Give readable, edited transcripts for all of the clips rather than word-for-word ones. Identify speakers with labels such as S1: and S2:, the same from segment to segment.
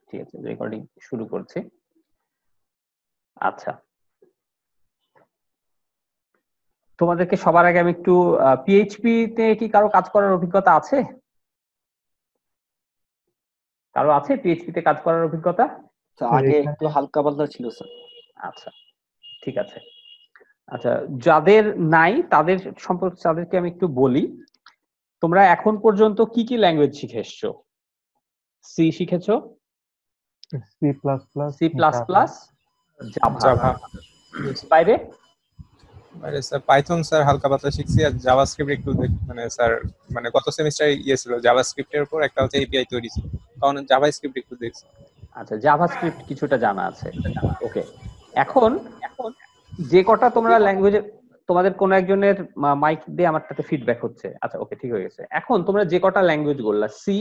S1: ঠিক আছে, রেকর্ডিং শুরু করছি। আচ্ছা, তোমাদেরকে সবার আগে আমি একটু পিএইচপি তে কি কারো কাজ করার অভিজ্ঞতা আছে? কারো আছে পিএইচপি তে কাজ করার অভিজ্ঞতা?
S2: আগে একটু হালকা পাতলা ছিল স্যার।
S1: আচ্ছা, ঠিক আছে। আচ্ছা, যাদের নাই তাদের সম্পর্কে তাদেরকে আমি একটু বলি। তোমরা এখন পর্যন্ত কি কি ল্যাঙ্গুয়েজ শিখে এসছো? সি শিখেছো,
S3: C plus plus,
S1: C plus plus, Java.
S4: Java,
S1: বাইরে
S4: মানে স্যার পাইথন স্যার হালকা পাতলা শিখছি, আর জাভাস্ক্রিপ্ট একটু মানে স্যার মানে গত সেমিস্টারে ছিল জাভাস্ক্রিপ্টের উপর একটা হচ্ছে এপিআই তৈরি ছিল, কারণ জাভাস্ক্রিপ্ট একটু দেখছি।
S1: আচ্ছা, জাভাস্ক্রিপ্ট কিছুটা জানা আছে। ওকে, এখন যে কটা তোমরা ল্যাঙ্গুয়েজে, তোমাদের কোন একজনের মাইক দিয়ে আমারটাতে ফিডব্যাক হচ্ছে। আচ্ছা, ওকে, ঠিক হয়ে গেছে। এখন তোমরা যে কটা ল্যাঙ্গুয়েজ বললা, সি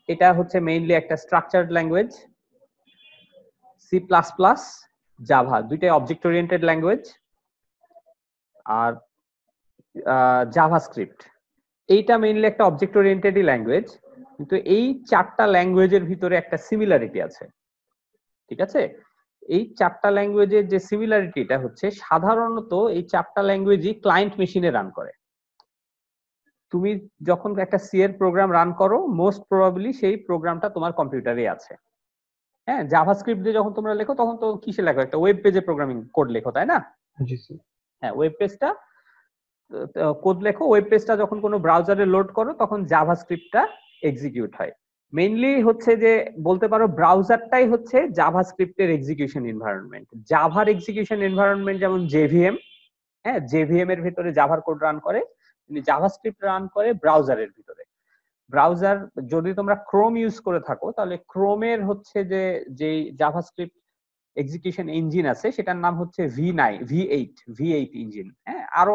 S1: এটা হচ্ছে মেইনলি একটা structured language, C plus plus, Java দুইটাই অবজেক্ট ওরিয়েন্টেড ল্যাঙ্গুয়েজ, আর জাভাস্ক্রিপ্ট এইটা মেইনলি একটা অবজেক্ট ওরিয়েন্টেডই ল্যাঙ্গুয়েজ। কিন্তু এই চারটা ল্যাঙ্গুয়েজের ভিতরে একটা সিমিলারিটি আছে, ঠিক আছে? এই চারটা ল্যাঙ্গুয়েজের যে সিমিলারিটিটা হচ্ছে, সাধারণত এই চারটা ল্যাঙ্গুয়েজই ক্লায়েন্ট মেশিনে রান করে। তুমি যখন একটা সি এর প্রোগ্রাম রান করো, মোস্ট প্রবাবলি সেই প্রোগ্রামটা তোমার কম্পিউটারে আছে। হ্যাঁ, জাভাস্ক্রিপ্ট দিয়ে যখন তোমরা লেখো তখন তো কিসে লেখো? একটা ওয়েব পেজে প্রোগ্রামিং কোড লেখো, তাই না?
S3: জি স্যার।
S1: হ্যাঁ, ওয়েব পেজটা কোড লেখো, ওয়েব পেজটা যখন কোনো ব্রাউজারে লোড করো তখন জাভাস্ক্রিপ্টটা এক্সিকিউট হয়। মেইনলি হচ্ছে যে বলতে পারো ব্রাউজারটাই হচ্ছে জাভাস্ক্রিপ্টের এক্সিকিউশন এনভায়রনমেন্ট। জাভার এক্সিকিউশন এনভায়রনমেন্ট যেমন জেভিএম, হ্যাঁ, জেভিএম এর ভিতরে জাভার কোড রান করে, জাভাস্ক্রিপ্ট রান করে ব্রাউজারের ভিতরে। ব্রাউজার যদি তোমরা ক্রোম ইউজ করে থাকো, তাহলে ক্রোমের হচ্ছে যে যেই জাভাস্ক্রিপ্ট এক্সিকিউশন ইঞ্জিন আছে সেটার নাম হচ্ছে ভি8 ইঞ্জিন। হ্যাঁ, আরো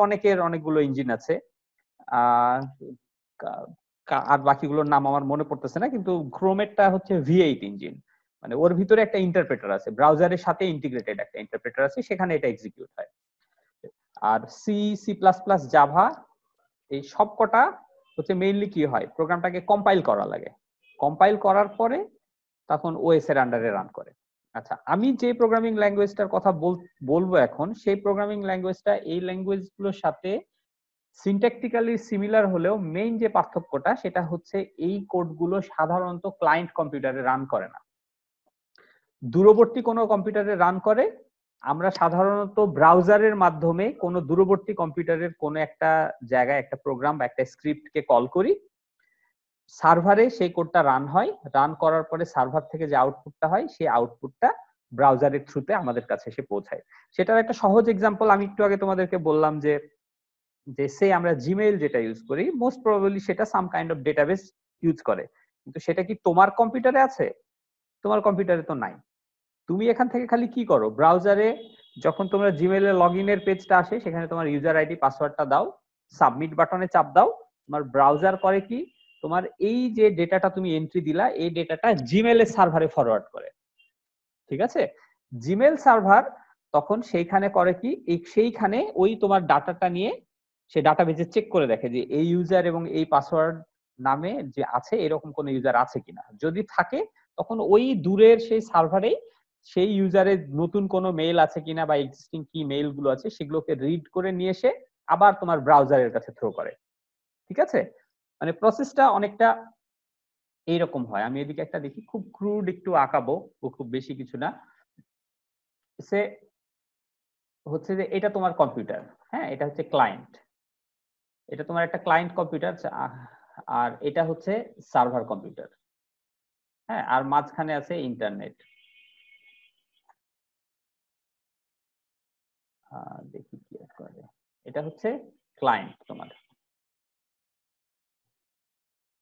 S1: অনেকগুলো ইঞ্জিন আছে, আর বাকিগুলোর নাম আমার মনে পড়তেছে না, কিন্তু ক্রোমেরটা হচ্ছে ভি8 ইঞ্জিন। মানে ওর ভিতরে একটা ইন্টারপ্রেটার আছে, ব্রাউজারের সাথে ইন্টিগ্রেটেড একটা ইন্টারপ্রেটার আছে, সেখানে এটা এক্সিকিউট হয়। আর C, C plus plus, Java, এই সবকটা হচ্ছে মেইনলি কি হয়, প্রোগ্রামটাকে কম্পাইল করা লাগে। কম্পাইল করার পরে তখন ওএস এর আন্ডারে রান করে। আচ্ছা, আমি যে প্রোগ্রামিং ল্যাঙ্গুয়েজটার কথা বলবো এখন, সেই প্রোগ্রামিং ল্যাঙ্গুয়েজটা এই ল্যাঙ্গুয়েজগুলোর সাথে সিনট্যাকটিক্যালি সিমিলার হলেও মেইন যে পার্থক্যটা সেটা হচ্ছে এই কোডগুলো সাধারণত ক্লায়েন্ট কম্পিউটারে রান করে না, দূরবর্তী কোনো কম্পিউটারে রান করে। আমরা সাধারণত ব্রাউজারের মাধ্যমে কোনো দূরবর্তী কম্পিউটারের কোনো একটা জায়গায় একটা প্রোগ্রাম বা একটা স্ক্রিপ্টকে কল করি, সার্ভারে সেই কোডটা রান হয়, রান করার পরে সার্ভার থেকে যে আউটপুটটা হয় সেই আউটপুটটা ব্রাউজারের থ্রুতে আমাদের কাছে এসে পৌঁছায়। সেটার একটা সহজ এক্সাম্পল আমি একটু আগে তোমাদেরকে বললাম যে সে আমরা জিমেইল যেটা ইউজ করি, মোস্ট প্রবাবলি সেটা some kind of database use করে, কিন্তু সেটা কি তোমার কম্পিউটারে আছে? তোমার কম্পিউটারে তো নাই। তুমি এখান থেকে খালি কি করো, ব্রাউজারে যখন তোমরা জিমেইলে লগ ইনের পেজটা আসে, সেখানে তোমার ইউজার আইডি পাসওয়ার্ডটা দাও, সাবমিট বাটনে চাপ দাও, তোমার ব্রাউজার করে কি, তোমার এই যে ডেটাটা তুমি এন্ট্রি দিলা এই ডেটাটা জিমেইলের সার্ভারে ফরওয়ার্ড করে। ঠিক আছে, জিমেইল সার্ভার তখন সেইখানে করে কি, সেইখানে ওই তোমার ডাটাটা নিয়ে সে ডাটাবেজে চেক করে দেখে যে এই ইউজার এবং এই পাসওয়ার্ড নামে যে আছে এরকম কোন ইউজার আছে কিনা। যদি থাকে তখন ওই দূরের সেই সার্ভারে সেই ইউজারের নতুন কোনো মেইল আছে কিনা বা এক্সিস্টিং কি মেইল গুলো আছে সেগুলোকে রিড করে নিয়ে এসে আবার তোমার ব্রাউজারের কাছে থ্রো করে। ঠিক আছে, মানে প্রসেসটা অনেকটা এইরকম হয়। আমি এদিকে একটা দেখি, খুব ক্রুড একটু আঁকাবো, ও খুব বেশি কিছু না। সে হচ্ছে যে এটা তোমার কম্পিউটার, হ্যাঁ, এটা হচ্ছে ক্লায়েন্ট, এটা তোমার একটা ক্লায়েন্ট কম্পিউটার, আর এটা হচ্ছে সার্ভার কম্পিউটার। হ্যাঁ, আর মাঝখানে আছে ইন্টারনেট। দেখি কি করে, এটা হচ্ছে ক্লায়েন্ট তোমার,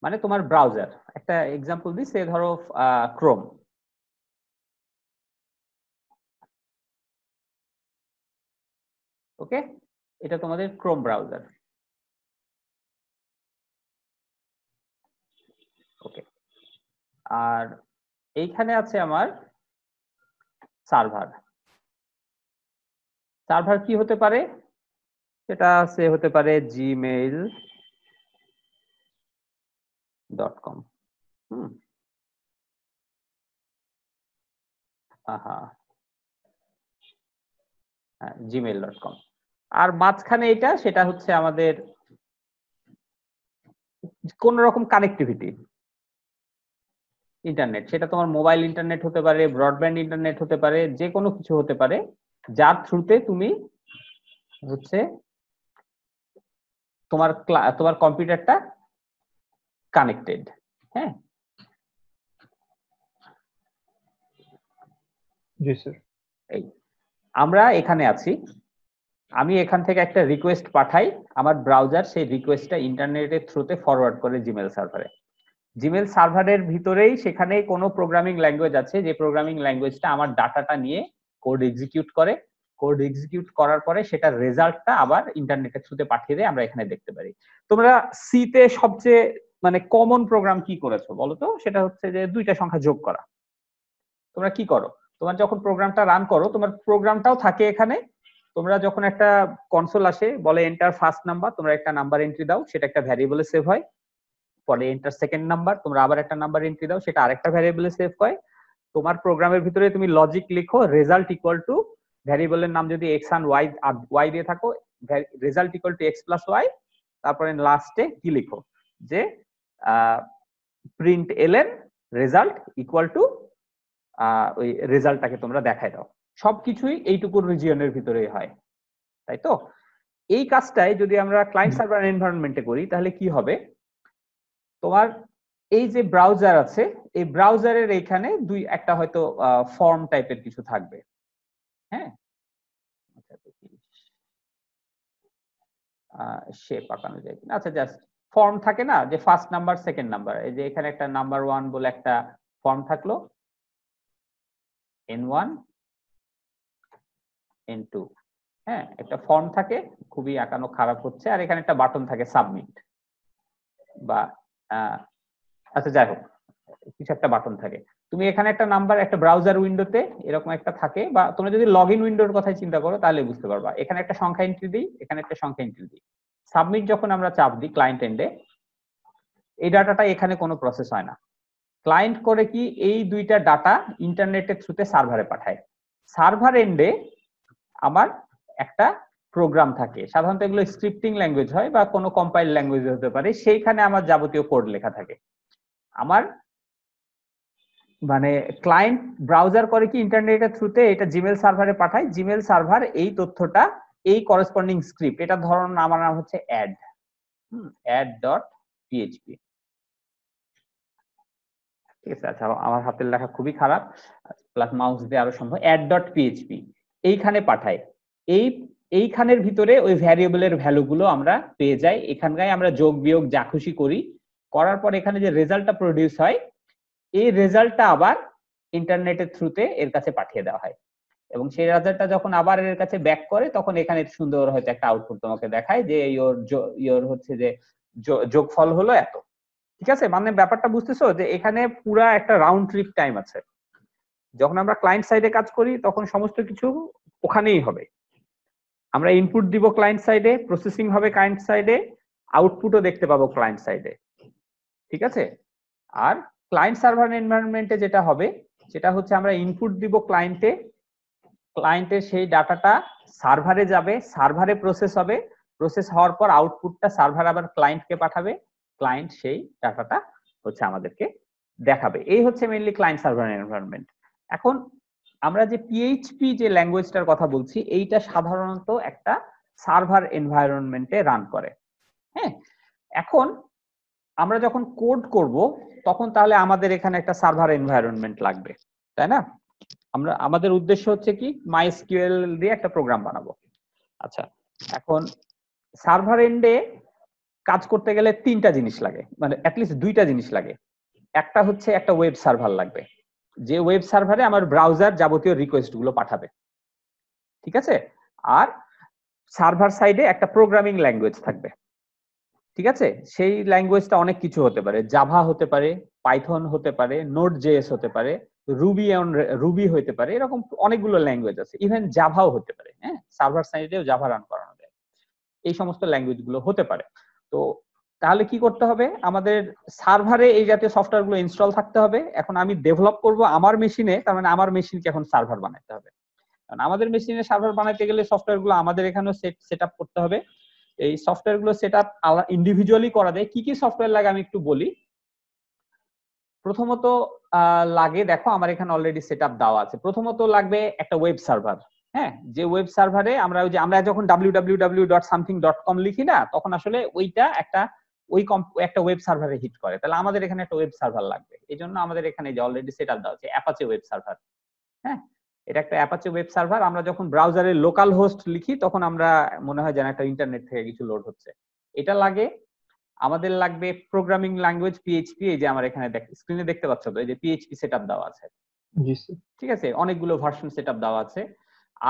S1: মানে তোমার ব্রাউজার। একটা এক্সাম্পল দিই, সে ধরো ক্রোম। ওকে, এটা তোমাদের ক্রোম ব্রাউজার। ওকে, আর এইখানে আছে আমার সার্ভার। সার্ভার কি হতে পারে, সেটা সে হতে পারে gmail.com। হ্যাঁ, gmail.com। আর মাঝখানে এটা সেটা হচ্ছে আমাদের কোন রকম কানেক্টিভিটি ইন্টারনেট, সেটা তোমার মোবাইল ইন্টারনেট হতে পারে, ব্রডব্যান্ড ইন্টারনেট হতে পারে, যে কোনো কিছু হতে পারে যার থ্রুতে তুমি হচ্ছে তোমার কম্পিউটারটা কানেক্টেড। হ্যাঁ,
S3: জি স্যার।
S1: এই আমরা এখানে আছি, আমি এখান থেকে একটা রিকোয়েস্ট পাঠাই, আমার ব্রাউজার সেই রিকোয়েস্টটা ইন্টারনেটের থ্রুতে ফরওয়ার্ড করে জিমেল সার্ভারে। জিমেল সার্ভারের ভিতরেই সেখানে কোনো প্রোগ্রামিং ল্যাঙ্গুয়েজ আছে, যে প্রোগ্রামিং ল্যাঙ্গুয়েজটা আমার ডাটাটা নিয়ে কোড এক্সিকিউট করে, কোড এক্সিকিউট করার পরে সেটার রেজাল্টটা আবার ইন্টারনেটের থ্রুতে পাঠিয়ে দেয়, আমরা এখানে দেখতে পারি। তোমরা সি তে সবচেয়ে মানে কমন প্রোগ্রাম কি করেছো বলো তো? সেটা হচ্ছে যে দুইটা সংখ্যা যোগ করা। তোমরা কি করো, তোমার যখন প্রোগ্রামটা রান করো তোমার প্রোগ্রামটাও থাকে এখানে, তোমরা যখন একটা কনসোল আসে বলে এন্টার ফার্স্ট নাম্বার, তোমরা একটা নাম্বার এন্ট্রি দাও, সেটা একটা ভ্যারিয়েবলে সেভ হয়। পরে এন্টার সেকেন্ড নাম্বার, তোমরা আবার একটা নাম্বার এন্ট্রি দাও, সেটা আরেকটা ভ্যারিয়েবলে সেভ হয়। তোমার প্রোগ্রামের ভিতরে তুমি লজিক লিখো, রেজাল্ট ইকুয়াল টু ভ্যারিয়েবলের নাম যদি এক্স অ্যান্ড ওয়াই দিয়ে থাকো, result equal to X plus Y. তারপরে লাস্টে কি লিখো যে print LN result equal to ওই রেজাল্টটাকে তোমরা দেখায় দাও। সবকিছুই এইটুকুর রিজিয়নের ভিতরেই হয়, তাই তো? এই কাজটাই যদি আমরা ক্লায়েন্ট সার্ভার এনভায়রনমেন্টে করি তাহলে কি হবে, তোমার এই যে ব্রাউজার আছে, এই ব্রাউজারের এখানে একটা হয়তো ফর্ম টাইপের কিছু থাকবে। হ্যাঁ, শেপ আঁকানো যায় কিনা, আচ্ছা জাস্ট ফর্ম থাকে না যে ফার্স্ট নাম্বার সেকেন্ড নাম্বার, এই যে এখানে একটা নাম্বার 1 বলে একটা ফর্ম থাকলো, n1 n2, হ্যাঁ একটা ফর্ম থাকে, খুবই আঁকানো খারাপ হচ্ছে, আর এখানে একটা বাটন থাকে সাবমিট বা আচ্ছা যাই হোক কিছু একটা বাটন থাকে। তুমি এখানে একটা নাম্বার, একটা ব্রাউজার উইন্ডোতে এরকম একটা থাকে, বা তোমরা যদি লগ ইন উইন্ডোর কথা চিন্তা করো তাহলে বুঝতে পারবা, এখানে একটা সংখ্যা এন্ট্রি দিই, এখানে একটা সংখ্যা এন্ট্রি দিই। সাবমিট যখন আমরা চাপ দিই ক্লায়েন্ট এন্ডে, এই ডাটাটা এখানে কোনো প্রসেস হয় না। ক্লায়েন্ট করে কি, এই দুইটা ডাটা ইন্টারনেটের থ্রুতে সার্ভারে পাঠায়। সার্ভার এন্ডে আমার একটা প্রোগ্রাম থাকে, সাধারণত এগুলো স্ক্রিপ্টিং ল্যাঙ্গুয়েজ হয় বা কোনো কম্পাইল ল্যাঙ্গুয়েজ হতে পারে, সেইখানে আমার যাবতীয় কোড লেখা থাকে। আমার মানে ক্লায়েন্ট ব্রাউজার করে কি ইন্টারনেটের থ্রুতে এটা জিমেল সার্ভারে পাঠায়, জিমেল সার্ভার এই তথ্যটা এই করেসপন্ডিং স্ক্রিপ্ট, এটা ধরুন আমার নাম হচ্ছে add.php, ঠিক আছে? আচ্ছা আমার হাতের লেখা খুবই খারাপ, প্লাস মাউস দিয়ে আরো সম্ভব, add.php এইখানে পাঠায়। এইখানের ভিতরে ওই ভ্যারিয়েবলের ভ্যালুগুলো আমরা পেয়ে যাই, এখানকায় আমরা যোগ বিয়োগ যা খুশি করি, করার পর এখানে যে রেজাল্টটা প্রডিউস হয়, এই রেজাল্টটা আবার ইন্টারনেটের থ্রুতে এর কাছে পাঠিয়ে দেওয়া হয়, এবং সেই রেজাল্টটা যখন আবার এর কাছে ব্যাক করে তখন এখানে সুন্দর হয়তো একটা আউটপুট তোমাকে দেখায় যে ইয়োর হচ্ছে যে যোগফল হলো এত। ঠিক আছে, মানে ব্যাপারটা বুঝতেছো যে এখানে পুরা একটা রাউন্ড ট্রিপ টাইম আছে। যখন আমরা ক্লায়েন্ট সাইডে কাজ করি তখন সমস্ত কিছু ওখানেই হবে, আমরা ইনপুট দিব ক্লায়েন্ট সাইডে, প্রসেসিং হবে ক্লায়েন্ট সাইডে, আউটপুটও দেখতে পাবো ক্লায়েন্ট সাইডে। ঠিক আছে, আর ক্লায়েন্ট সার্ভার এনভায়রনমেন্টে যেটা হবে সেটা হচ্ছে আমরা ইনপুট দিব ক্লায়েন্টের সেই ডাটাটা সার্ভারে যাবে, সার্ভারে প্রসেস হবে, প্রসেস হওয়ার পর আউটপুটটা সার্ভার আবার ক্লায়েন্টকে পাঠাবে, ক্লায়েন্ট সেই ডাটাটা হচ্ছে আমাদেরকে দেখাবে। এই হচ্ছে মেইনলি ক্লায়েন্ট সার্ভার এনভায়রনমেন্ট। এখন আমরা যে পিএইচপি যে ল্যাঙ্গুয়েজটার কথা বলছি, এইটা সাধারণত একটা সার্ভার এনভায়রনমেন্টে রান করে। হ্যাঁ, এখন আমরা যখন কোড করব তখন তাহলে আমাদের এখানে একটা সার্ভার এনভায়রনমেন্ট লাগবে, তাই না? আমাদের উদ্দেশ্য হচ্ছে কি, মাইএসকিউএল দিয়ে একটা প্রোগ্রাম বানাবো। আচ্ছা, এখন সার্ভার এন্ডে কাজ করতে গেলে তিনটা জিনিস লাগে, মানে অ্যাটলিস্ট দুইটা জিনিস লাগে। একটা হচ্ছে একটা ওয়েব সার্ভার লাগবে, যে ওয়েব সার্ভারে আমার ব্রাউজার যাবতীয় রিকোয়েস্ট গুলো পাঠাবে। ঠিক আছে, আর সার্ভার সাইডে একটা প্রোগ্রামিং ল্যাঙ্গুয়েজ থাকবে। ঠিক আছে, সেই ল্যাঙ্গুয়েজটা অনেক কিছু হতে পারে, জাভা হতে পারে, পাইথন হতে পারে, নোড জেএস হতে পারে, রুবি হতে পারে, এরকম অনেকগুলো ল্যাঙ্গুয়েজ আছে, ইভেন জাভাও হতে পারে। হ্যাঁ, সার্ভার সাইডেও জাভা রান করানো যায়, এই সমস্ত ল্যাঙ্গুয়েজ গুলো হতে পারে। তো তাহলে কি করতে হবে, আমাদের সার্ভারে এই জাতীয় সফটওয়্যার গুলো ইনস্টল থাকতে হবে। এখন আমি ডেভেলপ করব আমার মেশিনে, তার মানে আমার মেশিনকে এখন সার্ভার বানাতে হবে। কারণ আমাদের মেশিনে সার্ভার বানাতে গেলে সফটওয়্যার গুলো আমাদের এখানেও সেট আপ করতে হবে। এই সফটওয়্যার গুলো সেট আপ ইন্ডিভিজুয়ালি করা যায়। কি কি সফটওয়্যার লাগে আমি একটু বলি। প্রথমত লাগে, দেখো আমার এখানে অলরেডি সেট আপ দেওয়া আছে। প্রথমত লাগবে একটা ওয়েব সার্ভার। হ্যাঁ, যে ওয়েব সার্ভারে আমরা যখন www.something.com লিখি না, তখন আসলে ওইটা একটা ওয়েব সার্ভারে হিট করে। তাহলে আমাদের এখানে একটা ওয়েব সার্ভার লাগবে। এই জন্য আমাদের এখানে যে অলরেডি সেট আপ দেওয়া আছে অ্যাপাচে ওয়েব সার্ভার। হ্যাঁ, এটা একটা অ্যাপাচে ওয়েব সার্ভার। আমরা যখন ব্রাউজারে লোকাল হোস্ট লিখি তখন আমরা মনে হয় যেন একটা ইন্টারনেট থেকে কিছু লোড হচ্ছে। এটা লাগে। আমাদের লাগবে প্রোগ্রামিং ল্যাঙ্গুয়েজ পিএইচপি। এই যে আমার এখানে স্ক্রিনে দেখতে পাচ্ছ তো, এই যে পিএইচপি সেটআপ দেওয়া আছে।
S3: জি স্যার।
S1: ঠিক আছে, অনেকগুলো ভার্সন সেটআপ দেওয়া আছে।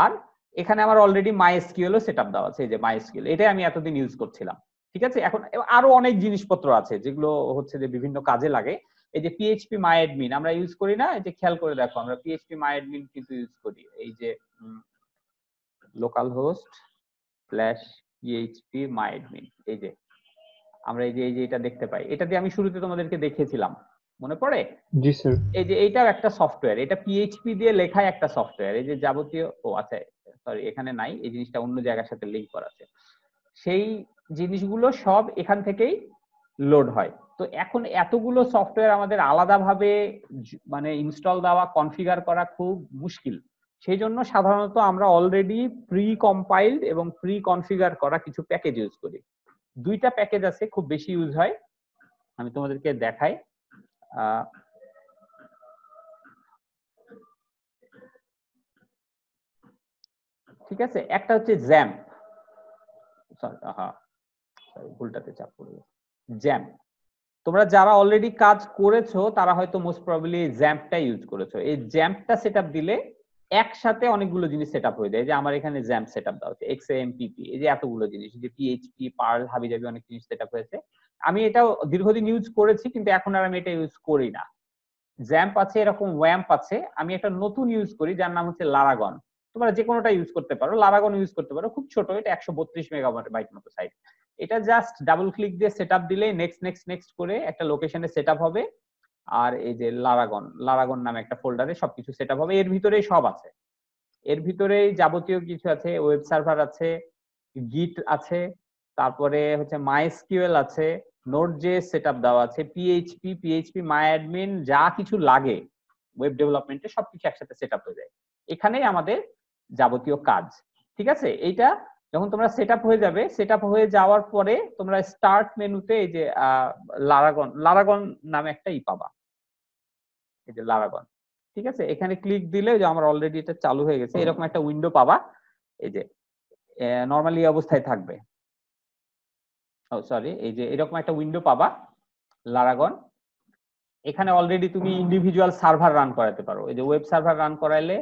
S1: আর এখানে আমার অলরেডি মাইএসকিউএল ও সেটআপ দেওয়া আছে। এই যে মাইএসকিউএল, এটাই আমি এতদিন ইউজ করছিলাম। ঠিক আছে, এখন আরো অনেক জিনিসপত্র আছে যেগুলো হচ্ছে যে বিভিন্ন কাজে লাগে। এই যে পিএইচপি মাইঅ্যাডমিন আমরা ইউজ করি না, এই যে খেয়াল করে দেখো আমরা পিএইচপি মাইঅ্যাডমিন কিন্তু ইউজ করি। এই যে লোকাল হোস্ট /php মাইঅ্যাডমিন, এই যে আমরা এই যে এটা দেখতে পাই। এটা দিয়ে আমি শুরুতে তোমাদেরকে দেখিয়েছিলাম, মনে পড়ে?
S3: জি স্যার।
S1: এই যে এইটাও একটা সফটওয়্যার, এটা পিএইচপি দিয়ে লেখা একটা সফটওয়্যার। এই যে যাবতীয় আচ্ছা সরি এখানে নাই, এই জিনিসটা অন্য জায়গার সাথে লিংক করা আছে। সেই জিনিসগুলো সব এখান থেকেই লোড হয়। তো এখন এতগুলো সফটওয়্যার আমাদের আলাদাভাবে মানে ইনস্টল দেওয়া, কনফিগার করা খুব মুশকিল। সেই জন্য সাধারণত আমরা অলরেডি প্রি কম্পাইলড এবং প্রি কনফিগার করা কিছু প্যাকেজ ইউজ করি। দুইটা প্যাকেজ আছে খুব বেশি ইউজ হয়, আমি তোমাদেরকে দেখাই। ঠিক আছে, একটা হচ্ছে জ্যাম্প, ভুলটাতে চাপ পড়ে গেছে, জ্যাম্প। তোমরা যারা অলরেডি কাজ করেছো তারা হয়তো মোস্ট প্রবাবলি জ্যাম্পটা ইউজ করেছো। এই জ্যাম্পটা সেটআপ দিলে একসাথে অনেকগুলো জিনিস সেটআপ হয়ে যায়। যে আমার এখানে জ্যাম্প সেটআপ দেওয়া হচ্ছে, এক্সএমপিপি, এই যে এতগুলো জিনিস, যে পিএইচপি, পার্ল, হাবিজাবি অনেক জিনিস সেটআপ হয়েছে। আমি এটাও দীর্ঘদিন ইউজ করেছি, কিন্তু এখন আর আমি এটা ইউজ করি না। জ্যাম্প আছে, এরকম ওয়্যাম্প আছে। আমি একটা নতুন ইউজ করি যার নাম হচ্ছে লারাগন। তোমরা যে কোনোটা ইউজ করতে পারো, লারাগন ইউজ করতে পারো, খুব ছোট, এটা 132 মেগাবাইট মতো সাইজ। এটা জাস্ট ডাবল ক্লিক দিয়ে সেটআপ দিলে নেক্সট নেক্সট নেক্সট করে একটা লোকেশনে সেটআপ হবে। আর এই যে লারাগন নামে একটা ফোল্ডারে সবকিছু সেটআপ হবে। এর ভিতরেই সব আছে, এর ভিতরেই যাবতীয় কিছু আছে। ওয়েব সার্ভার আছে, গিট আছে, তারপরে হচ্ছে মাইএসকিউএল আছে, নোড.জেএস সেটআপ দেওয়া আছে, পিএইচপি মাইঅ্যাডমিন, যা কিছু লাগে ওয়েব ডেভেলপমেন্টে সবকিছু একসাথে সেটআপ হয়ে যায়। এখানেই আমাদের যাবতীয় কাজ। ঠিক আছে, এইটা যখন তোমরা সেটআপ হয়ে যাবে, সেটআপ হয়ে যাওয়ার পরে তোমরা স্টার্ট মেনুতে এই যে লারাগন নামে একটা পাবা, এই যে লারাগন। ঠিক আছে, এখানে ক্লিক দিলে যে আমার অলরেডি এটা চালু হয়ে গেছে, এরকম একটা উইন্ডো পাবা। এই যে নরমালি অবস্থায় থাকবে, সরি, এই যে এরকম একটা উইন্ডো পাবা লারাগন। এখানে অলরেডি তুমি ইন্ডিভিজুয়াল সার্ভার রান করাতে পারো। এই যে ওয়েব সার্ভার রান করাইলে,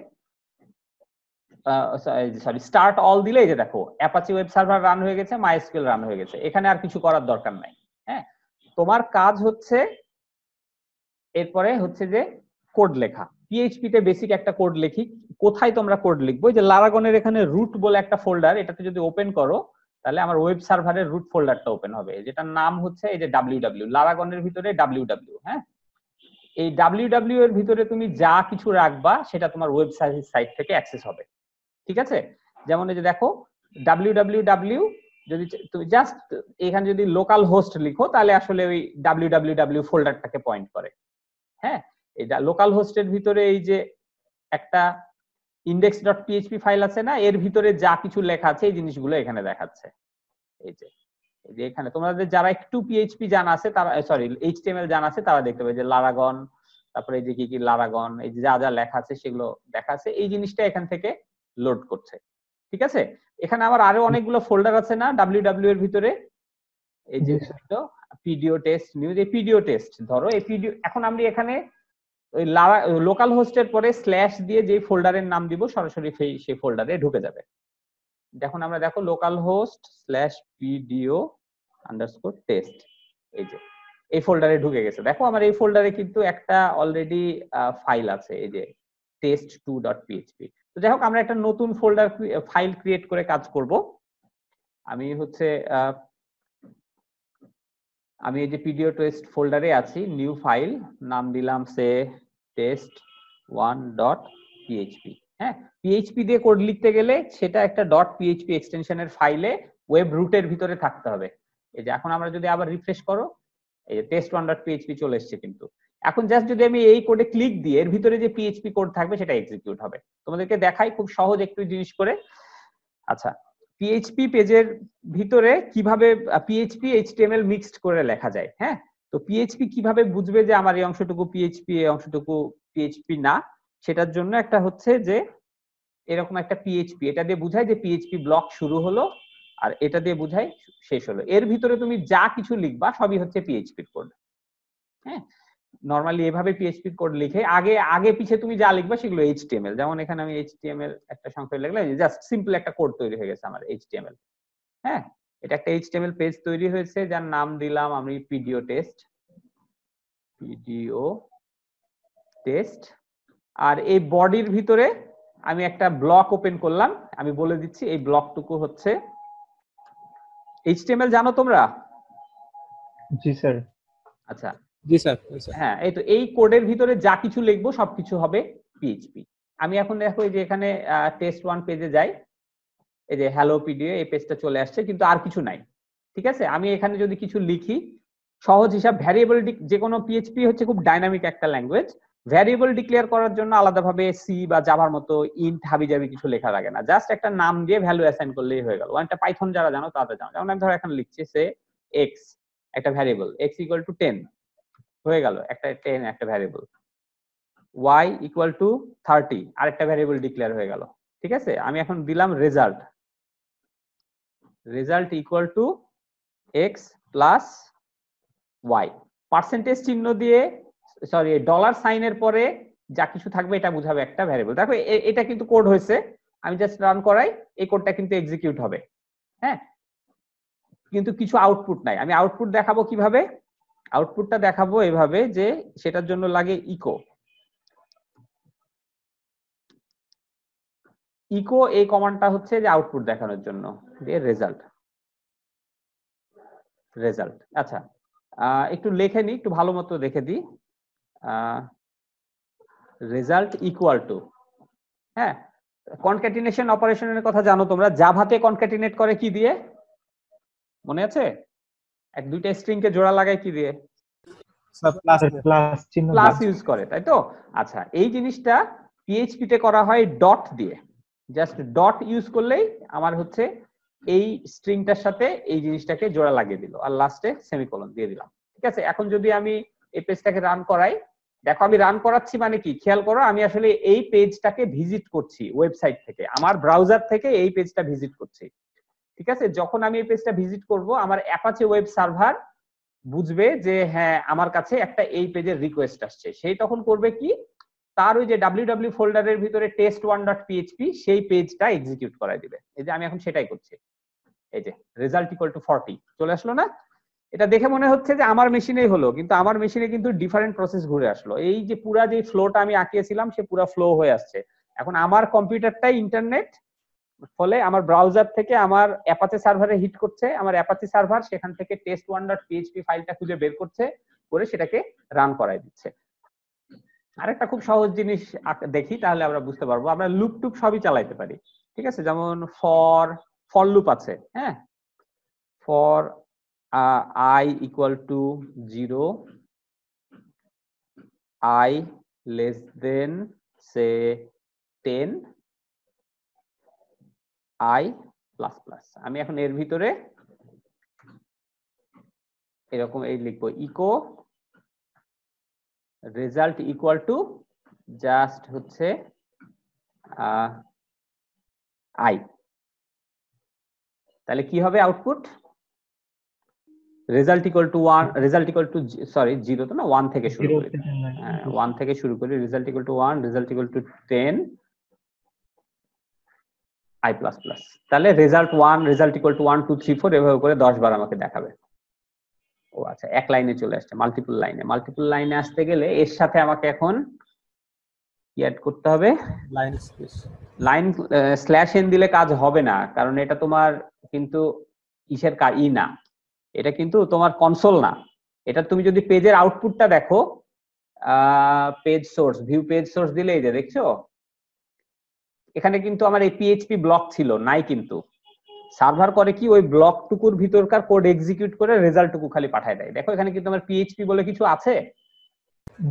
S1: সরি, স্টার্ট অল দিলে এই যে দেখো অ্যাপাচি ওয়েব সার্ভার রান হয়ে গেছে, মাইএসকিউএল রান হয়ে গেছে। এখানে আর কিছু করার দরকার নাই। হ্যাঁ, তোমার কাজ হচ্ছে এরপরে হচ্ছে যে কোড লেখা। পিএইচপি তে বেসিক একটা কোড লিখি। কোথায় তোমরা কোড লিখবো? যে লারাগনের এখানে রুট বলে একটা ফোল্ডার, এটাতে যদি ওপেন করো তাহলে আমার ওয়েব সার্ভারের রুট ফোল্ডারটা ওপেন হবে, যেটার নাম হচ্ছে এই যে www, লারাগনের ভিতরে www। হ্যাঁ, এই www এর ভিতরে তুমি যা কিছু রাখবা সেটা তোমার ওয়েব সাইট থেকে অ্যাক্সেস হবে। ঠিক আছে, যেমন এই যে দেখো www, যদি তুমি জাস্ট এখানে যদি লোকাল হোস্ট লিখো তাহলে আসলে ওই www ফোল্ডারটাকে পয়েন্ট করে। হ্যাঁ, এটা লোকাল হোস্টের ভিতরে এই যে একটা index.php ফাইল আছে না, এর ভিতরে যা কিছু লেখা আছে এই জিনিসগুলো এখানে দেখাচ্ছে। এই যে এখানে তোমাদের যারা একটু পিএইচপি জানা আছে তারা, সরি এইচটিএমএল জানা আছে তারা দেখতে পাবে যে লারাগন, তারপরে এই যে কি কি লারাগন, এই যে যা যা লেখা আছে সেগুলো দেখা আছে। এই জিনিসটা এখান থেকে লোড করছে। ঠিক আছে, এখানে আমার আরো অনেকগুলো ফোল্ডার আছে না www এর ভিতরে। এই যে পিডিও টেস্ট নিউজ, এই পিডিও টেস্ট ধরো, এই পিডিও, এখন আমরা এখানে ওই লোকাল হোস্টের পরে স্ল্যাশ দিয়ে যে ফোল্ডারের নাম দিব সরাসরি সেই ফোল্ডারে ঢুকে যাবে। দেখুন আমরা দেখো লোকাল হোস্ট /pdo_test, এই যে এই ফোল্ডারে ঢুকে গেছে। দেখো আমার এই ফোল্ডারে কিন্তু একটা অলরেডি ফাইল আছে, এই যে test2.php। তো যাই হোক, আমরা একটা নতুন ফোল্ডার ফাইল ক্রিয়েট করে কাজ করব। আমি হচ্ছে আমি এই যে পিডিও টেস্ট ফোল্ডারে আছি, নিউ ফাইল, নাম দিলাম সে test1.php। হ্যাঁ, পিএইচপি দিয়ে কোড লিখতে গেলে সেটা একটা .php এক্সটেনশনের ফাইলে ওয়েব রুটের ভিতরে থাকতে হবে। এই যে এখন আমরা যদি আবার রিফ্রেশ করো, এই যে test1.php চলে এসেছে। কিন্তু এখন জাস্ট যদি আমি এই কোডে ক্লিক দিই, এর ভিতরে যে পিএইচপি কোড থাকবে সেটা এক্সিকিউট হবে। তোমাদেরকে দেখাই খুব সহজ একটু জিনিস করে। আচ্ছা, পিএইচপি পেজের ভিতরে কিভাবে পিএইচপি এইচটিএমএল মিক্সড করে লেখা যায়। হ্যাঁ, তো পিএইচপি কিভাবে বুঝবে যে আমার এই অংশটুকু পিএইচপি, এই অংশটুকু পিএইচপি না, সেটার জন্য একটা হচ্ছে যে এরকম একটা পিএইচপি, এটা দিয়ে বোঝায় যে পিএইচপি ব্লক শুরু হলো, আর এটা দিয়ে বোঝায় শেষ হলো। এর ভিতরে তুমি যা কিছু লিখবা সবই হচ্ছে পিএইচপির কোড। হ্যাঁ, নরমালি এভাবে পিএইচপি কোড লিখে আগে পিছে তুমি যা লিখবা সেগুলো এইচটিএমএল। যেমন এখানে আমি এইচটিএমএল একটা সংখ্যা লিখলাম, জাস্ট সিম্পল একটা কোড তৈরি হয়ে গেছে আমার এইচটিএমএল। হ্যাঁ, এটা একটা এইচটিএমএল পেজ তৈরি হয়েছে, যার নাম দিলাম আমি পিডিও টেস্ট। আর এই বডির ভিতরে আমি একটা ব্লক ওপেন করলাম। আমি বলে দিচ্ছি এই ব্লকটুকু হচ্ছে এইচটিএমএল। জানো তোমরা?
S3: জি স্যার।
S1: আচ্ছা,
S4: জি স্যার।
S1: হ্যাঁ, এই তো এই কোডের ভিতরে যা কিছু লিখবো সবকিছু হবে পিএইচপি। আমি এখন দেখো এই যে এখানে test1 পেজে যাই, এই যে হ্যালো পিডিও, এই পেজটা চলে আসছে, কিন্তু আর কিছু নাই। ঠিক আছে, আমি এখানে যদি কিছু লিখি, সহজ হিসাব, ভ্যারিয়েবল, যে কোনো পিএইচপি হচ্ছে খুব ডাইনামিক একটা ল্যাঙ্গুয়েজ। ভ্যারিয়েবল ডিক্লেয়ার করার জন্য আলাদাভাবে সি বা জাভার মতো ইন্ট হাবিজাবি কিছু লেখা লাগে না, জাস্ট একটা নাম দিয়ে ভ্যালু অ্যাসাইন করলেই হয়ে গেল। একটা পাইথন যারা জানো তারা জানো। যেমন আমি ধরো এখন লিখছি সে এক্স, একটা ভ্যারিয়েবল x ইকুয়াল টু 10 হয়ে গেল, একটা 10 একটা ভ্যারিয়েবল। y ইকুয়াল টু 30 আরেকটা ভ্যারিয়েবল ডিক্লেয়ার হয়ে গেল। ঠিক আছে, আমি এখন দিলাম result equal two x plus y, percentage চিহ্ন দিয়ে, সরি ডলার সাইনের পরে যা কিছু থাকবে এটা বোঝাবে একটা ভ্যারিয়েবল। দেখো এটা কিন্তু কোড হয়েছে, আমি জাস্ট রান করাই, এই কোডটা কিন্তু এক্সিকিউট হবে। হ্যাঁ, কিন্তু কিছু আউটপুট নাই। আমি আউটপুট দেখাবো কিভাবে? আউটপুটটা দেখাবো এভাবে যে সেটার জন্য লাগে ইকো, এই কমান্ডটা হচ্ছে যে আউটপুট দেখানোর জন্য, দিয়ে রেজাল্ট। আচ্ছা, একটু লিখে নি, একটু ভালো মতো দেখে দিই। রেজাল্ট ইকুয়াল টু, হ্যাঁ, কনক্যাটিনেশন অপারেশনের কথা জানো তোমরা? জাভাতে কনক্যাটিনেট করে কি দিয়ে, মনে আছে? এক দুইটা স্ট্রিং কে জোড়া লাগায় কি দিয়ে? প্লাস ইউজ করে, তাই তো? আচ্ছা, এই জিনিসটা পিএইচপি তে করা হয় ডট দিয়ে। জাস্ট ডট ইউজ করলেই আমার হচ্ছে এই স্ট্রিংটার সাথে এই জিনিসটাকে জোড়া লাগিয়ে দিল, আর লাস্টে সেমিকোলন দিয়ে দিলাম। ঠিক আছে, এখন যদি আমি এই পেজটাকে রান করাই, দেখো আমি রান করাচ্ছি মানে কি, খেয়াল করো, আমি আসলে এই পেজটাকে ভিজিট করছি ওয়েবসাইট থেকে, আমার ব্রাউজার থেকে এই পেজটা ভিজিট করছি। ঠিক আছে, যখন আমি এই পেজটা ভিজিট করব, আমার অ্যাপাচে ওয়েব সার্ভার বুঝবে যে হ্যাঁ আমার কাছে একটা এই পেজের রিকোয়েস্ট আসছে, সেই তখন করবে কি, তার ওই যে www ফোল্ডারের ভিতরে test1.php সেই পেজটা এক্সিকিউট করায় দিবে। এই যে আমি এখন সেটাই করছি, এই যে রেজাল্ট ইকুয়াল টু 40 চলে আসলো না? এটা দেখে মনে হচ্ছে যে আমার মেশিনেই হলো, কিন্তু আমার মেশিনে কিন্তু ডিফারেন্ট প্রসেস ঘুরে আসলো। এই যে পুরা যে ফ্লোটা আমি আঁকিয়েছিলাম সে পুরো ফ্লো হয়ে আসছে। এখন আমার কম্পিউটারটাই ইন্টারনেট, ফলে আমার ব্রাউজার থেকে আমার অ্যাপাচে সার্ভারে হিট করছে, আমার অ্যাপাচে সার্ভার সেখান থেকে test1.php ফাইলটা খুঁজে বের করছে, করে সেটাকে রান করায় দিচ্ছে। আরেকটা খুব সহজ জিনিস দেখি, তাহলে আমরা বুঝতে পারবো। আমরা লুপ টুপ সবই চালাইতে পারি। ঠিক আছে, যেমন ফর লুপ আছে। হ্যাঁ, for i equal to 0, i less than সে 10, i প্লাস প্লাস। আমি এখন এর ভিতরে এরকম এই লিখবো, echo result equal to just হচ্ছে i। তাহলে কি হবে output? Result equal to 1, result equal to, sorry 0 তো না, 1 থেকে শুরু করি। হ্যাঁ, 1 থেকে শুরু করি। Result equal to 1, result equal two 10, i plus plus. তাহলে রেজাল্ট 1, রেজাল্ট ইকুয়াল টু 1 2 3 4 এভাবে করে 10 বার আমাকে দেখাবে। ও আচ্ছা, এক লাইনে চলে আসছে। মাল্টিপল লাইনে আসতে গেলে এর সাথে আমাকে এখন কি অ্যাড করতে হবে? লাইন স্ল্যাশ এন দিলে কাজ হবে না, কারণ এটা তোমার কিন্তু ইসের না, এটা কিন্তু তোমার কনসোল না, এটা তুমি যদি পেজের আউটপুটটা দেখো, page source, view page source দিলে এই যে দেখছো এখানে কিন্তু আমার এই পিএইচপি ব্লক ছিল নাই, কিন্তু সার্ভার করে কি ওই ব্লকটুকুর ভিতরকার কোড এক্সিকিউট করে রেজাল্টটুকু খালি পাঠায় দেয়। দেখো এখানে কিন্তু আমার পিএইচপি বলে কিছু আছে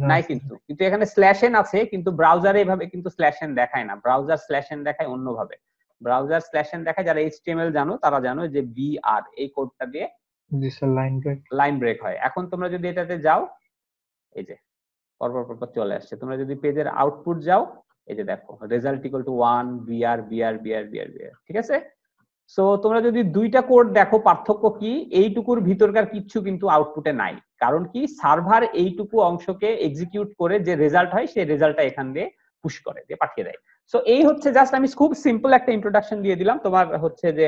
S1: নাই, কিন্তু কিন্তু এখানে স্ল্যাশ এন আছে, কিন্তু ব্রাউজারে এভাবে কিন্তু স্ল্যাশ এন দেখায় না, ব্রাউজার স্ল্যাশ এন দেখায় অন্যভাবে। ব্রাউজার স্ল্যাশ এন দেখায় যারা এইচটিএমএল জানো তারা জানো যে বিআর এই কোডটা দিয়ে
S3: জি স্যার
S1: লাইন ব্রেক হয়। এখন তোমরা যদি এটাতে যাও, এই যে পরপর চলে আসছে, তোমরা যদি পেজের আউটপুট যাও, এই যে দেখো result equal to 1 BR BR BR BR BR, ঠিক আছে। সো তোমরা যদি দুইটা কোড দেখো, পার্থক্য কি, এইটুকুর ভিতরকার কিচ্ছু কিন্তু আউটপুটে নাই। কারণ কি, সার্ভার এইটুকু অংশকে এক্সিকিউট করে যে রেজাল্ট হয় সেই রেজাল্টটা এখান দিয়ে পুশ করে দিয়ে পাঠিয়ে দেয়। সো এই হচ্ছে জাস্ট আমি খুব সিম্পল একটা ইন্ট্রোডাকশন দিয়ে দিলাম তোমার হচ্ছে যে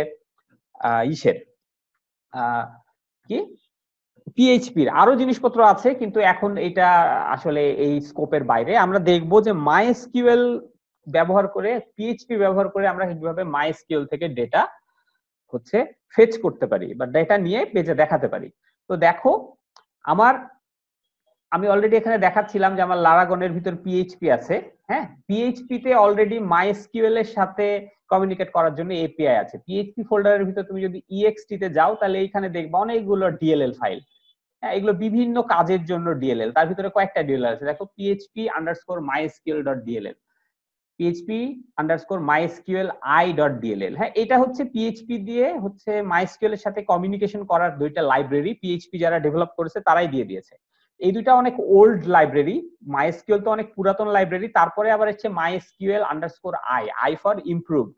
S1: ইসের কি পিএইচপির আরো জিনিসপত্র আছে, কিন্তু এখন এটা আসলে এই স্কোপের বাইরে। আমরা দেখবো যে মাইএসকিউএল ব্যবহার করে, পিএইচপি ব্যবহার করে আমরা কিভাবে মাইএসকিউএল থেকে ডেটা হচ্ছে ফেচ করতে পারি বা ডেটা নিয়ে পেজে দেখাতে পারি। তো দেখো আমি অলরেডি এখানে দেখাচ্ছিলাম যে আমার লারাগনের ভিতর পিএইচপি আছে। হ্যাঁ, পিএইচপি তে অলরেডি মাইএসকিউএল এর সাথে কমিউনিকেট করার জন্য এপিআই আছে। পিএইচপি ফোল্ডারের ভিতর তুমি যদি ইএক্সটি তে যাও তাহলে এইখানে দেখবা অনেকগুলো ডিএলএল ফাইল। হ্যাঁ, এগুলো বিভিন্ন কাজের জন্য ডিএলএল, তার ভিতরে কয়েকটা ডিএলএল আছে। দেখো php_mysql.dll, php_mysqli.dll। হ্যাঁ, এটা হচ্ছে পিএইচপি দিয়ে হচ্ছে মাইএসকিউএল এর সাথে কমিউনিকেশন করার দুইটা লাইব্রেরি, পিএইচপি যারা ডেভেলপ করেছে তারাই দিয়ে দিয়েছে। এই দুইটা অনেক ওল্ড লাইব্রেরি, মাইএসকিউএল তো অনেক পুরাতন লাইব্রেরি, তারপরে আবার হচ্ছে mysql_i ফর ইমপ্রুভড।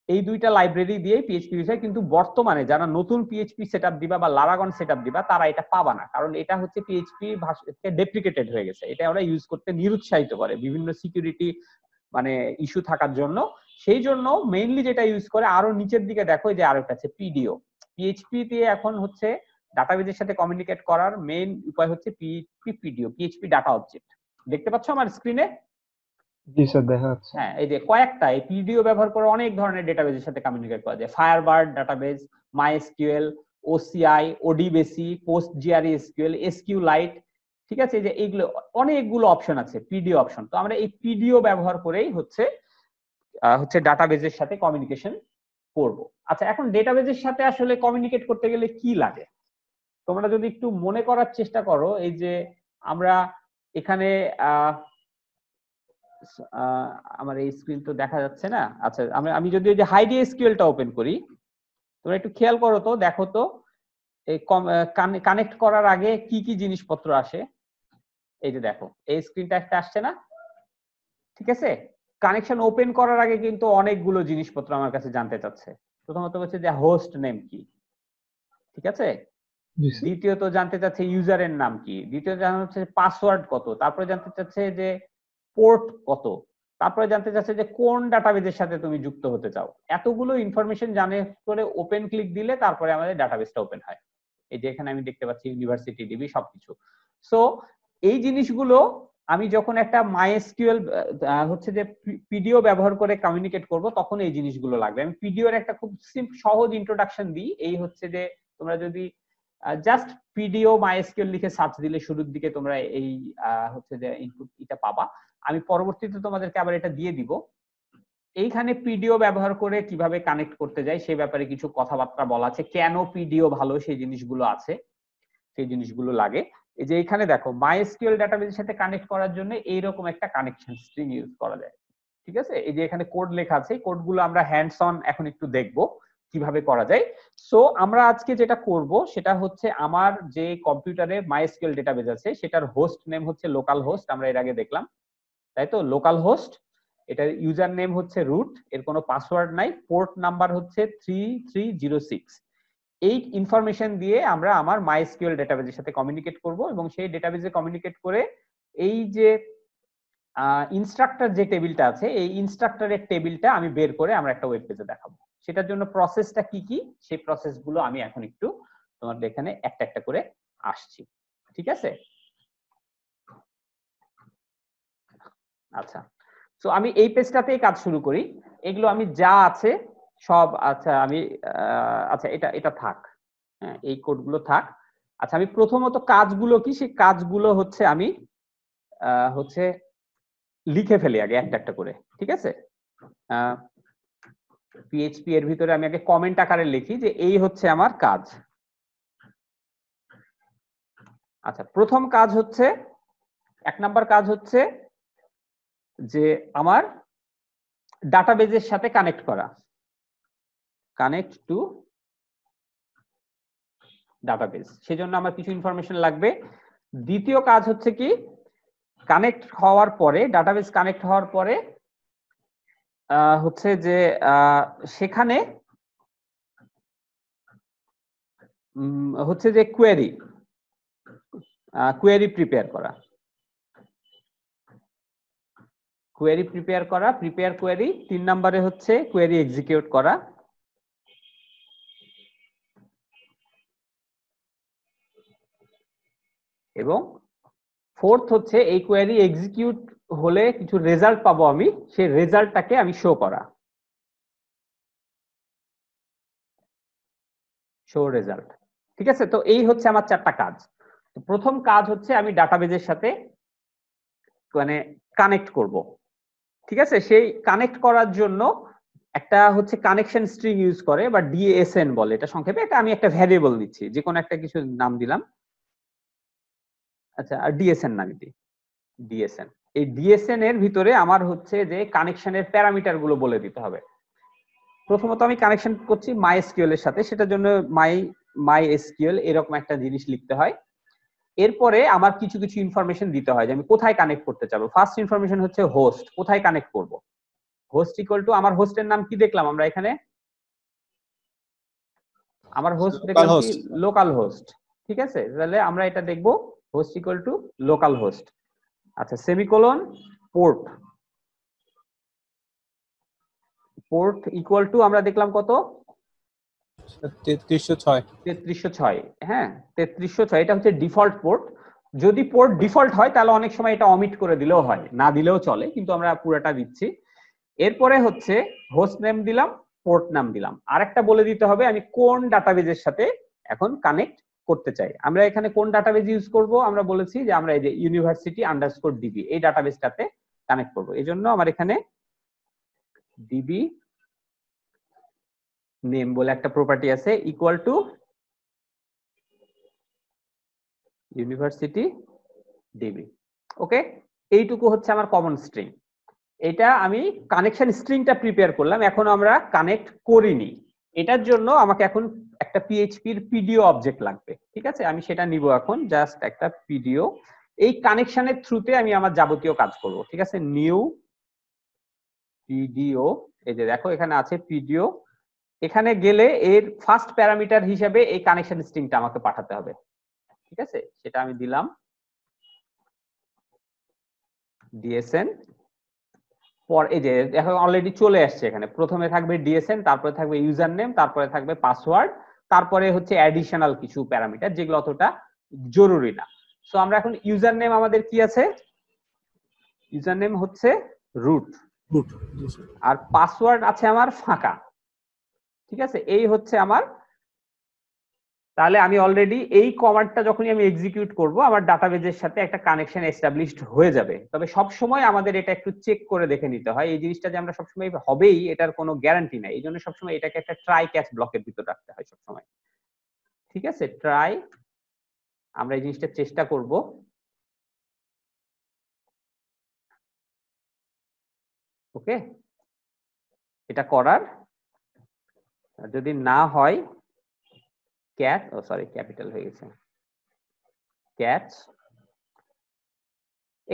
S1: এই দুইটা লাইব্রেরি দিয়ে পিএইচপি বিষয়, কিন্তু বর্তমানে যারা নতুন পিএইচপি সেটআপ দিবা বা লারাগন সেটআপ দিবা তারা এটা পাবা না, কারণ এটা হচ্ছে পিএইচপি ভাষাকে ডেপ্রিকেটেড হয়ে গেছে। এটা ওরা ইউজ করতে নিরুৎসাহিত করে বিভিন্ন সিকিউরিটি মানে ইস্যু থাকার জন্য। সেই জন্য মেইনলি যেটা ইউজ করে, আরো নিচের দিকে দেখো যে আরো একটা আছে পিডিও। পিএইচপি দিয়ে এখন হচ্ছে ডাটাবেজের সাথে কমিউনিকেট করার মেইন উপায় হচ্ছে পিডিও, পিএইচপি ডাটা অবজেক্ট। দেখতে পাচ্ছ আমার স্ক্রিনে?
S3: জি স্যার দেখা যাচ্ছে।
S1: হ্যাঁ, এই যে কয়েকটা এই পিডিও ব্যবহার করে অনেক ধরনের ডেটাবেজের সাথে কমিউনিকেট করা যায়। Firebird database, MySQL, OCI, ODBC, PostgreSQL, SQLite, ঠিক আছে। যে এইগুলো অনেকগুলো অপশন আছে, পিডিও অপশন। তো আমরা এই পিডিও ব্যবহার করেই হচ্ছে ডাটাবেজের সাথে কমিউনিকেশন করব। আচ্ছা, এখন ডেটাবেজের সাথে আসলে কমিউনিকেট করতে গেলে কি লাগে তোমরা যদি একটু মনে করার চেষ্টা করো। এই যে আমরা এখানে আমার এই স্ক্রিন তো দেখা যাচ্ছে না। আচ্ছা, আমি যদি ওই যে হাইডি এসকিউএলটা ওপেন করি, তোমরা একটু খেয়াল করো তো, দেখো তো এই কানেক্ট করার আগে কি কি জিনিসপত্র আসে। এই যে দেখো এই স্ক্রিনটা একটা আসছে না, ঠিক আছে। কানেকশন ওপেন করার আগে কিন্তু অনেকগুলো জিনিসপত্র আমার কাছে জানতে চাচ্ছে। প্রথমত হচ্ছে যে হোস্ট নেম কি, ঠিক আছে। দ্বিতীয়ত জানতে চাচ্ছে ইউজারের নাম কি, দ্বিতীয়ত জানতে চাচ্ছে পাসওয়ার্ড কত, তারপরে জানতে চাচ্ছে যে পোর্ট কত, তারপরে জানতে চাচ্ছে যে কোন ডাটাবেজের সাথে তুমি যুক্ত হতে চাও। এতগুলো ইনফরমেশন জানে করে ওপেন ক্লিক দিলে তারপরে আমাদের ডাটাবেসটা ওপেন হয়। এই যে এখানে আমি দেখতে পাচ্ছি ইউনিভার্সিটি ডিবি সবকিছু। সো এই জিনিসগুলো আমি যখন একটা মাইএসকিউএল হচ্ছে যে পিডিও ব্যবহার করে কমিউনিকেট করব, তখন এই জিনিসগুলো লাগবে। আমি পিডিও এর একটা খুব সহজ ইন্ট্রোডাকশন দিই। এই হচ্ছে যে তোমরা যদি জাস্ট পিডিও মাইএসকিউএল লিখে সার্চ দিলে শুরুর দিকে তোমরা এই হচ্ছে যে ইনপুট এটা পাবা। আমি পরবর্তীতে তোমাদেরকে আবার এটা দিয়ে দিব। এইখানে পিডিও ব্যবহার করে কিভাবে কানেক্ট করতে যাই সেই ব্যাপারে কিছু কথাবার্তা বলা আছে, কেন পিডিও ভালো সেই জিনিসগুলো আছে, সেই জিনিসগুলো লাগে। এই যে এখানে দেখো মাইএসকিউএল ডাটাবেজের সাথে কানেক্ট করার জন্য এইরকম একটা কানেকশন স্ট্রিং ইউজ করা যায়, ঠিক আছে। এই যে এখানে কোড লেখা আছে, কোডগুলো আমরা হ্যান্ডস অন এখন একটু দেখবো কিভাবে করা যায়। সো আমরা আজকে যেটা করব সেটা হচ্ছে আমার যে কম্পিউটারে মাইএসকিউএল ডেটাবেজ আছে সেটার হোস্ট নেম হচ্ছে লোকাল হোস্ট, আমরা এর আগে দেখলাম, তাই তো। লোকাল হোস্ট, এটার ইউজার নেম হচ্ছে রুট, এর কোনো পাসওয়ার্ড নাই, পোর্ট নাম্বার হচ্ছে 3306। এই ইনফরমেশন দিয়ে আমরা আমার মাইএসকিউএল ডেটাবেজের সাথে কমিউনিকেট করব এবং সেই ডেটাবেজে কমিউনিকেট করে এই যে ইনস্ট্রাক্টর যে টেবিলটা আছে এই ইনস্ট্রাক্টরের টেবিলটা আমি বের করে আমরা একটা ওয়েব পেজে দেখাবো। সেটার জন্য প্রসেসটা কি কি সেই প্রসেসগুলো আমি এখন একটু তোমাদের এখানে একটা একটা করে আসছি, ঠিক আছে। আচ্ছা, সো আমি এই পেজটাতেই কাজ শুরু করি। এগুলো আমি যা আছে সব, আচ্ছা আমি আচ্ছা এটা থাক, হ্যাঁ এই কোডগুলো থাক। আচ্ছা, আমি প্রথমত কাজগুলো কি, সেই কাজগুলো হচ্ছে আমি হচ্ছে লিখে ফেলি আগে একটা একটা করে, ঠিক আছে? পিএইচপি এর ভিতরে আমি আগে কমেন্ট আকারে লিখি যে এই হচ্ছে আমার কাজ। আচ্ছা, প্রথম কাজ হচ্ছে, 1 নাম্বার কাজ হচ্ছে যে আমার ডাটাবেজের সাথে কানেক্ট করা, কানেক্ট টু ডাটাবেজ। সেজন্য আমার কিছু ইনফরমেশন লাগবে। দ্বিতীয় কাজ হচ্ছে কি, কানেক্ট হওয়ার পরে, ডাটাবেজ কানেক্ট হওয়ার পরে হচ্ছে যে সেখানে হচ্ছে যে কোয়েরি প্রিপেয়ার করা, প্রিপেয়ার কোয়েরি। 3 নম্বরে হচ্ছে কোয়েরি এক্সিকিউট করা। এবং 4th হচ্ছে এই কোয়েরি এক্সিকিউট হলে কিছু রেজাল্ট পাবো আমি, সেই রেজাল্টটাকে আমি শো করা, শো রেজাল্ট। ঠিক আছে, তো এই হচ্ছে আমার 4টা কাজ। তো প্রথম কাজ হচ্ছে আমি ডাটাবেজের সাথে মানে কানেক্ট করব। ঠিক আছে, সেই কানেক্ট করার জন্য একটা হচ্ছে কানেকশন স্ট্রিং ইউজ করে বা ডিএসএন বলে এটা সংক্ষেপে। এটা আমি একটা ভ্যারিয়েবল দিচ্ছি, যে কোনো একটা কিছু নাম দিলাম। আচ্ছা, আর ডিএসএন নাম দিই, ডিএসএন। এই ডিএসএন এর ভিতরে আমার হচ্ছে যে কানেকশনের প্যারামিটার গুলো বলে দিতে হবে। প্রথমত আমি কানেকশন করছি মাইএসকিউএল এর সাথে, সেটার জন্য মাইএসকিউএল এরকম একটা জিনিস লিখতে হয়। এরপরে আমার কিছু কিছু ইনফরমেশন দিতে হয় যে আমি কোথায় কানেক্ট করতে চাবো। ফার্স্ট ইনফরমেশন হচ্ছে হোস্ট, কোথায় কানেক্ট করব। হোস্ট ইকুয়াল টু, আমার হোস্টের নাম কি দেখলাম আমরা এখানে, আমার হোস্ট দেখলাম কি, লোকাল হোস্ট। ঠিক আছে, তাহলে আমরা এটা দেখব host equal to local host. আচ্ছা, semicolon, port, port equal to আমরা দেখলাম কত, 3306। হ্যাঁ, 3306, এটা হচ্ছে ডিফল্ট পোর্ট। যদি পোর্ট ডিফল্ট হয় তাহলে অনেক সময় এটা অমিট করে দিলেও হয়, না দিলেও চলে, কিন্তু আমরা পুরোটা দিচ্ছি। এরপরে হচ্ছে হোস্ট নেম দিলাম, পোর্ট নাম দিলাম। আরেকটা বলে দিতে হবে আমি কোন ডাটাবেজের সাথে এখন কানেক্ট করতে চাই। আমরা এখানে কোন ডাটাবেজ ইউজ করব, আমরা বলেছি যে আমরা এই যে university_db এই ডাটাবেজটাতে কানেক্ট করব। এই জন্য আমার এখানে ডিবি নেম বলে একটা প্রপার্টি আছে, ইকুয়াল টু university_db। ওকে, এইটুকু হচ্ছে আমার কমন স্ট্রিং। এটা আমি কানেকশন স্ট্রিংটা প্রিপেয়ার করলাম, এখন আমরা কানেক্ট করিনি। এটার জন্য আমাকে এখন একটা পিএইচপির পিডিও অবজেক্ট লাগবে। ঠিক আছে, আমি সেটা নিব এখন, জাস্ট একটা পিডিও। এই কানেকশনের থ্রুতে আমি আমার যাবতীয় কাজ করব। ঠিক আছে, নিউ পিডিও, এই যে দেখো এখানে আছে পিডিও। এখানে গেলে এর ফার্স্ট প্যারামিটার হিসেবে এই কানেকশন স্ট্রিংটা আমাকে পাঠাতে হবে। ঠিক আছে, সেটা আমি দিলাম ডিএসএন। পর এই যে দেখো অলরেডি চলে আসছে, এখানে প্রথমে থাকবে ডিএসএন, তারপরে থাকবে ইউজার নেম, তারপরে থাকবে পাসওয়ার্ড, তারপরে হচ্ছে অ্যাডিশনাল কিছু প্যারামিটার যেগুলো অতটা জরুরি না। সো আমরা এখন ইউজার নেম আমাদের কি আছে, ইউজার নেম হচ্ছে রুট, আর পাসওয়ার্ড আছে আমার ফাঁকা। ঠিক আছে, এই হচ্ছে আমার। তাহলে আমি অলরেডি এই কমান্ডটা যখনই আমি এক্সিকিউট করব আমার ডাটাবেজের সাথে একটা কানেকশন এস্টাবলিশড হয়ে যাবে। তবে সব সময় আমাদের এটা একটু চেক করে দেখে নিতে হয়, এই জিনিসটা যে আমরা সবসময় হবেই এটার কোনো গ্যারান্টি নাই। এই জন্য সবসময় এটাকে একটা ট্রাই ক্যাচ ব্লকের ভিতর রাখতে হয় সবসময়। ঠিক আছে, ট্রাই, আমরা এই জিনিসটা চেষ্টা করব। ওকে, এটা করার, যদি না হয় ক্যাচ, ও সরি ক্যাপিটাল হয়ে গেছে, ক্যাচ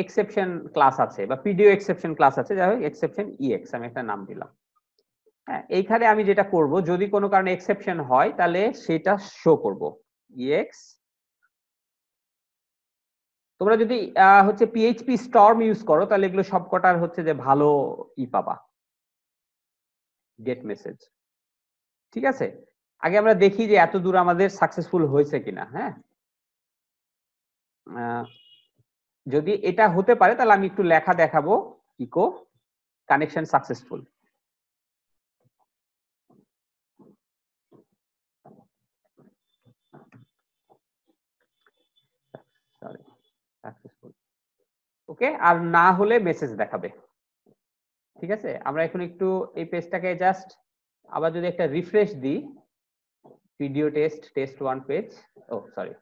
S1: এক্সেপশন ক্লাস আছে বা পিডিও এক্সেপশন ক্লাস আছে, যাই হোক এক্সেপশন ইএক্স আমি একটা নাম দিলাম। হ্যাঁ, এইখানে আমি যেটা করব, যদি কোনো কারণে এক্সেপশন হয় তাহলে সেটা শো করব ইএক্স। তোমরা যদি হচ্ছে পিএইচপি স্টর্ম ইউজ করো তাহলে এগুলো সবকটার হচ্ছে যে ভালো পাবা, গেট মেসেজ। ঠিক আছে, আগে আমরা দেখি যে এত দূর আমাদের সাকসেসফুল হয়েছে কিনা। হ্যাঁ, যদি এটা হতে পারে তাহলে আমি একটু লেখা দেখাবো, ইকো কানেকশন সাকসেসফুল। ওকে, আর না হলে মেসেজ দেখাবে। ঠিক আছে, আমরা এখন একটু এই পেজটাকে জাস্ট আবার যদি একটা রিফ্রেশ দিই, ভিডিও টেস্ট 1 পেজ, ও সরি,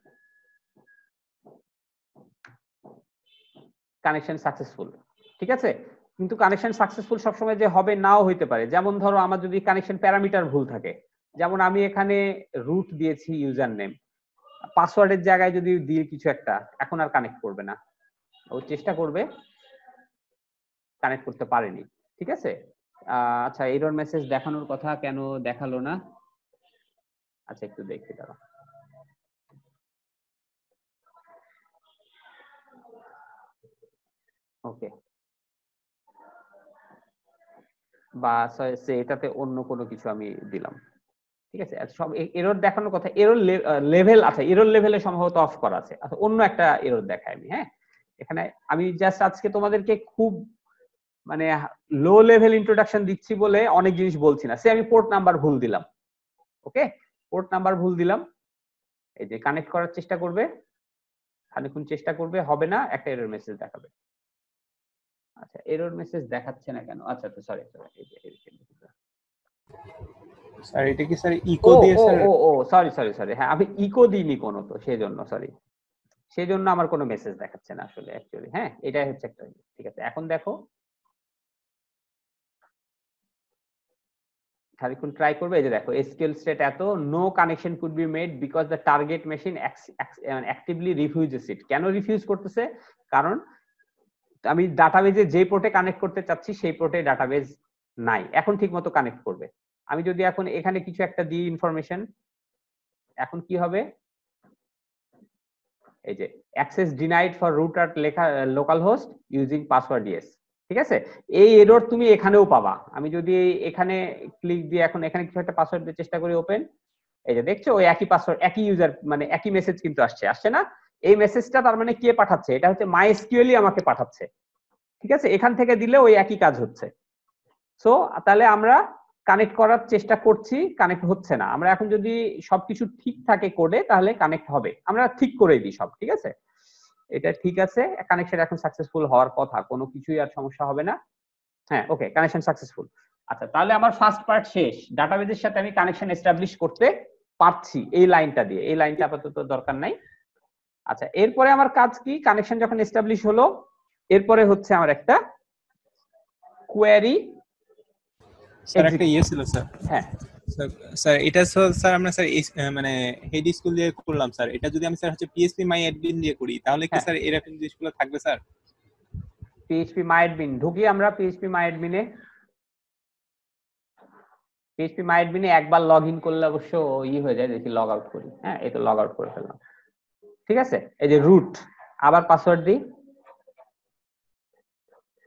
S1: কানেকশন সাকসেসফুল। ঠিক আছে, কিন্তু কানেকশন সাকসেসফুল সবসময় যে হবে নাও হইতে পারে। যেমন ধরো আমার যদি কানেকশন প্যারামিটার ভুল থাকে, যেমন আমি এখানে রুট দিয়েছি ইউজার নেম, পাসওয়ার্ডের জায়গায় যদি দিয়ে কিছু একটা, এখন আর কানেক্ট করবে না, ও চেষ্টা করবে, কানেক্ট করতে পারেনি। ঠিক আছে, আচ্ছা এরর মেসেজ দেখানোর কথা কেন দেখালো না? আচ্ছা একটু দেখি দাঁড়া। ওকে, বা এটাতে অন্য কোনো কিছু আমি দিলাম। ঠিক আছে, আচ্ছা সব এরর দেখানোর কথা, এরর লেভেল, আচ্ছা এরর লেভেলে সম্ভবত অফ করা আছে। আচ্ছা অন্য একটা এরর দেখাই আমি। হ্যাঁ, এখানে আমি জাস্ট আজকে তোমাদেরকে খুব মানে লো লেভেল ইন্ট্রোডাকশন দিচ্ছি বলে অনেক জিনিস বলছি না। সে আমি পোর্ট নাম্বার ভুল দিলাম। ওকে, পোর্ট নাম্বার ভুল দিলাম, এই যে কানেক্ট করার চেষ্টা করবে, খানিকক্ষণ চেষ্টা করবে, হবে না, একটা এরর মেসেজ দেখাবে। আচ্ছা এরর মেসেজ দেখাচ্ছে না কেন? আচ্ছা তো সরি,
S4: স্যার এটা কি স্যার ইকো দিয়ে স্যার?
S1: ও সরি, হ্যাঁ আমি ইকো দিইনি কোনো, তো সেজন্য সরি, সেজন্য আমার কোনো মেসেজ দেখাচ্ছে না আসলে অ্যাকচুয়ালি। হ্যাঁ এটাই হচ্ছে একটা, ঠিক আছে এখন দেখো, খানিকক্ষণ ট্রাই করবে, এই যে দেখো এসকিউএল স্টেট এত, no connection could be made because the target machine actively refuses it. কেন রিফিউজ করতেছে? কারণ আমি ডাটাবেজে যে পোর্টে কানেক্ট করতে চাচ্ছি সেই পোর্টে ডাটাবেজ নাই, এখন ঠিক মতো কানেক্ট করবে। আমি যদি এখন এখানে কিছু একটা দিই ইনফরমেশন, এখন কি হবে, এই যে অ্যাক্সেস ডিনাইড ফর রুটার লেখা local host using password yes. ঠিক আছে, এই এরর তুমি এখানেও পাবা। আমি যদি এখানে ক্লিক দিয়ে এখন এখানে কিছু একটা পাসওয়ার্ড দিয়ে চেষ্টা করি ওপেন, এই যে দেখছো ওই একই পাসওয়ার্ড, একই ইউজার, মানে একই মেসেজ কিন্তু আসছে না? এই মেসেজটা তার মানে কে পাঠাচ্ছে? এটা হচ্ছে মাইএসকিউএলই আমাকে পাঠাচ্ছে। ঠিক আছে, এখান থেকে দিলে ওই একই কাজ হচ্ছে। সো তাহলে আমরা কানেক্ট করার চেষ্টা করছি, কানেক্ট হচ্ছে না। আমরা এখন যদি সবকিছু ঠিক থাকে কোডে, তাহলে কানেক্ট হবে। আমরা ঠিক করে দিই সব, ঠিক আছে, এটা ঠিক আছে, কানেকশন এখন সাকসেসফুল হওয়ার কথা, কোনো কিছুই আর সমস্যা হবে না। হ্যাঁ ওকে, কানেকশন সাকসেসফুল। আচ্ছা তাহলে আমার ফার্স্ট পার্ট শেষ, ডাটাবেজের সাথে আমি কানেকশন এস্টাবলিশ করতে পারছি এই লাইনটা দিয়ে, এই লাইনটা আপাতত দরকার নাই। আচ্ছা এরপরে আমার কাজ কি? কানেকশন যখন এস্টাবলিশ হলো, এরপরে হচ্ছে আমার একটা কোয়েরি।
S4: স্যার একটা ইয়ে ছিল স্যার।
S1: হ্যাঁ
S4: স্যার এটা স্যার আমরা স্যার মানে হেড স্কুল দিয়ে করলাম স্যার, এটা যদি আমি স্যার হচ্ছে পিএইচপি মাই অ্যাডমিন দিয়ে করি তাহলে কি স্যার এরকম জিনিসগুলো থাকবে স্যার?
S1: পিএইচপি মাই অ্যাডমিন ঢুকি আমরা, পিএইচপি মাই অ্যাডমিনে, পিএইচপি মাই অ্যাডমিনে একবার লগ ইন করলে অবশ্য ই হয়ে যায়, দেখি লগ আউট করি। হ্যাঁ এই তো লগ আউট করে ফেললাম। ঠিক আছে, এই যে রুট, আবার পাসওয়ার্ড দিই,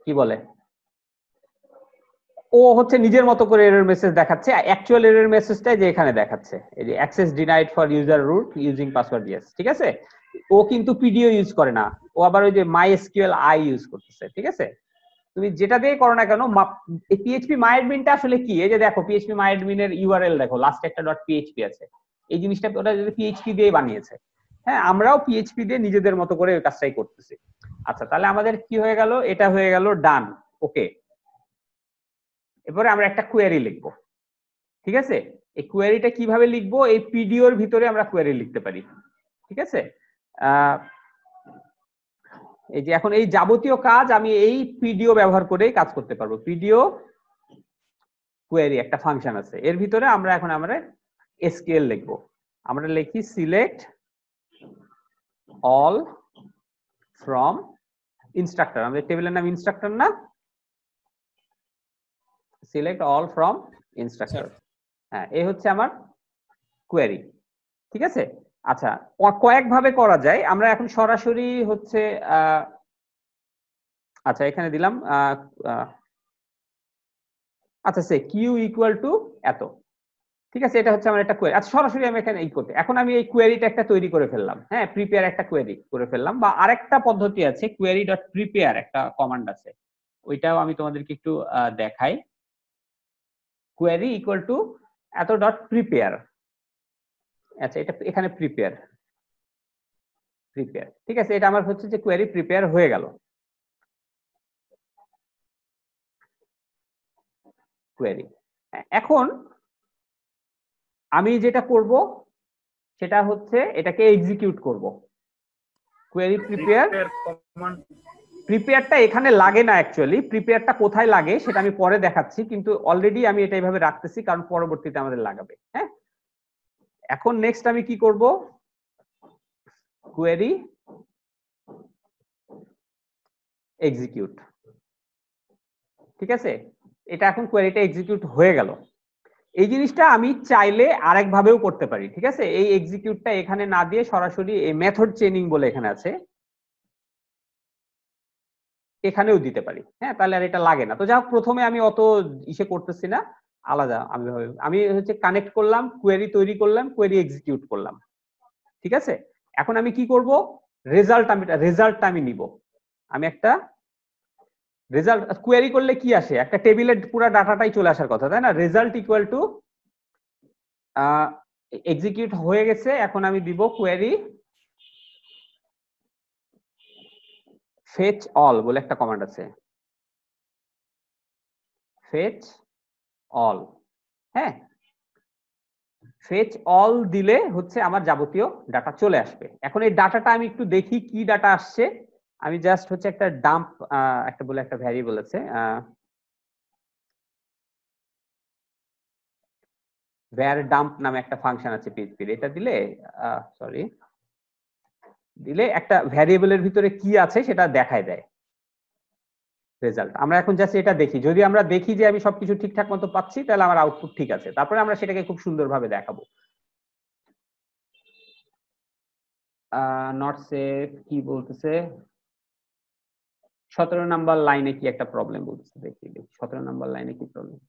S1: কি বলে, ও হচ্ছে নিজের মতো করে এরর মেসেজ দেখাচ্ছে, অ্যাকচুয়াল এরর মেসেজটা যে এখানে দেখাচ্ছে, এই যে access denied for user root using password yes. ঠিক আছে, ও কিন্তু পিডিও ইউজ করে না, ও আবার ওই যে মাইএসকিউএল আই ইউজ করতেছে। ঠিক আছে, তুমি যেটা দিয়ে করো না কেন, এই পিএইচপি মাই অ্যাডমিনটা আসলে কি? এই যে দেখো পিএইচপি মাই অ্যাডমিনের ইউআরএল দেখো, লাস্টে একটা .php আছে, এই জিনিসটা ওটা যদি পিএইচপি দিয়ে বানিয়েছে। হ্যাঁ আমরাও পিএইচপি দিয়ে নিজেদের মতো করে ওই কাজটাই করতেছি। আচ্ছা তাহলে আমাদের কি হয়ে গেল, এটা হয়ে গেল ডান। ওকে, এরপরে আমরা একটা কোয়েরি লিখব। ঠিক আছে, এই কোয়েরিটা কিভাবে লিখবো? এই পিডিওর ভিতরে আমরা কোয়েরি লিখতে পারি। ঠিক আছে, এই যে এখন এই যাবতীয় কাজ আমি এই পিডিও ব্যবহার করেই কাজ করতে পারবো। পিডিও কোয়েরি একটা ফাংশন আছে, এর ভিতরে আমরা এখন আমরা এসকিউএল লিখবো। আমরা লিখি সিলেক্ট অল ফ্রম ইনস্ট্রাক্টর, আমাদের টেবিলের নাম ইনস্ট্রাক্টর না, সিলেক্ট অল ফ্রম ইনস্ট্রাক্টর। হ্যাঁ এই হচ্ছে আমার কোয়েরি। ঠিক আছে, আচ্ছা কয়েক ভাবে করা যায়, আমরা এখন সরাসরি হচ্ছে আচ্ছা এখানে দিলাম আচ্ছা সে কিউ ইকুয়াল টু এত। ঠিক আছে, এটা হচ্ছে আমার একটা কোয়েরি। আচ্ছা সরাসরি আমি এখানে এই করতে, এখন আমি এই কোয়েরিটা একটা তৈরি করে ফেললাম। হ্যাঁ প্রিপেয়ার একটা কোয়েরি করে ফেললাম, বা আরেকটা পদ্ধতি আছে, কোয়েরি ডট প্রিপেয়ার একটা কমান্ড আছে, ওইটাও আমি তোমাদেরকে একটু দেখাই। কোয়েরি ইকুয়াল টু এত ডট প্রিপেয়ার। আচ্ছা এটা এখানে প্রিপেয়ার, ঠিক আছে, এটা আমার হচ্ছে যে কোয়েরি প্রিপেয়ার হয়ে গেল। কোয়েরি। এখন আমি যেটা করব সেটা হচ্ছে এটাকে এক্সিকিউট করব। কোয়েরি প্রিপেয়ার, প্রিপেয়ারটা এখানে লাগে না অ্যাকচুয়ালি, প্রিপেয়ারটা কোথায় লাগে সেটা আমি পরে দেখাচ্ছি, কিন্তু অলরেডি আমি এটা এইভাবে রাখতেছি কারণ পরবর্তীতে আমাদের লাগাবে। হ্যাঁ, এখন নেক্সট আমি কি করব, কোয়েরি এক্সিকিউট। ঠিক আছে, এটা এখন কোয়েরিটা এক্সিকিউট হয়ে গেল। এই জিনিসটা আমি চাইলে আরেক ভাবেও করতে পারি। ঠিক আছে, এই এক্সিকিউটটা এখানে না দিয়ে সরাসরি এই মেথড চেইনিং বলে এখানে আছে, এখানেও দিতে পারি। হ্যাঁ, তাহলে আর এটা লাগে না। তো যাই হোক, প্রথমে আমি অত ইসে করতেছি না, আলাদা আমি হচ্ছে কানেক্ট করলাম, কোয়েরি তৈরি করলাম, কোয়েরি এক্সিকিউট করলাম। ঠিক আছে, এখন আমি কি করব, রেজাল্টটা আমি নিব। আমি একটা রেজাল্ট কোয়েরি করলে কি আসে, একটা টেবিলের পুরো ডাটাটাই চলে আসার কথা, তাই না? রেজাল্ট ইকুয়াল টু এক্সিকিউট হয়ে গেছে, এখন আমি দিব কোয়েরি ফেচ অল বলে একটা কমান্ড আছে, ফেচ অল। হ্যাঁ, ফেচ অল দিলে হচ্ছে আমার যাবতীয় ডাটা চলে আসবে। এখন এই ডাটাটা আমি একটু দেখি কি ডাটা আসছে। আমি জাস্ট হচ্ছে একটা ডাম্প একটা বলে একটা ভ্যারিয়েবল আছে, var dump নামে একটা ফাংশন আছে পিএইচপি, এটা দিলে সরি দিলে একটা ভ্যারিয়েবলের ভিতরে কি আছে সেটা দেখায় দেয় রেজাল্ট। আমরা এখন জাস্ট এটা দেখি, যদি আমরা দেখি যে আমি সবকিছু ঠিকঠাক মতো পাচ্ছি তাহলে আমার আউটপুট ঠিক আছে, তারপরে আমরা সেটাকে খুব সুন্দরভাবে দেখাবো। নট সেফ কি বলতেছে, 17 নাম্বার লাইনে কি একটা প্রবলেম বলতেছে, দেখি 17 নাম্বার লাইনে কি প্রবলেম।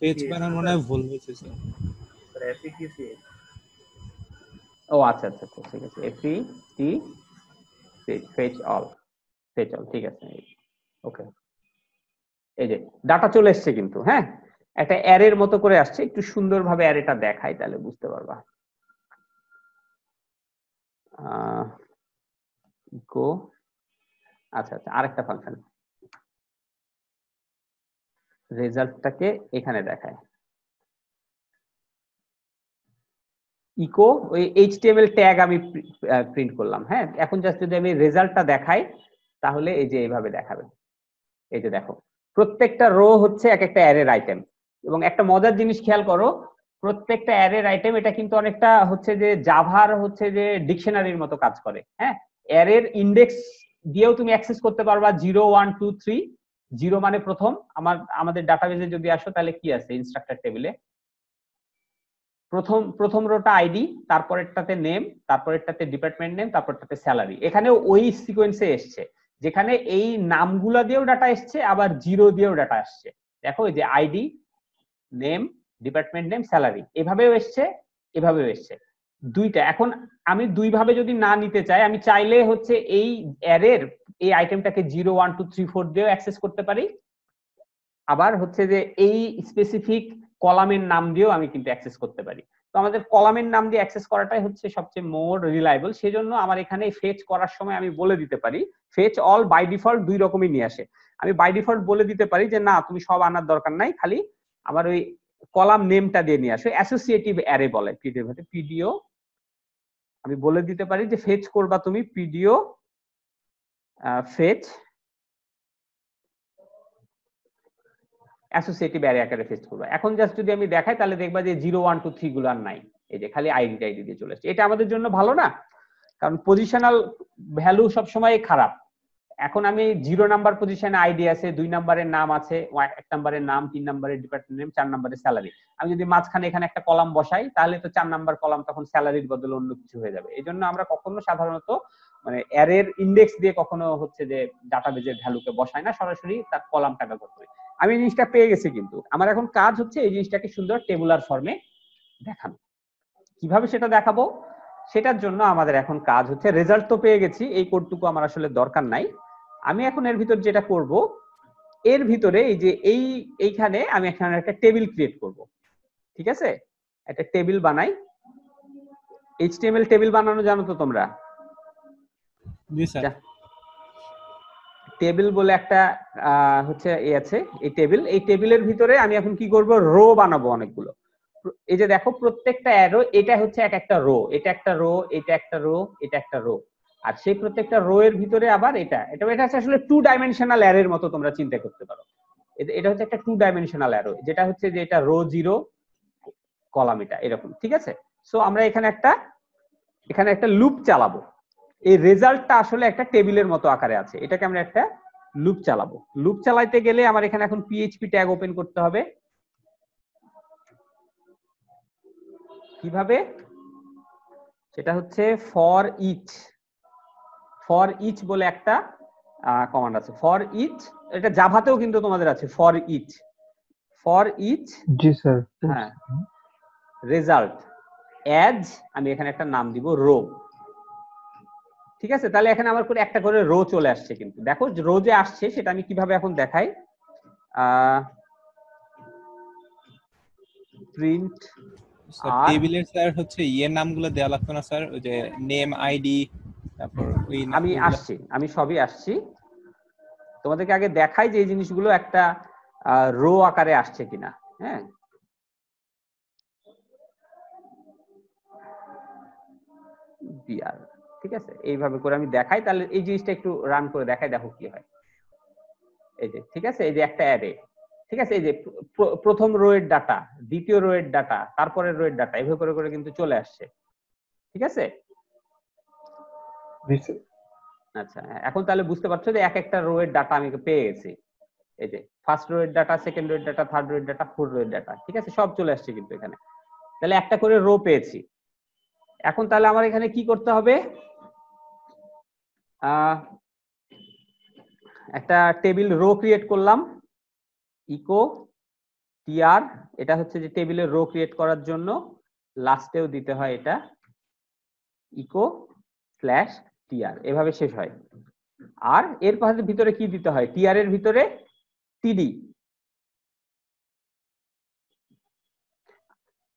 S4: পেজ বানানো মনে হয় ভুল হয়েছে স্যার।
S1: ও আচ্ছা আচ্ছা আচ্ছা, ঠিক আছে, এফইটি ফেচ অল, ঠিক আছে, ওকে। এই যে ডাটা চলে এসছে কিন্তু, হ্যাঁ, একটা অ্যারের মতো করে আসছে, একটু সুন্দরভাবে অ্যারেটা দেখাই তাহলে বুঝতে পারবা। গো, আচ্ছা আচ্ছা, আরেকটা ফাংশন রেজাল্টটাকে এখানে দেখায়, ইকো ওই এইচটিএমএল ট্যাগ আমি প্রিন্ট করলাম। হ্যাঁ, এখন জাস্ট যদি আমি রেজাল্টটা দেখাই তাহলে এই যে এইভাবে দেখাবে। এই যে দেখো, প্রত্যেকটা রো হচ্ছে এক একটা অ্যারের আইটেম, এবং একটা মজার জিনিস খেয়াল করো, প্রত্যেকটা অ্যারের আইটেম এটা কিন্তু অনেকটা হচ্ছে যে জাভার হচ্ছে যে ডিকশনারির মতো কাজ করে। হ্যাঁ, অ্যারের ইন্ডেক্স দিয়েও তুমি অ্যাক্সেস করতে পারবা 0 1 2 3। 0 মানে প্রথম, আমাদের ডাটাবেজে যদি আসো তাহলে কি আছে ইনস্ট্রাক্টর টেবিলে, প্রথম রোটা আইডি, তারপরেরটাতে নেম, তারপরেরটাতে ডিপার্টমেন্ট নেম, তারপরটাতে স্যালারি। এখানে ওই সিকোয়েন্সে এসছে, যেখানে এই নামগুলা দিয়েও ডাটা এসছে আবার 0 দিয়েও ডাটা আসছে। দেখো এই যে ID, name, department name, salary, এভাবেও এসছে, এভাবেও এসছে, দুইটা। এখন আমি দুই ভাবে যদি না নিতে চাই, আমি চাইলে হচ্ছে এই অ্যারের এই আইটেমটাকে 0 1 2 3 4 দিয়েও অ্যাক্সেস করতে পারি, আবার হচ্ছে যে এই স্পেসিফিক কলামের নাম দিয়েও আমি কিন্তু অ্যাক্সেস করতে পারি। তো আমাদের কলামের নাম দিয়ে অ্যাক্সেস করাটাই হচ্ছে সবচেয়ে মোর রিলায়েবল। সেজন্য আমার এখানে ফেচ করার সময় আমি বলে দিতে পারি ফেচ অল বাই ডিফল্ট দুই রকমই নিয়ে আসে। আমি বাই ডিফল্ট বলে দিতে পারি যে না, তুমি সব আনার দরকার নাই, খালি আমার ওই কলাম নেমটা দিয়ে নিয়ে আসো, অ্যাসোসিয়েটিভ অ্যারে বলে পিডিও। আমি বলে দিতে পারি যে ফেচ করবা তুমি পিডিও ফেচ অ্যাসোসিয়েটিভ অ্যারে আকারে ফেচ করবো। এখন জাস্ট যদি আমি দেখাই তাহলে দেখবা যে 0 1 2 3 গুলো আর নাই, এই যে খালি আইডি দিয়ে চলে আসছে। এটা আমাদের জন্য ভালো না, কারণ পজিশনাল ভ্যালু সবসময় খারাপ। এখন আমি 0 নাম্বার পজিশনে আইডি আছে, 2 নাম্বারের নাম আছে, 1 নাম্বারের নাম, 3 নাম্বারের ডিপার্টমেন্ট নেম, 4 নাম্বারের স্যালারি। আমি যদি মাঝখানে এখানে একটা কলাম বসাই তাহলে তো 4 নাম্বার কলাম তখন স্যালারির বদলে অন্য কিছু হয়ে যাবে। এই জন্য আমরা কখনো সাধারণত মানে অ্যারের ইন্ডেক্স দিয়ে কখনো হচ্ছে যে ডাটাবেজের ভ্যালুকে বসাই না, সরাসরি তার কলামটা ব্যবহার করি। আমি জিনিসটা পেয়ে গেছি, কিন্তু আমার এখন কাজ হচ্ছে এই জিনিসটাকে সুন্দর টেবুলার ফর্মে দেখানো। কিভাবে সেটা দেখাবো, সেটার জন্য আমাদের এখন কাজ হচ্ছে, রেজাল্ট তো পেয়ে গেছি, এই কোডটুকু আমার আসলে দরকার নাই। আমি এখন এর ভিতর যেটা করব, এর ভিতরে এই যে এইখানে আমি এখানে একটা টেবিল ক্রিয়েট করব। ঠিক আছে, একটা টেবিল বানাই। এইচটিএমএল টেবিল বানানো জানো তো তোমরা?
S4: জি স্যার।
S1: টেবিল বলে একটা হচ্ছে আছে, এই টেবিলের ভিতরে আমি এখন কি করব, রো বানাবো অনেকগুলো। এই যে দেখো প্রত্যেকটা অ্যারো, এটা হচ্ছে এক একটা রো, এটা একটা রো, এটা একটা রো, এটা একটা রো, আর সেই প্রত্যেকটা রো এর ভিতরে আবার এটা হচ্ছে আসলে 2 ডাইমেনশনাল অ্যারের মতো তোমরা চিন্তা করতে পারো। এটা হচ্ছে একটা 2 ডাইমেনশনাল অ্যারো, যেটা হচ্ছে যে এটা রো 0 কলাম এটা এরকম, ঠিক আছে। সো আমরা এখানে একটা লুপ চালাবো। এই রেজাল্টটা আসলে একটা টেবিলের মতো আকারে আছে, এটাকে আমরা একটা লুপ চালাবো। লুপ চালাইতে গেলে আমার এখানে এখন পিএইচপি ট্যাগ ওপেন করতে হবে। কিভাবে? সেটা হচ্ছে ফর ইচ বলে একটা কমান্ড আছে, ফর ইচ। এটা জাভাতেও কিন্তু তোমাদের আছে, ফর ইচ।
S3: G sir.
S1: হ্যাঁ, রেজাল্ট অ্যাজ, আমি এখানে একটা নাম দিব রো, ঠিক আছে। তাহলে এখানে আমার করে একটা করে রো চলে আসছে, কিন্তু দেখো রো যে আসছে সেটা আমি কিভাবে এখন দেখাই। প্রিন্ট
S4: টেবিলের স্যার হচ্ছে নামগুলো দেওয়া লাগতো না স্যার, ওই যে নেম, আইডি, তারপর ওই
S1: আমি সবই আসছি, তোমাদেরকে আগে দেখাই যে এই জিনিসগুলো একটা রো আকারে আসছে কিনা। হ্যাঁ, বিআর, ঠিক আছে, এইভাবে করে আমি দেখাই। তাহলে এই জিনিসটা একটু রান করে দেখাই, দেখো কি হয়। এই যে ঠিক আছে, এই যে একটা অ্যারে, ঠিক আছে, এই যে প্রথম রো এর ডাটা, দ্বিতীয় রো এর ডাটা, তারপরের রো এর ডাটা, এইভাবে করে করে কিন্তু চলে আসছে, ঠিক আছে। আচ্ছা, এখন তাহলে বুঝতে পারছো যে এক একটা রো এর ডাটা আমি পেয়ে গেছি। এই যে ফার্স্ট রো এর ডাটা, সেকেন্ড রো এর ডাটা, থার্ড রো এর ডাটা, ফোর্থ রো এর ডাটা, ঠিক আছে, সব চলে আসছে কিন্তু এখানে। তাহলে একটা করে রো পেয়েছি। এখন তাহলে আমার এখানে কি করতে হবে, একটা টেবিল রো ক্রিয়েট করলাম, ইকো টিআর, এটা হচ্ছে যে টেবিলের রো ক্রিয়েট করার জন্য লাস্টেও দিতে হয় এটা, ইকো স্ল্যাশ টিআর, এভাবে শেষ হয়। আর এর ভিতরে কি দিতে হয়, টিআর এর ভিতরে টিডি।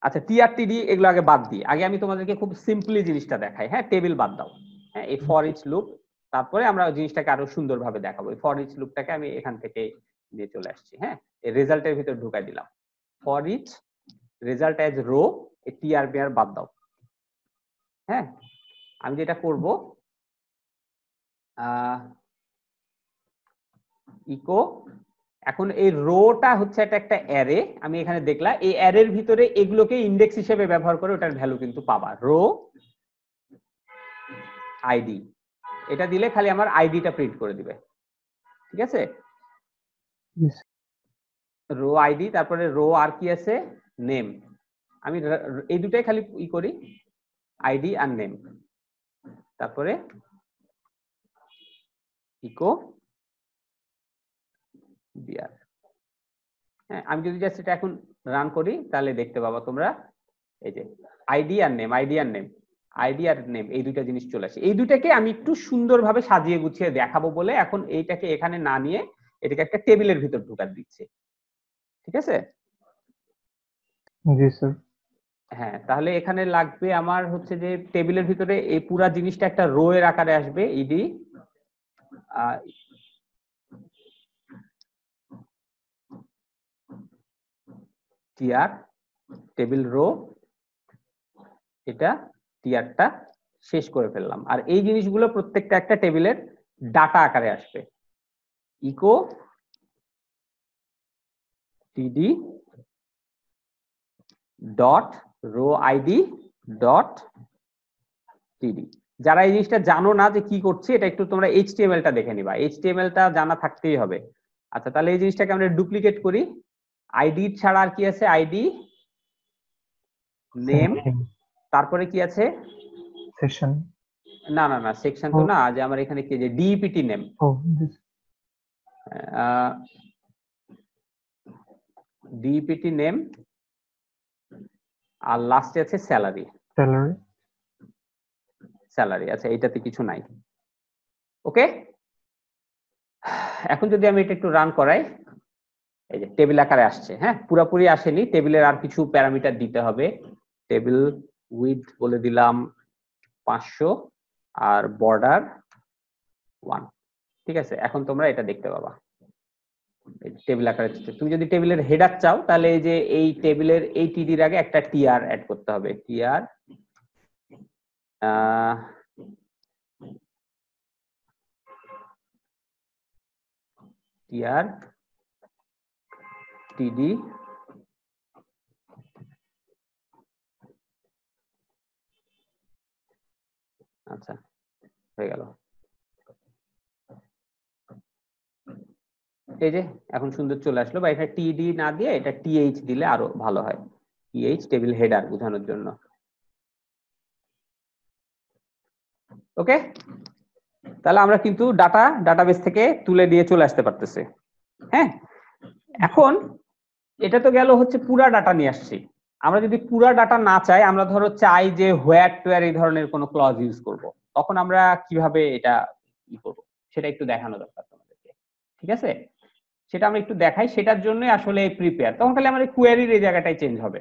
S1: আচ্ছা, টিআর টিডি এগুলো আগে বাদ দিই, আগে আমি তোমাদেরকে খুব সিম্পলি জিনিসটা দেখাই। হ্যাঁ, টেবিল বাদ দাও। হ্যাঁ, এই ফর ইচ লুপ, তারপরে আমরা জিনিসটাকে আরো সুন্দরভাবে দেখাবো। এই ফর ইচ লুপটাকে আমি এখান থেকে নিয়ে চলে আসছি। হ্যাঁ, এই রেজাল্টের ভিতর ঢুকাই দিলাম, for each result as row, এই টিআর বিআর বাদ দাও। হ্যাঁ, আমি যেটা করব, ইকো, এখন এই রোটা হচ্ছে একটা অ্যারে, আমি এখানে দেখলাম এই অ্যারের ভিতরে এগুলোকে ইন্ডেক্স হিসেবে ব্যবহার করে ওটার ভ্যালু কিন্তু পাবা, রো আইডি। এটা দিলে খালি আমার আইডিটা প্রিন্ট করে দিবে, ঠিক আছে। রো আইডি, তারপরে রো আর কি আছে, নেম। আমি এই দুটাই খালি করি, আইডি আর নেম, তারপরে ইকো বিআর। হ্যাঁ, আমি যদি জাস্ট এটা এখন রান করি তাহলে দেখতে পাবা তোমরা, এই যে আইডি আর নেম, এই দুইটা জিনিস চলে আসে। এই দুইটাকে আমি একটু সুন্দরভাবে সাজিয়ে গুছিয়ে দেখাবো বলে এখন এইটাকে এখানে না নিয়ে এটাকে একটা টেবিলের ভিতর ঢুকাতে দিচ্ছি, ঠিক আছে।
S3: জি স্যার।
S1: হ্যাঁ, তাহলে এখানে লাগবে আমার হচ্ছে যে টেবিলের ভিতরে এই পুরা জিনিসটা একটা রো এর আকারে আসবে, ইডি টিআর, টেবিল রো, এটা টিআরটা শেষ করে ফেললাম। আর এই জিনিসগুলো প্রত্যেকটা একটা টেবিলের ডাটা আকারে আসবে, ইকো টিডি ডট রো আইডি ডট টিডি। যারা এই জিনিসটা জানো না যে কি করছে, এটা একটু তোমরা এইচটিএমএলটা দেখে নিবা, এইচটিএমএলটা জানা থাকতেই হবে। আচ্ছা, তাহলে এই জিনিসটাকে আমরা ডুপ্লিকেট করি, আইডি ছাড়া আর কি আছে, আইডি, নেম, তারপরে কি আছে,
S3: সেকশন।
S1: না না না, সেকশন তো না, যে আমার এখানে কি, যে ডিইপিটি নেম, ডিইপিটি নেম, আর লাস্টে আছে স্যালারি। আচ্ছা, এইটাতে কিছু নাই, ওকে। এখন যদি আমি এটা একটু রান করাই, এই যে টেবিল আকারে আসছে। হ্যাঁ, পুরোপুরি আসেনি, টেবিলের আর কিছু প্যারামিটার দিতে হবে। টেবিল উইথ বলে দিলাম 500 আর বর্ডার 1, ঠিক আছে, এখন তোমরা এটা দেখতে পাবা টেবিল আকারে। তুমি যদি টেবিলের হেডার চাও তাহলে এই যে এই টেবিলের এই টিডির আগে একটা টিআর অ্যাড করতে হবে। টিআর টিআর টিডি আচ্ছা হয়ে গেল। এই যে এখন সুন্দর চলে আসলো, বা এটা টিডি না দিয়ে এটা টিএইচ দিলে আরো ভালো হয়। টিএইচ টেবিল হেডার বোঝানোর জন্য। ওকে, তাহলে আমরা কিন্তু ডাটাবেস থেকে তুলে দিয়ে চলে আসতে পারতেছি। হ্যাঁ, এখন এটা তো গেল হচ্ছে পুরা ডাটা নিয়ে আসছি। আমরা যদি পুরা ডাটা না চাই, আমরা ধরো চাই যে হোয়ার টুয়ার এই ধরনের কোনো ক্লজ ইউজ করব, তখন আমরা কিভাবে এটা ই করব সেটা একটু দেখানো দরকার তোমাদেরকে। ঠিক আছে, সেটা আমরা একটু দেখাই। সেটার জন্যই আসলে প্রিপেয়ার, তখন খালি আমাদের কোয়েরির এই জায়গাটাই চেঞ্জ হবে।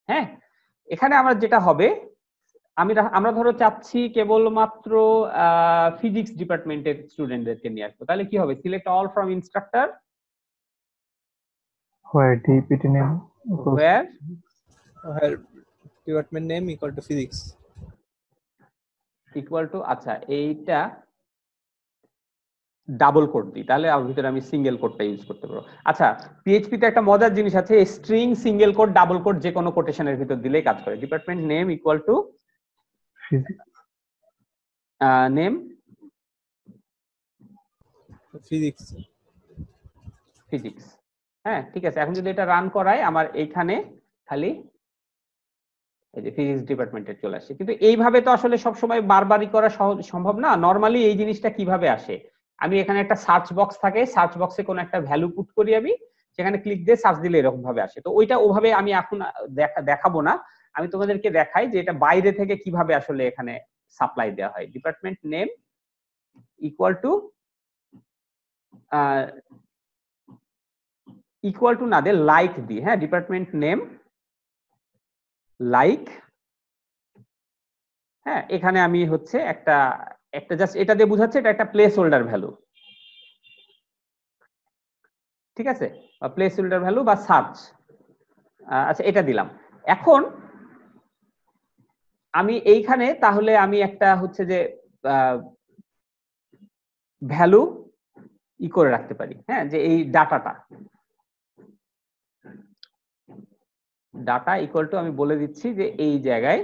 S1: হ্যাঁ, এখানে আমরা যেটা হবে, আমরা ধরো চাচ্ছি কেবলমাত্র ফিজিক্স ডিপার্টমেন্টের স্টুডেন্টদেরকে নিয়ে আসবো, তাহলে কি হবে? Select all from instructor
S3: where DPT name equals
S1: where
S4: department name equal two physics
S1: equal to, আচ্ছা এইটা ডাবল কোট দিই, তাহলে আমার ভিতরে আমি সিঙ্গেল কোটটা ইউজ করতে পারবো। আচ্ছা, পিএইচপি তে একটা মজার জিনিস আছে, string, single quote, double quote যে কোনো কোটেশনের ভিতর দিলেই কাজ করে। Department name equal to
S3: physics.
S1: Name
S4: physics
S1: physics. হ্যাঁ ঠিক আছে, এখন যদি এটা রান করায় আমার এইখানে খালি এই যে ফিজিক্স ডিপার্টমেন্টের চলে আসে। কিন্তু এইভাবে তো আসলে সবসময় বারবারই করা সম্ভব না। নর্মালি এই জিনিসটা কিভাবে আসে, আমি এখানে একটা সার্চ বক্স থাকে, সার্চ বক্সে কোনো একটা ভ্যালু পুট করি, আমি সেখানে ক্লিক দিয়ে সার্চ দিলে এরকম ভাবে আসে। তো ওইটা ওভাবে আমি এখন দেখাবো না, আমি তোমাদেরকে দেখাই যে এটা বাইরে থেকে কিভাবে আসলে এখানে সাপ্লাই দেওয়া হয়। ডিপার্টমেন্ট নেম ইকুয়াল টু না দে লাইক দি, হ্যাঁ, ডিপার্টমেন্ট নেম লাইক। হ্যাঁ, এখানে আমি হচ্ছে একটা জাস্ট এটা দিয়ে বুঝাচ্ছে এটা একটা প্লেস হোল্ডার ভ্যালু। ঠিক আছে, প্লেস হোল্ডার ভ্যালু বা সার্চ। আচ্ছা, এটা দিলাম। এখন আমি এইখানে তাহলে আমি একটা হচ্ছে যে ভ্যালু ই করে রাখতে পারি, হ্যাঁ, যে এই ডাটা ইকুয়াল টু, আমি বলে দিচ্ছি যে এই জায়গায়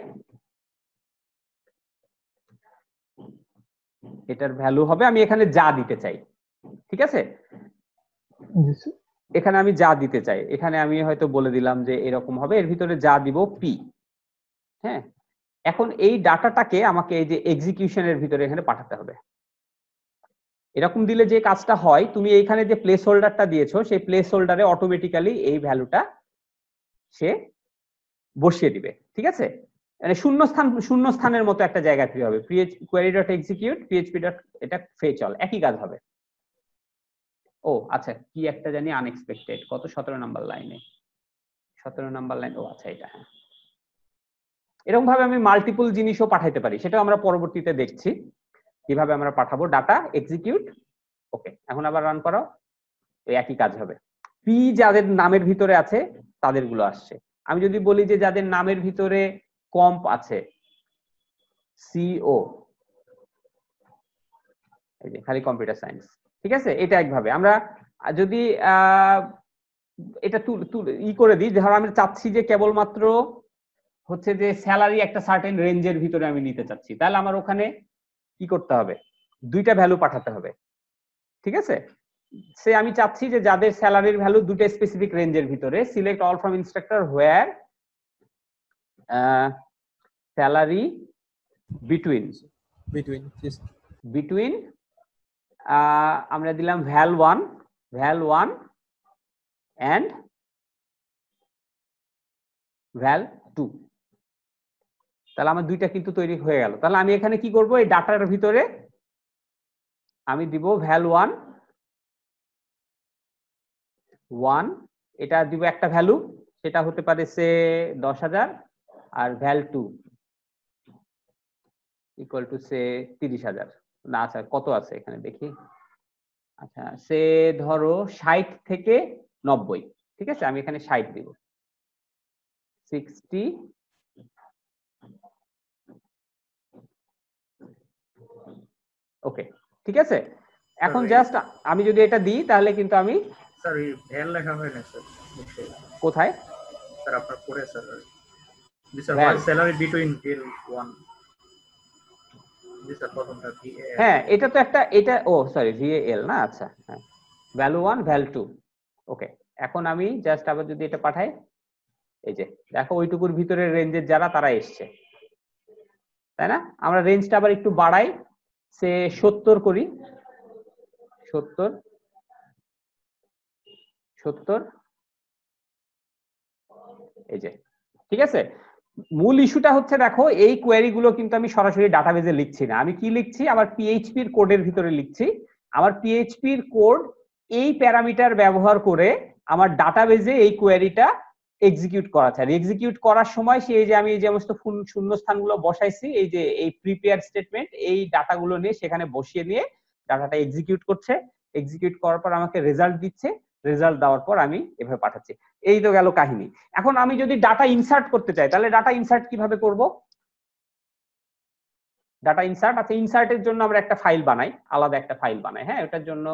S1: এটার ভ্যালু হবে, আমি এখানে যা দিতে চাই। ঠিক আছে,
S3: This
S1: এখানে আমি যা দিতে চাই, এখানে আমি হয়তো বলে দিলাম যে এরকম হবে, এর ভিতরে যা দিব পি। হ্যাঁ, এখন এই ডাটাটাকে আমাকে এই যে এক্সিকিউশনের ভিতরে এখানে পাঠাতে হবে। এরকম দিলে যে কাজটা হয়, তুমি এইখানে যে প্লেস হোল্ডারটা দিয়েছো, সেই প্লেস হোল্ডারে অটোমেটিক্যালি এই ভ্যালুটা সে বসিয়ে দিবে। ঠিক আছে, মানে শূন্য স্থানের মতো একটা জায়গা ফ্রি হবে। Query dot execute PHP dot, এটা ফেচ অল, একই কাজ হবে। ও আচ্ছা, কি একটা জানি আনএক্সপেক্টেড, কত 17 নাম্বার লাইনে, 17 নাম্বার লাইন। ও আচ্ছা, এটা হ্যাঁ, এরকম ভাবে আমি মাল্টিপল জিনিসও পাঠাইতে পারি, সেটাও আমরা পরবর্তীতে দেখছি কিভাবে আমরা পাঠাবো। ডাটা এক্সিকিউট, ওকে, এখন আবার রান করো, ওই একই কাজ হবে। পি যাদের নামের ভিতরে আছে তাদের গুলো আসছে। আমি যদি বলি যে যাদের নামের ভিতরে কম্প আছে, সিও, এই যে খালি কম্পিউটার সায়েন্স। ঠিক আছে, এটা একভাবে আমরা যদি এটা ই করে দিই, ধর আমি চাচ্ছি যে কেবলমাত্র হচ্ছে যে স্যালারি একটা সার্টেন রেঞ্জের ভিতরে আমি নিতে চাচ্ছি, তাহলে আমার ওখানে কি করতে হবে? দুইটা ভ্যালু পাঠাতে হবে। ঠিক আছে, সে আমি চাচ্ছি যে যাদের স্যালারির ভ্যালু দুটো স্পেসিফিক রেঞ্জের ভিতরে, select all from instructor where salary between আমরা দিলাম val1 and val2। তাহলে আমার দুইটা কিন্তু তৈরি হয়ে গেল। তাহলে আমি এখানে কি করব, এই ডাটার ভিতরে আমি দিব val1 এটা দিব একটা ভ্যালু, সেটা হতে পারে সে 10,000, আর val2 ইকুয়াল টু সে 30,000। না আচ্ছা, কত আছে এখানে দেখি, আচ্ছা সে ধরো 60 থেকে 90, ঠিক আছে আমি এখানে 60 দিব, 60, ওকে ঠিক আছে। এখন জাস্ট আমি যদি এটা দিই তাহলে কিন্তু আমি
S5: স্যার এই ভ্যাল লেখা হয় না স্যার
S1: কোথায়
S5: স্যার আপনার পরে sir this are
S1: val,
S5: salary between ডেল 1 দিস আর প্রথমটা
S1: হ্যাঁ এটা তো একটা, এটা ও সরি VAL না, আচ্ছা হ্যাঁ ভ্যালু 1 ভ্যালু 2, ওকে। এখন আমি জাস্ট আবার যদি এটা পাঠাই, এই যে দেখো ওইটুকুর ভিতরের রেঞ্জের যারা তারা এসছে, তাই না? আমরা রেঞ্জটা আবার একটু বাড়াই, সে 70 করি, 70, 70, এই যে ঠিক আছে। মূল ইস্যুটা হচ্ছে দেখো এই কোয়েরি গুলো কিন্তু আমি সরাসরি ডাটাবেজে লিখছি না, আমি কি লিখছি আমার পিএইচপি এর কোডের ভিতরে লিখছি। আমার পিএইচপি এর কোড এই প্যারামিটার ব্যবহার করে আমার ডাটাবেজে এই কোয়েরিটা এক্সিকিউট করা চাই। এক্সিকিউট করার সময় সেই যে আমি এই যে সমস্ত শূন্যস্থানগুলো বসাইছি, এই যে এই প্রিপেয়ার স্টেটমেন্ট, এই ডাটাগুলো নিয়ে সেখানে বসিয়ে নিয়ে ডাটাটা এক্সিকিউট করছে, এক্সিকিউট করার পর আমাকে রেজাল্ট দিচ্ছে, রেজাল্ট দেওয়ার পর আমি এভাবে পাঠাচ্ছি। এই তো গেল কাহিনী। এখন আমি যদি ডাটা ইনসার্ট করতে চাই তাহলে ডাটা ইনসার্ট কিভাবে করব? ডাটা ইনসার্ট, আচ্ছা ইনসার্টের জন্য আমরা একটা ফাইল বানাই, আলাদা একটা ফাইল বানাই, হ্যাঁ এটার জন্য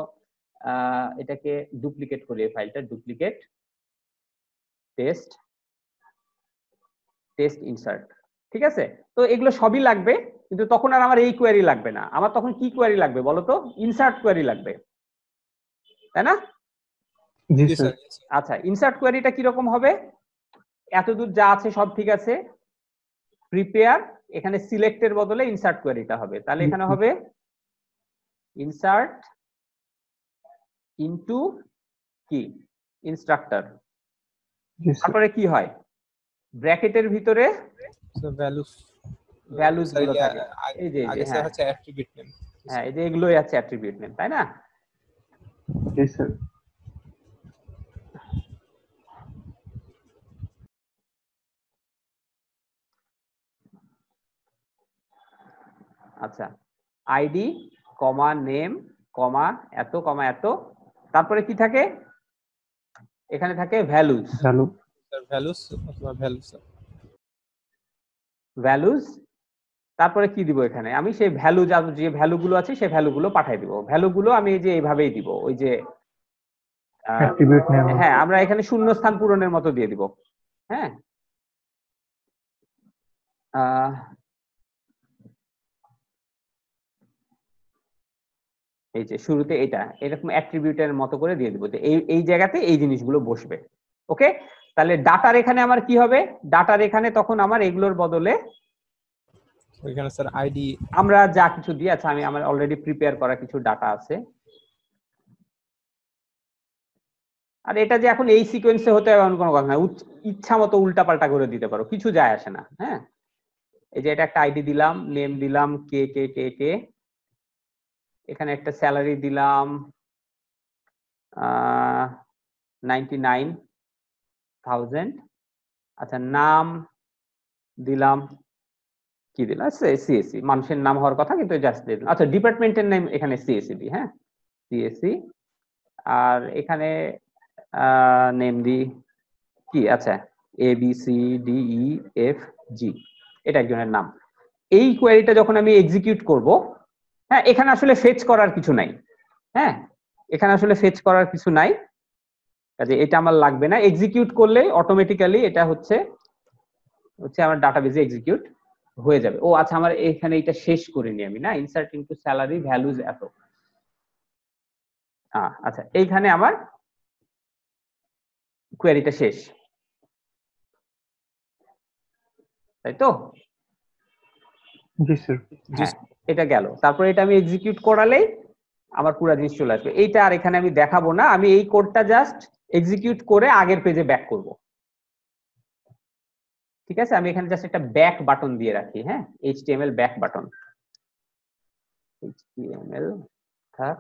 S1: এটাকে ডুপ্লিকেট করি, এই ফাইলটা ডুপ্লিকেট টেস্ট ইনসার্ট, ঠিক আছে। তো এগুলো সবই লাগবে, কিন্তু তখন আর আমার এই কোয়েরি লাগবে না, আমার তখন কি কোয়েরি লাগবে বলো তো? ইনসার্ট কোয়েরি লাগবে, তাই না?
S3: জি
S4: জি
S3: স্যার।
S4: স্যার।
S1: আচ্ছা ইনসার্ট কোয়েরিটা কিরকম হবে? এতদূর যা আছে সব ঠিক আছে, প্রিপেয়ার, এখানে সিলেক্টের বদলে ইনসার্ট কোয়েরিটা হবে, তাহলে এখানে হবে ইনসার্ট ইনটু কি ইনস্ট্রাক্টর,
S3: জি স্যার।
S1: তারপরে কি হয় ব্র্যাকেটের ভিতরে
S4: ভ্যালুস
S1: ভ্যালুস গুলো থাকে, এই যে
S4: আগে স্যার
S1: হ্যাঁ
S4: হচ্ছে অ্যাট্রিবিউট নেম।
S1: হ্যাঁ এই যে এগুলোই আছে অ্যাট্রিবিউট নেম, তাই না?
S3: জি স্যার।
S1: আচ্ছা আইডি কমা নেম কমা এত, তারপরে কি থাকে? এখানে থাকে ভ্যালুস,
S3: ভ্যালু।
S4: স্যার ভ্যালুস অথবা ভ্যালুস
S1: ভ্যালুস, তারপরে কি দিব এখানে? আমি সেই ভ্যালু যে ভ্যালুগুলো আছে সেই ভ্যালুগুলো পাঠাই দিব, ভ্যালুগুলো আমি এই যে এইভাবেই দিব, ওই যে
S3: অ্যাট্রিবিউট নেম।
S1: হ্যাঁ আমরা এখানে শূন্যস্থান পূরণের মতো দিয়ে দিব, হ্যাঁ এই যে শুরুতে এটা এরকম অ্যাট্রিবিউটের মতো করে দিয়ে দিব, যে এই জায়গাতে এই জিনিসগুলো বসবে, ওকে। তাহলে ডাটার এখানে আমার কি হবে? ডাটার এখানে তখন আমার এগুলোর বদলে
S4: ওইখানে স্যার আইডি
S1: আমরা যা কিছু দিই, আচ্ছা আমি আমার অলরেডি প্রিপেয়ার করা কিছু ডাটা আছে, আর এটা যে এখন এই সিকোয়েন্সে হতে হবে এমন কোনো কথা না, ইচ্ছা মতো উল্টাপাল্টা করে দিতে পারো, কিছু যায় আসে না, হ্যাঁ। এই যে এটা একটা আইডি দিলাম, নেম দিলাম কে কে কে কে, এখানে একটা স্যালারি দিলাম 99,000, আচ্ছা নাম দিলাম কি দিলাম? সিএসসি, মানুষের নাম হওয়ার কথা কিন্তু জাস্ট দিলাম। আচ্ছা ডিপার্টমেন্টের নেম এখানে সিএসসি দিই, হ্যাঁ সিএসসি, আর এখানে নেম দি কি, আচ্ছা ABCDEFG, এটা একজনের নাম। এই কোয়েরিটা যখন আমি এক্সিকিউট করব, হ্যাঁ এখানে আসলে ফেচ করার কিছু নাই, হ্যাঁ এখানে আসলে ফেচ করার কিছু নাই, কাজে এটা আমার লাগবে না। এক্সিকিউট করলে অটোমেটিক্যালি এটা হচ্ছে আমার ডাটাবেজে এক্সিকিউট হয়ে যাবে। ও আচ্ছা আমার এখানে এটা শেষ করিনি আমি, না ইনসার্ট ইনটু স্যালারি ভ্যালুজ এত, আচ্ছা এইখানে আমার কোয়েরিটা শেষ, তাই তো?
S3: জি স্যার।
S1: হ্যাঁ এটা গেল, তারপরে এটা আমি এক্সিকিউট করালেই আমার পুরো জিনিস চলে আসবে। এইটা আর এখানে আমি দেখাবো না, আমি এই কোডটা জাস্ট এক্সিকিউট করে আগের পেজে ব্যাক করব, ঠিক আছে। আমি এখানে জাস্ট একটা ব্যাক বাটন দিয়ে রাখি, হ্যাঁ HTML ব্যাক বাটন, HTML থাক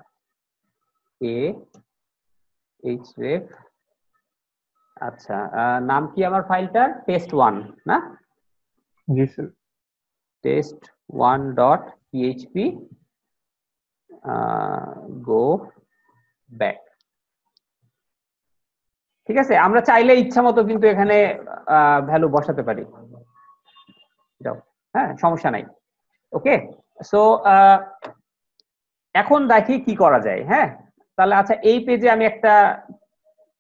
S1: href, আচ্ছা নাম কি আমার ফাইলটার? test1 না?
S3: জি স্যার।
S1: test1.php go back. ঠিক আছে, আমরা চাইলে ইচ্ছা মতো কিন্তু এখানে ভ্যালু বসাতে পারি। যাও, হ্যাঁ, সমস্যা নাই। ওকে, সো এখন দেখি কি করা যায়। হ্যাঁ, তাহলে আচ্ছা এই পেজে আমি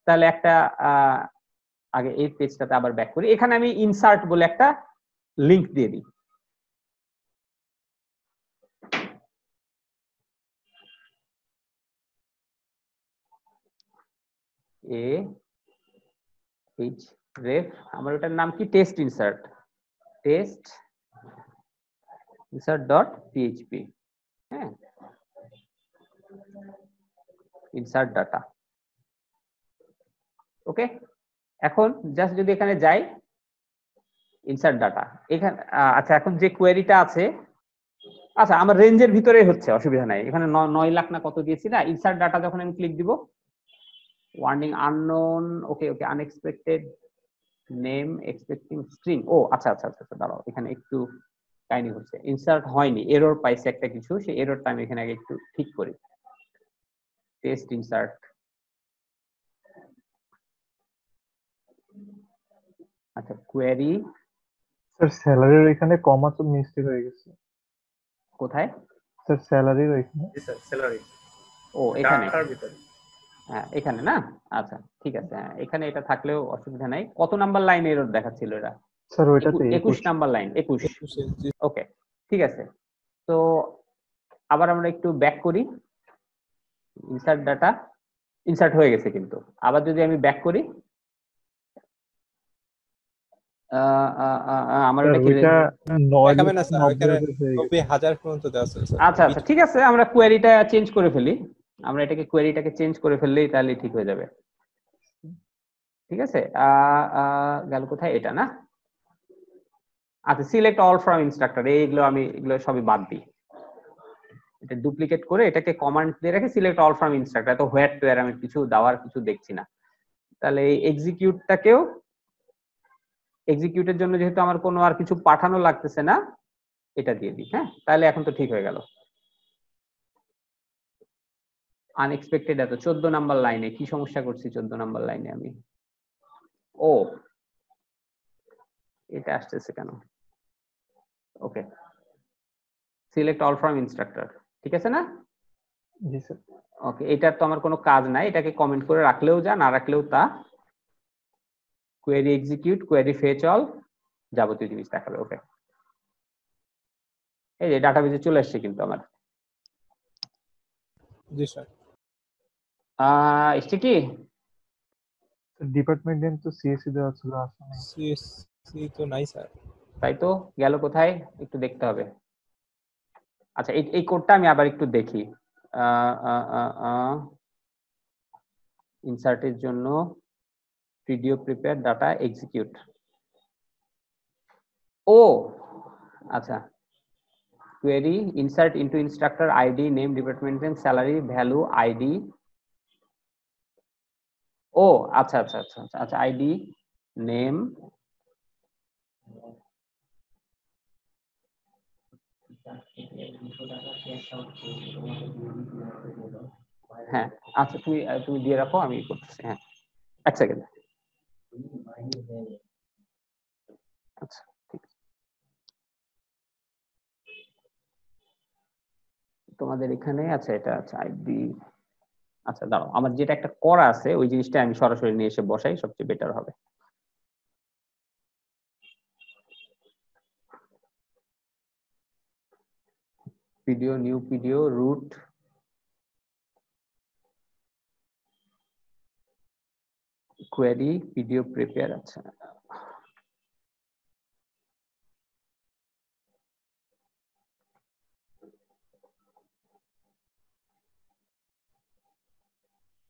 S1: তাহলে একটা আগে এই পেজটাতে আবার ব্যাক করি। এখানে আমি ইনসার্ট বলে একটা লিংক দিয়ে দিই। রেফ, আমার ওটার নাম কি, টেস্ট ইনসার্ট ডট পিএইচপি। হ্যাঁ, ইনসার্ট ডাটা। ওকে, এখন জাস্ট যদি এখানে যাই ইনসার্ট ডাটা, এখানে আচ্ছা এখন যে কোয়েরিটা আছে, আচ্ছা আমার রেঞ্জের ভিতরেই হচ্ছে, অসুবিধা নাই। এখানে 9 লাখ না কত দিয়েছি না, ইনসার্ট ডাটা যখন আমি ক্লিক দিব, ওয়ার্নিং আননোন, ওকে ওকে, আনএক্সপেক্টেড নেম এক্সপেক্টিং স্ট্রিং। ও আচ্ছা আচ্ছা আচ্ছা, দাঁড়াও, এখানে একটু কাহিনী হচ্ছে, ইনসার্ট হয়নি, এরর পাইছে একটা কিছু, সেই এররটা আমি এখানে আগে একটু ঠিক করি। টেস্ট ইনসার্ট, আচ্ছা কোয়েরি,
S3: স্যার স্যালারির এখানে কমা তো মিস্টেক হয়ে গেছে।
S1: কোথায়
S3: স্যার স্যালারির এখানে,
S5: জি স্যার, স্যালারি
S1: ও এখানে,
S5: ডাটার ভিতরে।
S1: হ্যাঁ এখানে না, আচ্ছা ঠিক আছে, হ্যাঁ এখানে এটা থাকলেও অসুবিধা নাই। কত নাম্বার লাইনে এরর দেখাচ্ছিল এটা?
S3: স্যার ওইটাতে
S1: 21 নাম্বার লাইন, 21। ওকে ঠিক আছে, তো আবার আমরা একটু ব্যাক করি, ইনসার্ট ডাটা, ইনসার্ট হয়ে গেছে, কিন্তু আবার যদি আমি ব্যাক করি, আমার
S3: স্যার
S1: এটা কি,
S3: ওইটা 9
S4: দেখাবে না স্যার, ওইখানে
S3: 90 হয়ে গেছে।
S4: 90,000 পর্যন্ত দেওয়া আছে স্যার।
S1: আচ্ছা আচ্ছা ঠিক আছে, আমরা কোয়েরিটা চেঞ্জ করে ফেলি, আমরা এটাকে কোয়েরিটাকে চেঞ্জ করে ফেললেই তাহলে ঠিক হয়ে যাবে। ঠিক আছে, গেল কোথায়, এটা না, আচ্ছা সিলেক্ট অল ফ্রম ইনস্ট্রাক্টর, এগুলো সবই বাদ দিই, এটা ডুপ্লিকেট করে এটাকে কমান্ড দিয়ে রেখে সিলেক্ট অল ফ্রম ইনস্ট্রাক্টর, তো হোয়ার টু আমি কিছু দেওয়ার কিছু দেখছি না। তাহলে এই এক্সিকিউটটাকেও, এক্সিকিউটের জন্য যেহেতু আমার কোনো আর কিছু পাঠানো লাগতেছে না, এটা দিয়ে দিই। হ্যাঁ, তাহলে এখন তো ঠিক হয়ে গেল। আনএক্সপেক্টেড এত 14 নাম্বার লাইনে কি সমস্যা করছি, 14 নাম্বার লাইনে আমি, ও এটা আসতেছে কেন? ওকে, সিলেক্ট অল ফ্রম ইনস্ট্রাক্টর, ঠিক আছে না?
S3: জি স্যার।
S1: ওকে, এটার তো আমার কোনো কাজ নাই, এটাকে কমেন্ট করে রাখলেও যা, না রাখলেও তা। Query execute, query fetch all, যাবতীয় জিনিস দেখাবে। ওকে, এই যে ডাটাবেজে চলে আসছে কিন্তু আমার।
S4: জি স্যার।
S1: এসছে কি?
S3: ডিপার্টমেন্ট নেম তো সিএসসি দেওয়া ছিল, আসলে
S4: সিএসসি তো নাই স্যার।
S1: তাই তো, গেল কোথায় একটু দেখতে হবে। আচ্ছা এই কোডটা আমি আবার একটু দেখি, ইনসার্টের জন্য ভিডিও প্রিপেয়ার ডাটা এক্সিকিউট, ও আচ্ছা, query insert into instructor id name department name salary value id, ও আচ্ছা আচ্ছা আচ্ছা আচ্ছা আচ্ছা, id name, হ্যাঁ আচ্ছা তুমি তুমি দিয়ে রাখো, আমি করতেছি। হ্যাঁ এক সেকেন্ড, আচ্ছা ঠিক আছে। তোমাদের এখানে আচ্ছা এটা আচ্ছা আইডি, আচ্ছা দাঁড়াও, আমার যেটা একটা করা আছে ওই জিনিসটা আমি সরাসরি নিয়ে এসে বসাই, সবচেয়ে বেটার হবে। Video, new video, root, query video prepare, আচ্ছা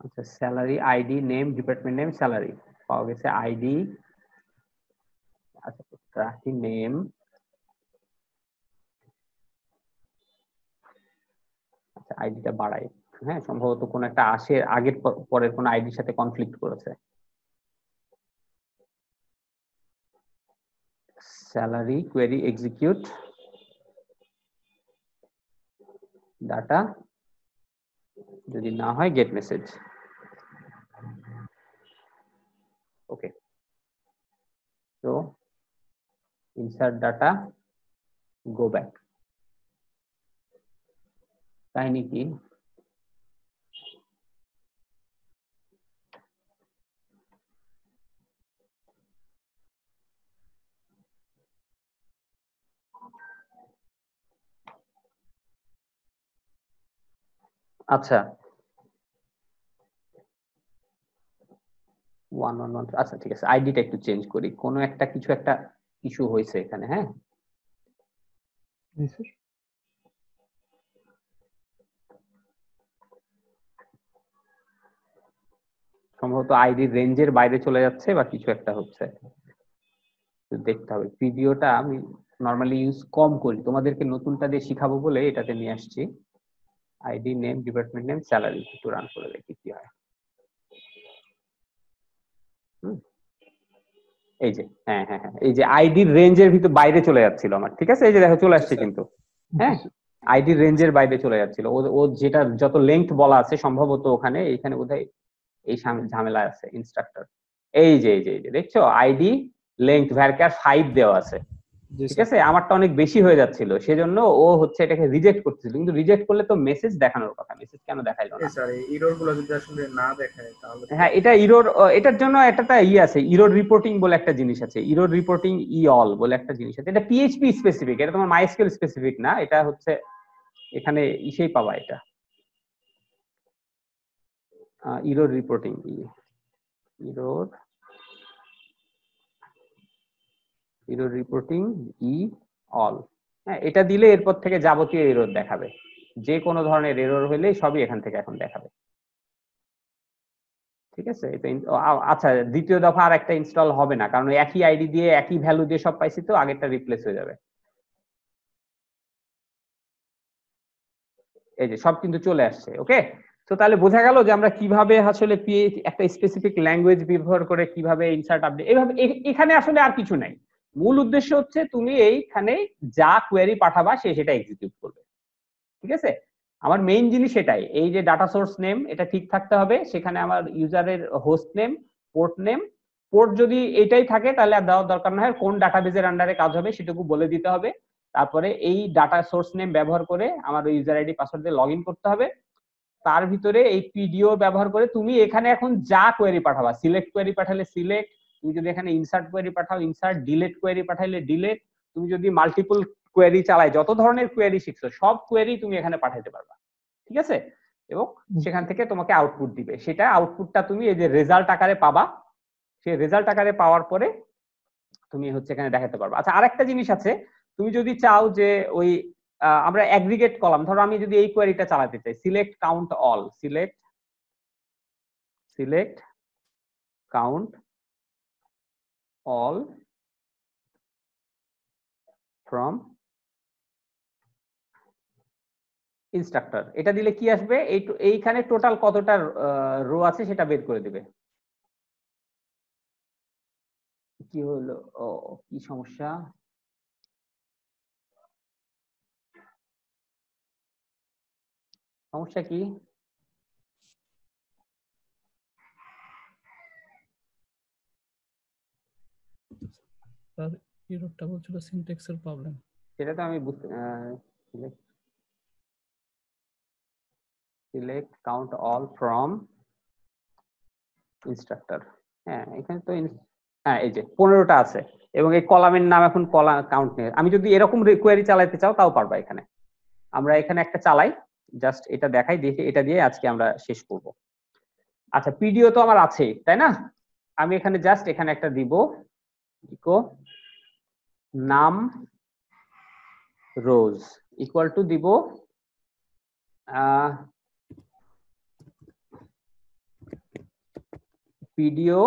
S1: আচ্ছা, salary ID name department name salary পাওয়া গেছে, আইডি আচ্ছা, ট্র্যাকিং নেম, আচ্ছা আইডিটা বাড়াই, হ্যাঁ সম্ভবত কোন একটা আসে আগের পরের কোন আইডির সাথে কনফ্লিক্ট করেছে। স্যালারি কোয়েরি এক্সিকিউট ডাটা যদি না হয় গেট মেসেজ। ওকে, তো ইনসার্ট ডাটা, গো ব্যাক। কাহিনী কি? আচ্ছা 111, আচ্ছা ঠিক আছে, আইডিটা একটু চেঞ্জ করি, কোনো একটা কিছু একটা ইস্যু হয়েছে এখানে। হ্যাঁ,
S3: জি স্যার।
S1: সম্ভবত আইডি রেঞ্জের বাইরে চলে যাচ্ছে বা কিছু একটা হচ্ছে, দেখতে হবে। ভিডিওটা আমি নরমালি ইউজ কম করি, তোমাদেরকে নতুনটা দিয়ে শিখাবো বলে এটাতে নিয়ে আসছি। ID name, department name, salary, একটু রান করে দেখি কি হয়। এই যে হ্যাঁ হ্যাঁ হ্যাঁ, এই যে আইডির রেঞ্জের ভিতর বাইরে চলে যাচ্ছিল আমার, ঠিক আছে, এই যে দেখো চলে আসছে কিন্তু। হ্যাঁ, আইডির রেঞ্জের বাইরে চলে যাচ্ছিল, ও যেটা যত লেংথ বলা আছে সম্ভবত ওখানে, এইখানে বোধহয় এই ঝামেলা আছে ইনস্ট্রাক্টর। এই যে দেখছো আইডি লেংথ ভ্যারকার 5 দেওয়া আছে, ঠিক আছে, আমারটা অনেক বেশি হয়ে যাচ্ছিল, সেজন্য ও হচ্ছে এটাকে রিজেক্ট করতেছিল। কিন্তু রিজেক্ট করলে তো মেসেজ দেখানোর কথা, মেসেজ কেন দেখাইলো না?
S5: স্যার এই এরর গুলো যদি আসলে না দেখায় তাহলে তো-
S1: হ্যাঁ, এটা ইরোর, এটার জন্য একটা আছে, ইরোর রিপোর্টিং বলে একটা জিনিস আছে, ইরোর রিপোর্টিং অল বলে একটা জিনিস আছে। এটা পিএইচপি স্পেসিফিক, এটা তোমার মাইস্কেল স্পেসিফিক না, এটা হচ্ছে এখানে ইসেই পাবা এটা, error reporting, error reporting all. হ্যাঁ, এটা দিলে এরপর থেকে যাবতীয় এরর দেখাবে, যে কোনো ধরনের এরর হলে সবই এখান থেকে এখন দেখাবে, ঠিক আছে। আচ্ছা, দ্বিতীয় দফা আর একটা ইনস্টল হবে না, কারণ একই আইডি দিয়ে একই ভ্যালু দিয়ে সব পাইছি, তো আগেরটা রিপ্লেস হয়ে যাবে। এই যে সব কিন্তু চলে আসছে। ওকে, তো তাহলে বোঝা গেল যে আমরা কিভাবে আসলে একটা স্পেসিফিক ল্যাঙ্গুয়েজ ব্যবহার করে কিভাবে ইনসার্ট আপডেট, এইভাবে। এখানে আসলে আর কিছু নাই, মূল উদ্দেশ্য হচ্ছে তুমি এইখানে যা কোয়েরি পাঠাবা সে সেটা এক্সিকিউট করবে, ঠিক আছে। আমার মেইন জিনিস এটাই, এই যে ডাটা সোর্স নেম এটা ঠিক থাকতে হবে, সেখানে আমার ইউজারের হোস্ট নেম, পোর্ট যদি এটাই থাকে তাহলে আর দেওয়ার দরকার না হয়, কোন ডাটাবেজের আন্ডারে কাজ হবে সেটুকু বলে দিতে হবে। তারপরে এই ডাটা সোর্স নেম ব্যবহার করে আমার ওই ইউজার আইডি পাসওয়ার্ড দিয়ে লগ ইন করতে হবে। তার ভিতরে এই পিডিও ব্যবহার করে তুমি এখানে এখন যা কোয়েরি পাঠাবা, সিলেক্ট কোয়েরি পাঠালে সিলেক্ট, তুমি যদি এখানে ইনসার্ট কোয়েরি পাঠাও ইনসার্ট, ডিলেট কোয়েরি পাঠাইলে ডিলেট, তুমি যদি মাল্টিপল কোয়েরি চালাই, যত ধরনের কোয়েরি শিখছো সব কোয়েরি তুমি এখানে পাঠাইতে পারবা, ঠিক আছে। এবং সেখান থেকে তোমাকে আউটপুট দিবে, সেটা আউটপুটটা তুমি এই যে রেজাল্ট আকারে পাবা, সেই রেজাল্ট আকারে পাওয়ার পরে তুমি হচ্ছে এখানে দেখাতে পারবা। আচ্ছা, আরেকটা জিনিস আছে, তুমি যদি চাও যে ওই আমরা অ্যাগ্রিগেট কলাম, ধরো আমি যদি এই কোয়েরিটা চালাতে চাই, select count all, select count all from instructor, এটা দিলে কি আসবে, এইখানে টোটাল কতটা রো আছে সেটা বের করে দিবে। কি হলো, ও কি সমস্যা, সমস্যা কি?
S6: স্যার এররটা বলছিল সিনট্যাক্সের প্রবলেম।
S1: সেটা তো আমি select count all from instructor, হ্যাঁ এখানে তো হ্যাঁ এই যে 15টা আছে, এবং এই কলামের নাম এখন কলাম কাউন্ট নেই। আমি যদি এরকম কোয়েরি চালাতে চাও তাও পারবা এখানে। আমরা এখানে একটা চালাই, জাস্ট এটা দেখাই, দেখে এটা দিয়ে আজকে আমরা শেষ করব। আচ্ছা, পিডিও তো আমার আছে তাই না, আমি এখানে জাস্ট এখানে একটা দিব, ইকো নাম রোজ ইকুয়াল টু দিব পিডিও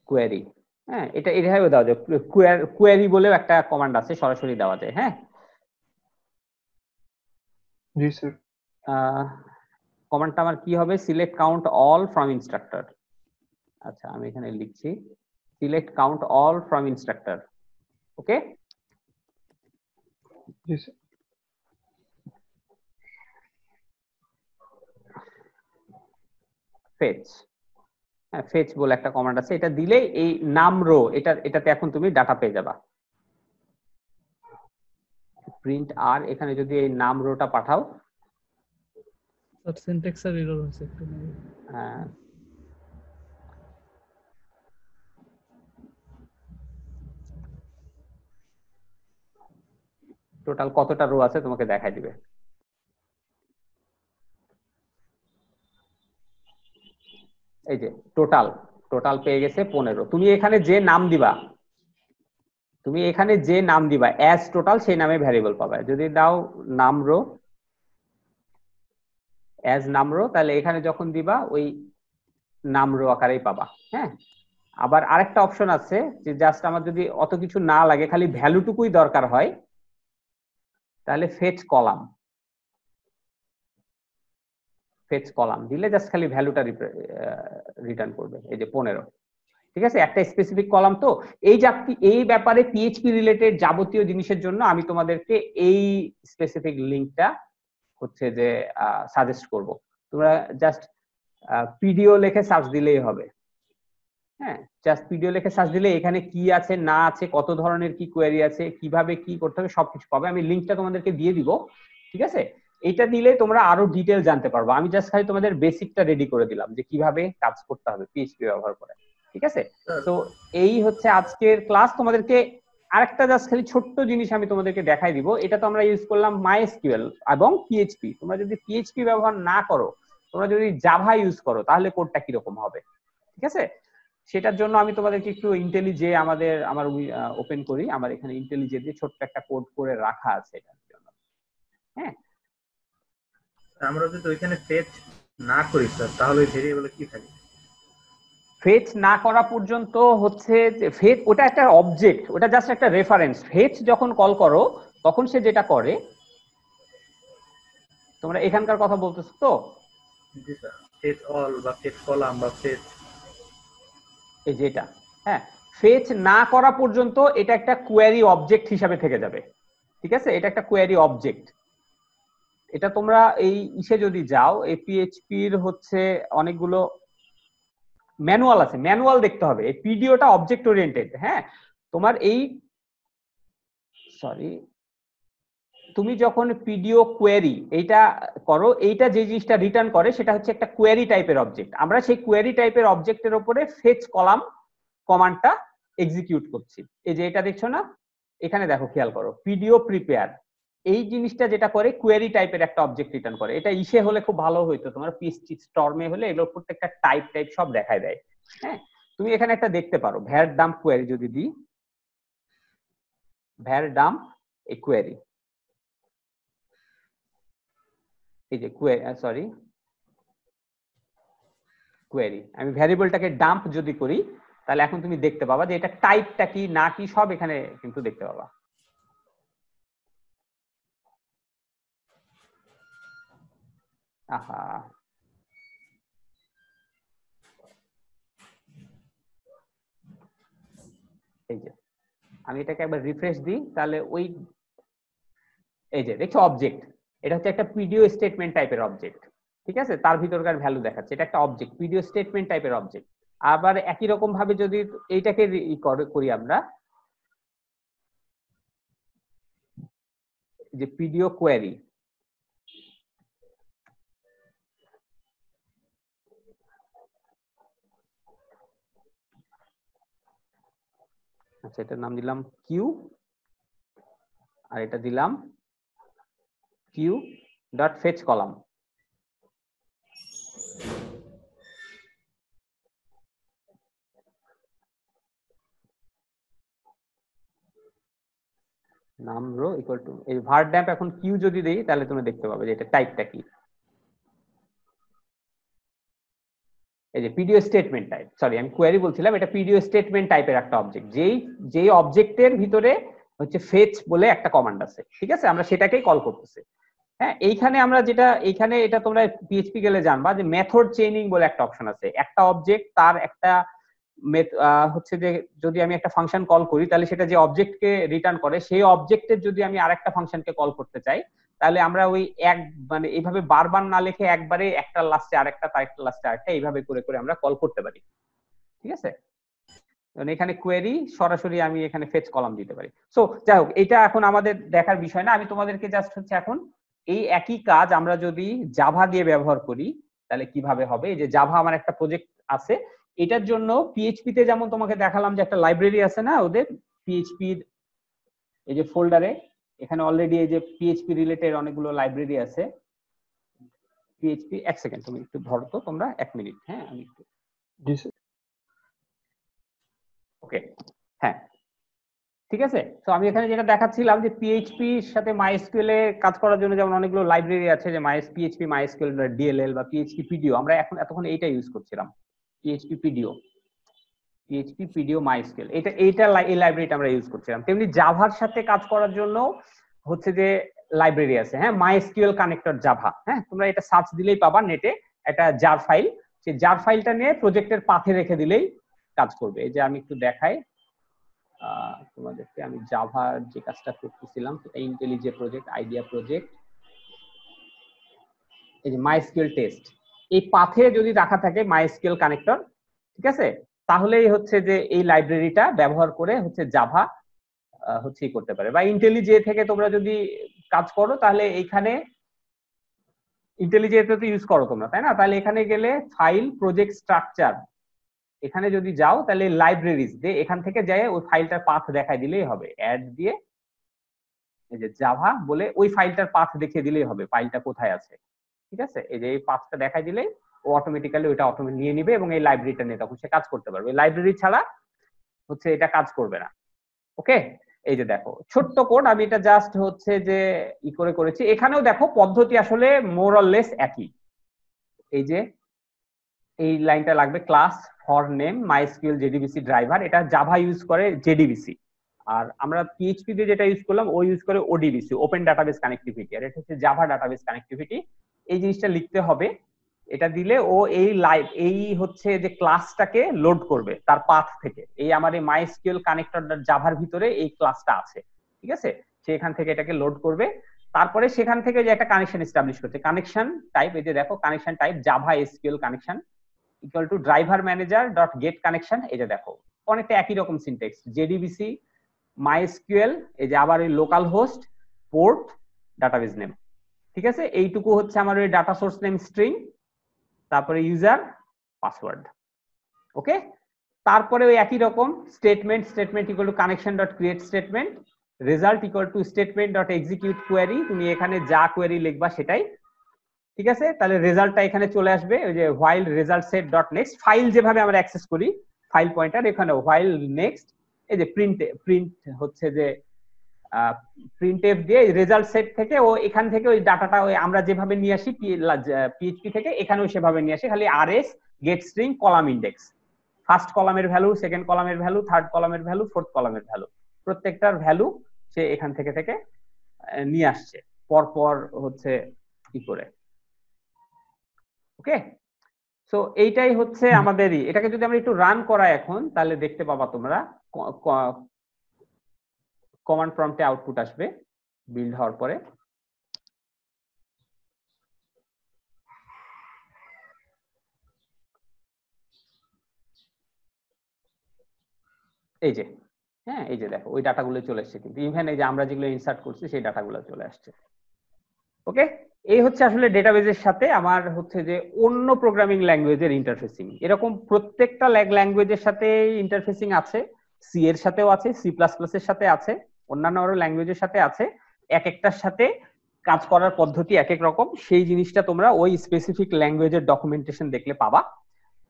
S1: কোয়েরি। হ্যাঁ, এটা এইভাবে দেওয়া যায়, কোয়েরি বলেও একটা কমান্ড আছে, সরাসরি দেওয়া যায়। হ্যাঁ,
S3: জি স্যার।
S1: কমান্ডটা আমার কি হবে, select count all from instructor. আচ্ছা, আমি এখানে লিখছি select count all from instructor. Okay,
S3: G sir.
S1: Fetch. হ্যাঁ, ফেচ বলে একটা কমান্ড আছে, এটা দিলে এই নাম রো এটাতে এখন তুমি ডাটা পেয়ে যাবা। প্রিন্ট আর এখানে যদি এই নাম রোটা পাঠাও,
S6: স্যার সিনট্যাক্সের এরর হয়েছে একটু।
S1: টোটাল কতটা রো আছে তোমাকে দেখাই দিবে। এই যে টোটাল পেয়ে গেছে 15। তুমি এখানে যে নাম দিবা অ্যাজ টোটাল সেই নামে ভ্যারিয়েবল পাবে। যদি দাও নাম রো অ্যাজ নাম রো, তাহলে এখানে যখন দিবা ওই নাম রো আকারেই পাবা। হ্যাঁ, আবার আরেকটা অপশন আছে যে জাস্ট আমার যদি অত কিছু না লাগে, খালি ভ্যালুটুকুই দরকার হয়, তাহলে ফেচ কলাম দিলে জাস্ট খালি ভ্যালুটা রিটার্ন করবে। এই যে 15, ঠিক আছে, একটা স্পেসিফিক কলাম। তো এই ব্যাপারে পিএইচপি রিলেটেড যাবতীয় জিনিসের জন্য আমি তোমাদেরকে এই স্পেসিফিক লিংকটা হচ্ছে যে সাজেস্ট করব। তোমরা জাস্ট পিডিও লিখে সার্চ দিলেই হবে। হ্যাঁ, জাস্ট পিডিও লিখে সার্চ দিলে এখানে কি আছে না আছে, কত ধরনের কি কোয়েরি আছে, কিভাবে কি করতে হবে সবকিছু পাবে। আমি লিংকটা তোমাদেরকে দিয়ে দিব, ঠিক আছে। এটা দিলে তোমরা আরো ডিটেইল জানতে পারবে। আমি জাস্ট খালি তোমাদের বেসিকটা রেডি করে দিলাম যে কিভাবে কাজ করতে হবে পিএইচপি ব্যবহার করে, ঠিক আছে। তো এই হচ্ছে আজকের ক্লাস। তোমাদেরকে আরেকটা জাস্ট খালি ছোট্ট জিনিস আমি তোমাদেরকে দেখাই দিব। এটা তো আমরা ইউজ করলাম মাইএসকিউএল এবং পিএইচপি। তোমরা যদি পিএইচপি ব্যবহার না করো, তোমরা যদি জাভা ইউজ করো, তাহলে কোডটা কিরকম হবে, ঠিক আছে। সেটার জন্য আমি তোমাদেরকে একটু ইন্টেলিজে আমার ওপেন করি। আমার এখানে ইন্টেলিজে দিয়ে ছোট্ট একটা কোড করে রাখা আছে এটার জন্য। হ্যাঁ,
S5: আমরা যদি ওইখানে ফেচ না করি স্যার, তাহলে ওই ভেরিয়েবলে কি থাকে?
S1: ফেচ না করা পর্যন্ত হচ্ছে যে ফেচ ওটা একটা অবজেক্ট, ওটা জাস্ট একটা রেফারেন্স। ফেচ যখন কল করো তখন সে যেটা করে, তোমরা এখানকার কথা বলতেছো তো?
S5: জি স্যার, ফেচ অল বা ফেচ কলাম বা ফেচ,
S1: এই যে এটা, হ্যাঁ, ফেচ না করা পর্যন্ত এটা একটা কোয়েরি অবজেক্ট হিসাবে থেকে যাবে, ঠিক আছে। এটা একটা কোয়েরি অবজেক্ট। এটা তোমরা এই ইসে যদি যাও, এই পিএইচপির হচ্ছে অনেকগুলো ম্যানুয়াল আছে, ম্যানুয়াল দেখতে হবে। এই পিডিওটা অবজেক্ট ওরিয়েন্টেড। হ্যাঁ, তোমার এই তুমি যখন পিডিও কোয়েরি এইটা করো, এইটা যে জিনিসটা রিটার্ন করে সেটা হচ্ছে একটা কোয়েরি টাইপের অবজেক্ট। আমরা সেই কোয়েরি টাইপের অবজেক্টের উপরে ফেচ কলাম কমান্ডটা এক্সিকিউট করছি। এই যে এটা দেখছো না, এখানে দেখো, খেয়াল করো, পিডিও প্রিপেয়ার এই জিনিসটা যেটা করে কোয়েরি টাইপের একটা অবজেক্ট রিটার্ন করে। এটা ইসে হলে খুব ভালো হইতো, তোমার পিএইচপি স্টর্মে হলে এগুলোর প্রত্যেকটা টাইপ সব দেখায় দেয়। হ্যাঁ, তুমি এখানে একটা দেখতে পারো, ভ্যার ডাম্প কোয়েরি যদি দিই, ভ্যার ডাম্প এ কোয়েরি, এই যে কোয়েরি আমি ভ্যারিয়েবলটাকে ডাম্প যদি করি, তাহলে এখন তুমি দেখতে পাবা যে এটা টাইপটা কি না কি সব এখানে কিন্তু দেখতে পাবা। আহা, এই যে আমি এটাকে একবার রিফ্রেশ দিই, তাহলে ওই এই যে দেখছো অবজেক্ট, এটা হচ্ছে একটা পিডিও স্টেটমেন্ট টাইপের অবজেক্ট, ঠিক আছে। তার ভিতরকার ভ্যালু দেখাচ্ছে, এটা একটা অবজেক্ট, পিডিও স্টেটমেন্ট টাইপের অবজেক্ট। আবার একই রকম ভাবে যদি এইটাকে করি আমরা, যে পিডিও কোয়েরি, আচ্ছা এটার নাম দিলাম কিউ, আর এটা দিলাম কিউ ডট ফেচ কলাম। নাম রো ইকুয়াল টু এই var damp, এখন কিউ যদি দেই তাহলে তুমি দেখতে পাবে যে এটা টাইপটা কি। এই যে পিডিও স্টেটমেন্ট টাইপ, সরি আমি কোয়েরি বলছিলাম, এটা পিডিও স্টেটমেন্ট টাইপের একটা অবজেক্ট। যেই অবজেক্টের ভিতরে হচ্ছে ফেচ বলে একটা কমান্ড আছে, ঠিক আছে, আমরা সেটাকেই কল করতেছি। হ্যাঁ, এইখানে আমরা যেটা এইখানে এটা তোমরা পিএইচপি গেলে জানবা যে মেথড চেইনিং বলে একটা অপশন আছে। একটা অবজেক্ট তার একটা হচ্ছে যে যদি আমি একটা ফাংশন কল করি, তাহলে সেটা যে অবজেক্টকে রিটার্ন করে সেই অবজেক্টের যদি আমি আরেকটা ফাংশনকে কল করতে চাই, তাহলে আমরা ওই এক মানে এইভাবে বারবার না লিখে একবারে একটা লাস্টে আরেকটা তারেকটা লাস্টে আরেকটা এইভাবে করে করে আমরা কল করতে পারি। ঠিক আছে, মানে এখানে কোয়েরি সরাসরি আমি এখানে ফেচ কলাম দিতে পারি। সো যাই হোক, এটা এখন আমাদের দেখার বিষয় না, আমি তোমাদেরকে জাস্ট হচ্ছে এখন এই একই কাজ আমরা যদি জাভা দিয়ে ব্যবহার করি তাহলে কিভাবে হবে। এই যে জাভা আমার একটা প্রজেক্ট আছে, এটার জন্য পিএইচপি তে যেমন তোমাকে দেখালাম যে একটা লাইব্রেরি আছে না ওদের পিএইচপি এই যে ফোল্ডারে, এখানে অলরেডি এই যে পিএইচপি রিলেটেড অনেকগুলো লাইব্রেরি আছে। পিএইচপি, এক সেকেন্ড তুমি একটু ধরো তো তোমরা, 1 মিনিট, হ্যাঁ আমি একটু,
S3: জি স্যার।
S1: ওকে, হ্যাঁ ঠিক আছে। তো আমি এখানে যেটা দেখাচ্ছিলাম যে পিএইচপি এর সাথে মাইএসকিউএল এ কাজ করার জন্য যেমন অনেকগুলো লাইব্রেরি আছে, যে পিএইচপি মাইএসকিউএল ডিএলএল বা পিএইচপি পিডিও, আমরা এখন এতক্ষণ এইটা ইউজ করছিলাম, পিএইচপি পিডিও মাইএসকিউএল, এইটা এই লাইব্রেরিটা আমরা ইউজ করছিলাম। তেমনি জাভার সাথে কাজ করার জন্য হচ্ছে যে লাইব্রেরি আছে, হ্যাঁ, মাইএসকিউএল কানেক্টর জাভা, হ্যাঁ তোমরা এটা সার্চ দিলেই পাবা নেটে, একটা জার ফাইল, সেই জার ফাইলটা নিয়ে প্রজেক্টের পাথে রেখে দিলেই কাজ করবে। এই যে আমি একটু দেখাই তোমাদেরকে, আমি জাভার যে কাজটা করতেছিলাম সেটা ইন্টেলিজে প্রজেক্ট, আইডিয়া প্রজেক্ট, এই যে মাইএসকিউএল টেস্ট, এই পাথে যদি রাখা থাকে মাইএসকিউএল কানেক্টর, ঠিক আছে, তাহলেই হচ্ছে যে এই লাইব্রেরিটা ব্যবহার করে হচ্ছে জাভা হচ্ছে করতে পারে। বা ইন্টেলিজে থেকে তোমরা যদি কাজ করো তাহলে এইখানে ইন্টেলিজে তো ইউজ করো তোমরা, তাই না? তাহলে এখানে গেলে ফাইল প্রজেক্ট স্ট্রাকচার, এখানে যদি যাও তাহলে লাইব্রেরিজ দিয়ে এখান থেকে যায় ওই ফাইলটার পাথ দেখাই দিলেই হবে, অ্যাড দিয়ে এই যে জাভা বলে ওই ফাইলটার পাথ দেখিয়ে দিলেই হবে ফাইলটা কোথায় আছে। ঠিক আছে, এই যে এই পাথটা দেখাই দিলেই ও অটোমেটিক্যালি ওইটা নিয়ে নিবে এবং এই লাইব্রেরিটা নিয়ে তখন সে কাজ করতে পারবে। লাইব্রেরি ছাড়া হচ্ছে এটা কাজ করবে না। ওকে, এই যে দেখো ছোট্ট কোড, আমি এটা জাস্ট হচ্ছে যে ই করে করেছি। এখানেও দেখো পদ্ধতি আসলে মোর অর লেস একই। এই যে এই লাইনটা লাগবে, class for name MySQL JDBC driver, এটা জাভা ইউজ করে জেডিবিসি, আর আমরা পিএইচপি দিয়ে যেটা ইউজ করলাম ও ইউজ করে ওডিবিসি, ওপেন ডাটাবেস কানেক্টিভিটি, আর এটা হচ্ছে জাভা ডাটাবেস কানেক্টিভিটি। এই জিনিসটা লিখতে হবে, এটা দিলে ও এই হচ্ছে যে ক্লাসটাকে লোড করবে তার পাথ থেকে, এই আমার এই মাইএসকিউএল কানেক্টর জাভার ভিতরে এই ক্লাসটা আছে, ঠিক আছে, সে এখান থেকে এটাকে লোড করবে। তারপরে সেখান থেকে যে একটা কানেকশন এস্টাবলিশ করছে, কানেকশন টাইপ, এই যে দেখো connection type Java SQL connection equal to driver manager dot gate connection. এই যে দেখো অনেকটা একই রকম সিনট্যাক্স, জেডিবিসি মাইএসকিউএল, এই যে আবার ওই local host port database name, ঠিক আছে, এইটুকু হচ্ছে আমার ওই ডাটা সোর্স নেম স্ট্রিং, তারপরে ইউজার পাসওয়ার্ড। ওকে, তারপরে ওই একই রকম statement equal to connection dot create statement, result equal two statement dot execute query, তুমি এখানে যা কোয়েরি লিখবা সেটাই, ঠিক আছে, তাহলে রেজাল্টটা এখানে চলে আসবে। ওই যে while result set dot next, file যেভাবে আমরা অ্যাক্সেস করি ফাইল পয়েন্টার, এখানে হোয়াইল নেক্সট, এই যে প্রিন্ট হচ্ছে যে প্রিন্টএফ দিয়ে রেজাল্ট সেট থেকে ও এখান থেকে ওই ডাটাটা ওই আমরা যেভাবে নিয়ে আসি পিএইচপি থেকে এখানেও সেভাবে নিয়ে আসি, খালি RS get string column index, first কলামের ভ্যালু, সেকেন্ড কলামের ভ্যালু, থার্ড কলামের ভ্যালু, ফোর্থ কলামের ভ্যালু, প্রত্যেকটার ভ্যালু সে এখান থেকে নিয়ে আসছে পরপর হচ্ছে কি করে। ওকে, সো এইটাই হচ্ছে আমাদেরই, এটাকে যদি আমরা একটু রান করাই এখন তাহলে দেখতে পাবা তোমরা কমান্ড প্রম্পটে আউটপুট আসবে বিল্ড হওয়ার পরে। এই যে হ্যাঁ, এই যে দেখো ওই ডাটাগুলো চলে আসছে, কিন্তু ইভেন এই যে আমরা যেগুলো ইনসার্ট করছি সেই ডাটাগুলো চলে আসছে। ওকে, এই হচ্ছে আসলে ডেটাবেজের সাথে আমার হচ্ছে যে অন্য প্রোগ্রামিং ল্যাঙ্গুয়েজের ইন্টারফেসিং। এরকম প্রত্যেকটা ল্যাঙ্গুয়েজের সাথে ইন্টারফেসিং আছে, সি এর সাথেও আছে, সি প্লাস প্লাস এর সাথে আছে, অন্যান্য আরো ল্যাঙ্গুয়েজের সাথে আছে, এক একটার সাথে কাজ করার পদ্ধতি এক এক রকম, সেই জিনিসটা তোমরা ওই স্পেসিফিক ল্যাঙ্গুয়েজের ডকুমেন্টেশন দেখলে পাবা।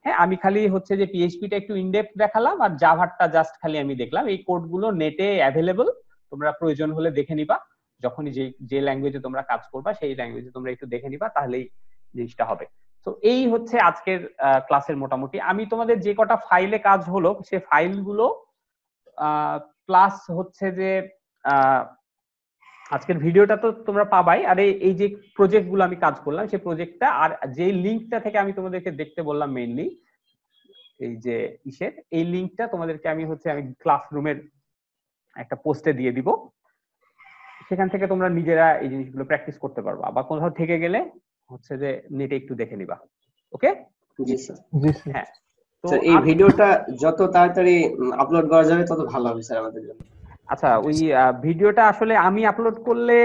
S1: হ্যাঁ, আমি খালি হচ্ছে যে পিএইচপিটা একটু ইনডেপথ দেখালাম আর জাভারটা জাস্ট খালি আমি দেখলাম। এই কোডগুলো নেটে অ্যাভেলেবল, তোমরা প্রয়োজন হলে দেখে নিবা, যখনই যে ল্যাঙ্গুয়েজে তোমরা কাজ করবা সেই ল্যাঙ্গুয়েজে তোমরা একটু দেখে নিবা, তাহলেই জিনিসটা হবে। তো এই হচ্ছে আজকের ক্লাসের মোটামুটি। আমি তোমাদের যে কটা ফাইলে কাজ হলো সেই ফাইলগুলো প্লাস হচ্ছে যে আজকের ভিডিওটা তো তোমরা পাবাই, আর এই যে প্রজেক্টগুলো আমি কাজ করলাম সেই প্রজেক্টটা আর যে লিঙ্কটা থেকে আমি তোমাদেরকে দেখতে বললাম মেইনলি এই যে ইসের, এই লিঙ্কটা তোমাদেরকে আমি ক্লাসরুমের একটা পোস্টে দিয়ে দিব, সেখান থেকে তোমরা নিজেরা এই জিনিসগুলো প্র্যাকটিস করতে পারবা, বা কোথাও থেকে গেলে হচ্ছে যে নেটে একটু দেখে নিবা। ওকে?
S7: জি স্যার।
S3: জি স্যার।
S1: হ্যাঁ, তো
S7: স্যার এই ভিডিওটা যত তাড়াতাড়ি আপলোড করা যাবে তত ভালো হবে স্যার আমাদের জন্য।
S1: আচ্ছা, ওই ভিডিওটা আসলে আমি আপলোড করলে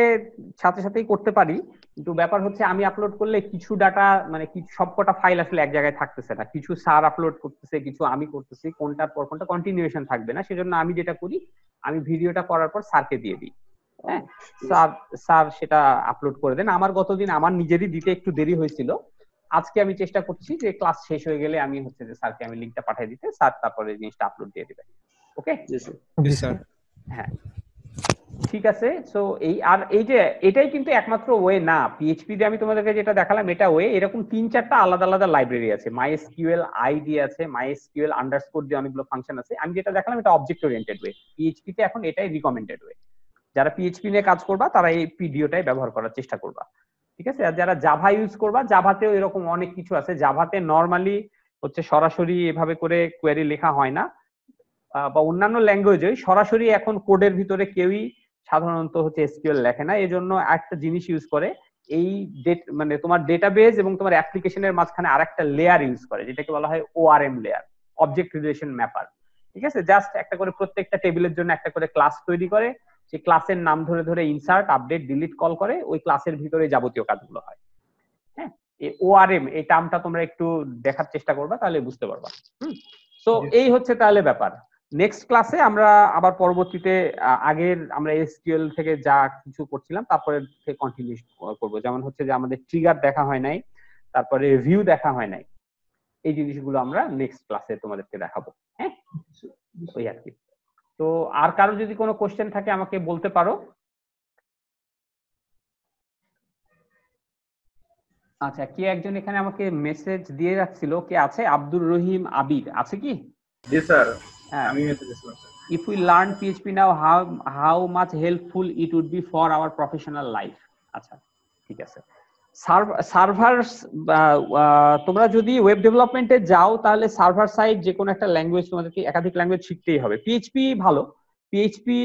S1: সাথে সাথেই করতে পারি, কিন্তু ব্যাপার হচ্ছে আমি আপলোড করলে কিছু ডাটা মানে কিছু সবকটা ফাইল আসলে এক জায়গায় থাকতেছে না, কিছু স্যার আপলোড করতেছে, কিছু আমি করতেছি, কোনটার পর কোনটা কন্টিনিউয়েশন থাকবে না। সেজন্য আমি যেটা করি, আমি ভিডিওটা করার পর স্যারকে দিয়ে দিই। হ্যাঁ, স্যার সেটা আপলোড করে দেন। আমার গতদিন আমার নিজেরই দিতে একটু দেরি হয়েছিল, আজকে আমি চেষ্টা করছি যে ক্লাস শেষ হয়ে গেলে আমি হচ্ছে যে স্যারকে আমি লিংকটা পাঠিয়ে দিতে, স্যার তারপরে জিনিসটা আপলোড দিয়ে দিবে। ওকে?
S7: জি স্যার।
S3: জি
S4: স্যার।
S3: স্যার।
S1: হ্যাঁ, ঠিক আছে। সো এই যে এটাই কিন্তু একমাত্র ওয়ে না, পিএইচপি দিয়ে আমি তোমাদেরকে যেটা দেখালাম এটা ওয়ে। এরকম 3-4টা আলাদা আলাদা লাইব্রেরি আছে, MySQL আইডি আছে, MySQL আন্ডারস্কোর দিয়ে অনেকগুলো ফাংশন আছে। আমি যেটা দেখালাম এটা অবজেক্ট ওরিয়েন্টেড ওয়ে, পিএইচপি তে এখন এটাই রিকমেন্ডেড ওয়ে। যারা পিএইচপি নিয়ে কাজ করবা তারা এই পিডিওটাই ব্যবহার করার চেষ্টা করবা, ঠিক আছে? আর যারা জাভা ইউজ করবা, জাভাতেও এরকম অনেক কিছু আছে। জাভাতে নরমালি হচ্ছে সরাসরি এভাবে করে কোয়েরি লেখা হয় না, বা অন্যান্য ল্যাঙ্গুয়েজে সরাসরি এখন কোডের ভিতরে কেউই সাধারণত হচ্ছে এসকিউএল লেখে না। এজন্য একটা জিনিস ইউজ করে, এই মানে তোমার ডেটাবেস এবং তোমার অ্যাপ্লিকেশনের মাঝখানে আরেকটা লেয়ার ইউজ করে, যেটাকে বলা হয় ওআরএম লেয়ার, অবজেক্ট রিলেশন ম্যাপার। ঠিক আছে, জাস্ট একটা করে প্রত্যেকটা টেবিলের জন্য একটা করে ক্লাস তৈরি করে, সেই ক্লাসের নাম ধরে ধরে ইনসার্ট, আপডেট, ডিলিট কল করে, ওই ক্লাসের ভিতরে যাবতীয় কাজগুলো হয়। হ্যাঁ, এই ওআরএম এই টার্মটা তোমরা একটু দেখার চেষ্টা করবা, তাহলে বুঝতে পারবা। সো এই হচ্ছে তাহলে ব্যাপার। নেক্সট ক্লাসে আমরা আবার পরবর্তীতে আগের আমরা এসকিউএল থেকে যা কিছু করছিলাম তারপরে কন্টিনিউ করব। যেমন হচ্ছে যে আমাদের ট্রিগার দেখা হয় নাই, তারপরে ভিউ দেখা হয় নাই, এই জিনিসগুলো আমরা নেক্সট ক্লাসে তোমাদেরকে দেখাবো। হ্যাঁ, ওই আর কি। তো আর কারো যদি কোনো কোশ্চেন থাকে আমাকে বলতে পারো। আচ্ছা, কে একজন এখানে আমাকে মেসেজ দিয়ে রাখছিল, কে আছে? আব্দুর রহিম আবির আছে কি?
S5: জি স্যার,
S1: হ্যাঁ,
S5: আমি মেসেজ দিয়েছিলাম sir.
S1: if we learn PHP now, how much helpful it would be for our professional life? আচ্ছা, ঠিক আছে। সার্ভার, তোমরা যদি ওয়েব ডেভেলপমেন্টে যাও তাহলে সার্ভার সাইড যে কোনো একটা ল্যাঙ্গুয়েজ তোমাদেরকে একাধিক ল্যাঙ্গুয়েজ শিখতেই হবে। পিএইচপি ভালো, পিএইচপি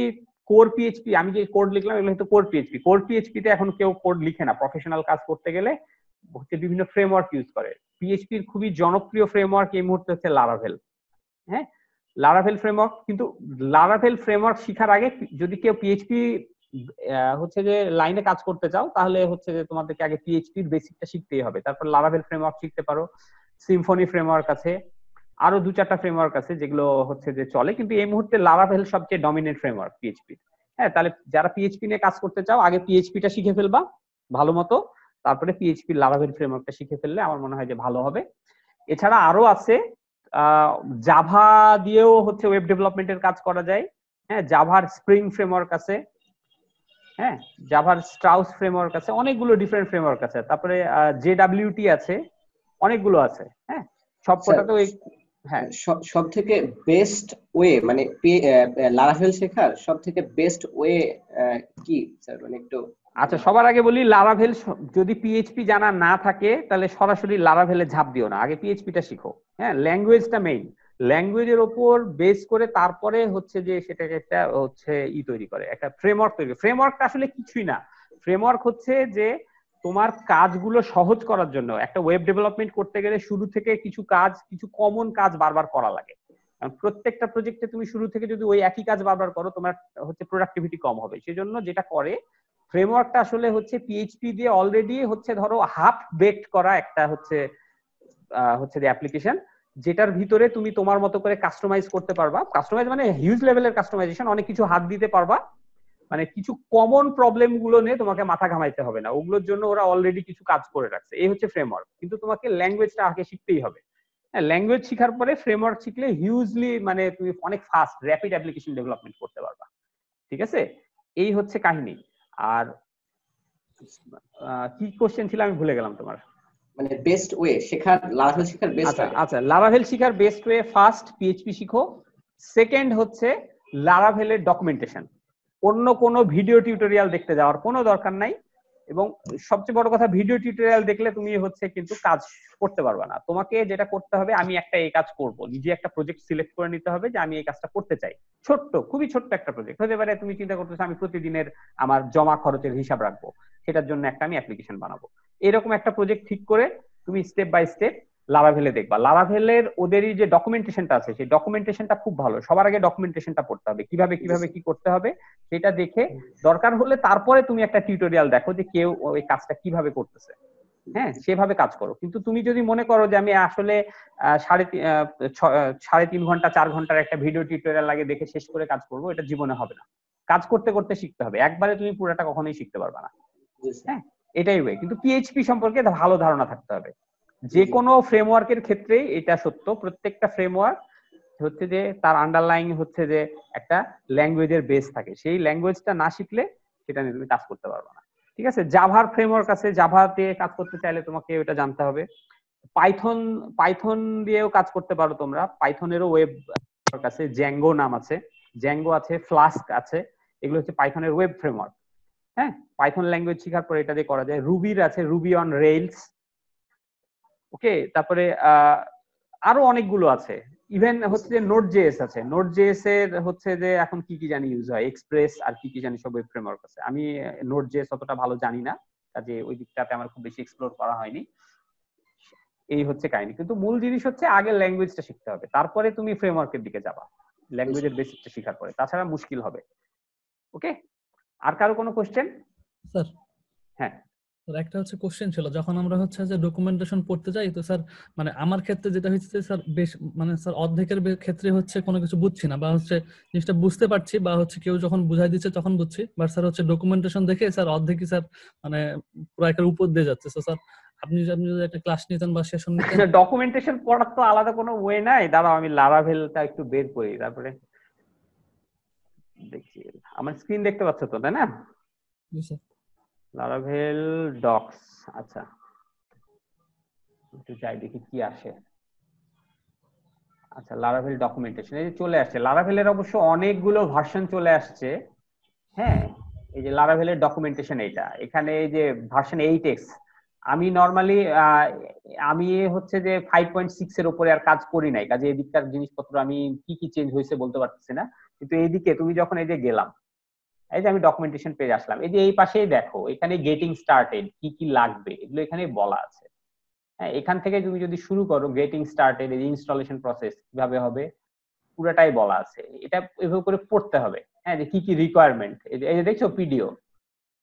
S1: কোর পিএইচপি, আমি যে কোড লিখলাম এগুলো হয়তো কোর পিএইচপি। কোর পিএইচপি তে এখন কেউ কোড লিখে না, প্রফেশনাল কাজ করতে গেলে হচ্ছে বিভিন্ন ফ্রেমওয়ার্ক ইউজ করে। পিএইচপির খুবই জনপ্রিয় ফ্রেমওয়ার্ক এই মুহূর্তে হচ্ছে লারাভেল। হ্যাঁ, লারাভেল ফ্রেমওয়ার্ক। কিন্তু লারাভেল ফ্রেমওয়ার্ক শেখার আগে যদি কেউ পিএইচপি হচ্ছে যে লাইনে কাজ করতে চাও, তাহলে হচ্ছে যে তোমাদেরকে আগে পিএইচপির বেসিকটা শিখতেই হবে, তারপর লারাভেল ফ্রেমওয়ার্ক শিখতে পারো। সিম্ফনি ফ্রেমওয়ার্ক আছে, আরো 2-4টা ফ্রেমওয়ার্ক আছে যেগুলো হচ্ছে যে চলে, কিন্তু এই মুহূর্তে লারাভেল সবচেয়ে ডমিনেন্ট ফ্রেমওয়ার্ক পিএইচপি। হ্যাঁ, তাহলে যারা পিএইচপি নিয়ে কাজ করতে চাও আগে পিএইচপিটা শিখে ফেলবা ভালো মতো, তারপরে পিএইচপি লারাভেল ফ্রেমওয়ার্কটা শিখে ফেললে আমার মনে হয় যে ভালো হবে। এছাড়া আরো আছে, জাভা দিয়েও হচ্ছে ওয়েব ডেভেলপমেন্টের কাজ করা যায়। হ্যাঁ, জাভার স্প্রিং ফ্রেমওয়ার্ক আছে, হ্যাঁ, জাভার স্ট্রাউস ফ্রেমওয়ার্ক আছে, অনেকগুলো ডিফারেন্ট ফ্রেমওয়ার্ক আছে। তারপরে জেডব্লিউটি আছে, অনেকগুলো আছে। হ্যাঁ, সবকটাতে ওই হ্যাঁ
S7: সব থেকে বেস্ট ওয়ে মানে লারাভেল শেখার সব থেকে বেস্ট ওয়ে কি স্যার, মানে একটু।
S1: আচ্ছা, সবার আগে বলি লারাভেল যদি পিএইচপি জানা না থাকে তাহলে সরাসরি লারাভেলে ঝাঁপ দিও না, আগে পিএইচপিটা শিখো। হ্যাঁ, ল্যাঙ্গুয়েজটা মেইন, ল্যাঙ্গুয়েজের ওপর বেস করে তারপরে হচ্ছে যে সেটাকে একটা হচ্ছে তৈরি করে, একটা ফ্রেমওয়ার্ক তৈরি। ফ্রেমওয়ার্কটা আসলে কিছুই না, ফ্রেমওয়ার্ক হচ্ছে যে তোমার কাজগুলো সহজ করার জন্য। একটা ওয়েব ডেভেলপমেন্ট করতে গেলে শুরু থেকে কিছু কাজ, কিছু কমন কাজ বারবার করা লাগে। প্রত্যেকটা প্রজেক্টে তুমি শুরু থেকে যদি ওই একই কাজ বারবার করো, তোমার হচ্ছে প্রোডাক্টিভিটি কম হবে। সেজন্য যেটা করে ফ্রেমওয়ার্কটা আসলে হচ্ছে পিএইচপি দিয়ে অলরেডি হচ্ছে ধরো হাফ বেকড করা একটা হচ্ছে যে অ্যাপ্লিকেশন, যেটার ভিতরে তুমি তোমার মতো করে কাস্টমাইজ করতে পারবা। কাস্টমাইজ মানে হিউজ লেভেলের কাস্টমাইজেশন, অনেক কিছু হাত দিতে পারবা। মানে কিছু কমন প্রবলেম গুলো নিয়ে তোমাকে মাথা ঘামাইতে হবে না, ওগুলোর জন্য ওরা অলরেডি কিছু কাজ করে রাখছে। এই হচ্ছে ফ্রেমওয়ার্ক। কিন্তু তোমাকে ল্যাঙ্গুয়েজটা আগে শিখতেই হবে। হ্যাঁ, ল্যাঙ্গুয়েজ শিখার পরে ফ্রেমওয়ার্ক শিখলে হিউজলি মানে তুমি অনেক ফাস্ট র্যাপিড অ্যাপ্লিকেশন ডেভেলপমেন্ট করতে পারবা। ঠিক আছে, এই হচ্ছে কাহিনী। আর কি কোশ্চেন ছিল আমি ভুলে গেলাম তোমার।
S7: মানে বেস্ট ওয়ে শেখার, লারাভেল শেখার বেস্ট
S1: আচ্ছা
S7: ওয়ে।
S1: আচ্ছা, লারাভেল শেখার বেস্ট ওয়ে, ফার্স্ট পিএইচপি শিখো, সেকেন্ড হচ্ছে লারাভেলের ডকুমেন্টেশন। অন্য কোনো ভিডিও টিউটোরিয়াল দেখতে যাওয়ার কোনো দরকার নাই, এবং সবচেয়ে বড় কথা ভিডিও টিউটোরিয়াল দেখলে তুমি হচ্ছে কিন্তু কাজ করতে পারবে না। তোমাকে যেটা করতে হবে, আমি একটা এই কাজ করব, নিজে একটা প্রজেক্ট সিলেক্ট করে নিতে হবে যে আমি এই কাজটা করতে চাই। ছোট্ট, খুবই ছোট্ট একটা প্রজেক্ট হতে পারে। তুমি চিন্তা করতেছো আমি প্রতিদিনের আমার জমা খরচের হিসাব রাখবো, সেটার জন্য একটা আমি অ্যাপ্লিকেশন বানাবো। এরকম একটা প্রজেক্ট ঠিক করে তুমি স্টেপ বাই স্টেপ লারাভেলে দেখবা। লারাভেলের ওদেরই যে ডকুমেন্টেশনটা আছে, সেই ডকুমেন্টেশনটা খুব ভালো। সবার আগে ডকুমেন্টেশনটা পড়তে হবে, কিভাবে কিভাবে কি করতে হবে সেটা দেখে দরকার হলে তারপরে তুমি একটা টিউটোরিয়াল দেখো যে কেউ ওই কাজটা কিভাবে করতেছে, হ্যাঁ সেভাবে কাজ করো। কিন্তু তুমি যদি মনে করো যে আমি আসলে 3.5 ঘন্টা 4 ঘন্টার একটা ভিডিও টিউটোরিয়াল লাগে দেখে শেষ করে কাজ করবো, এটা জীবনে হবে না। কাজ করতে করতে শিখতে হবে, একবারে তুমি পুরোটা কখনোই শিখতে পারবে না। হ্যাঁ এটাই ওয়ে। কিন্তু পিএইচপি সম্পর্কে ভালো ধারণা থাকতে হবে। যে কোনো ফ্রেমওয়ার্কের ক্ষেত্রেই এটা সত্য, প্রত্যেকটা ফ্রেমওয়ার্ক হচ্ছে যে তার আন্ডারলাইং হচ্ছে যে একটা ল্যাঙ্গুয়েজের বেস থাকে, সেই ল্যাঙ্গুয়েজটা না শিখলে সেটা নিয়ে তুমি কাজ করতে পারবে না। ঠিক আছে, জাভার ফ্রেমওয়ার্ক আছে, জাভাতে কাজ করতে চাইলে তোমাকে ওটা জানতে হবে। পাইথন দিয়েও কাজ করতে পারো তোমরা, পাইথনেরও ওয়েব আছে, জ্যাঙ্গো নাম আছে, জ্যাঙ্গো আছে, ফ্লাস্ক আছে, এগুলো হচ্ছে পাইথনের ওয়েব ফ্রেমওয়ার্ক। হ্যাঁ পাইথন ল্যাঙ্গুয়েজ শেখার পর এটা দিয়ে করা যায়। রুবির আছে, রুবি অন রেইলস, ওকে। তারপরে আরো অনেকগুলো আছে, ইভেন হচ্ছে যে নোট জেএস আছে। নোট জেএস এর হচ্ছে যে এখন কি কি জানি ইউজ হয়, এক্সপ্রেস আর কি কি জানি সব ওয়েব ফ্রেমওয়ার্ক আছে। আমি নোট জেএস অতটা ভালো জানি না, কাজে ওই দিকটাতে আমার খুব বেশি এক্সপ্লোর করা হয়নি। এই হচ্ছে কাহিনী। কিন্তু মূল জিনিস হচ্ছে আগে ল্যাঙ্গুয়েজটা শিখতে হবে, তারপরে তুমি ফ্রেমওয়ার্কের দিকে যাবা, ল্যাঙ্গুয়েজের বেসিকটা শেখার পরে, তাছাড়া মুশকিল হবে। ওকে, আর কারো কোনো কোশ্চেন?
S6: স্যার
S1: হ্যাঁ
S6: স্যার একটা হচ্ছে কোশ্চেন ছিল, যখন আমরা হচ্ছে যে ডকুমেন্টেশন পড়তে যাই, তো স্যার মানে আমার ক্ষেত্রে যেটা হচ্ছে যে স্যার বেশ মানে স্যার অর্ধেকের ক্ষেত্রে হচ্ছে কোনো কিছু বুঝছি না, বা হচ্ছে জিনিসটা বুঝতে পারছি, বা হচ্ছে কেউ যখন বুঝাই দিচ্ছে তখন বুঝছি, বাট স্যার হচ্ছে ডকুমেন্টেশন দেখে স্যার অর্ধেকই স্যার মানে পুরো একের উপর দিয়ে যাচ্ছে। তো স্যার আপনি যদি একটা ক্লাস নিতেন বা সেশন নিতেন।
S1: ডকুমেন্টেশন পড়ার তো আলাদা কোনো ওয়ে নাই, দাঁড়াও আমি লারাভেলটা একটু বের করি, তারপরে দেখি। আমার স্ক্রিন দেখতে পাচ্ছ তো, তাই না?
S6: জি স্যার।
S1: লারাভেল ডক্স, আচ্ছা একটু যাই দেখি কি আসে। আচ্ছা লারাভেল ডকুমেন্টেশন, এই যে চলে আসছে। লারাভেলের অবশ্য অনেকগুলো ভার্সন চলে আসছে। হ্যাঁ এই যে লারাভেলের ডকুমেন্টেশন, এইটা এখানে এই যে ভার্সন 8x। আমি নরমালি আমি হচ্ছে যে 5.6 এর উপরে আর কাজ করি নাই, কাজে এদিককার জিনিসপত্র আমি কি কি চেঞ্জ হয়েছে বলতে পারতেছি না। কিন্তু এইদিকে তুমি যখন এই যে গেলাম, এই যে আমি ডকুমেন্টেশন পেজ আসলাম, এই যে এই পাশেই দেখো এখানে গেটিং স্টার্টেড কি কি লাগবে এগুলো এখানে বলা আছে। হ্যাঁ এখান থেকে তুমি যদি শুরু করো গেটিং স্টার্টেড, এই ইনস্টলেশন প্রসেস কিভাবে হবে পুরাটাই বলা আছে। এটা এভাবে করে পড়তে হবে। হ্যাঁ যে কি কি রিকোয়ারমেন্ট, এই যে দেখছো পিডিও,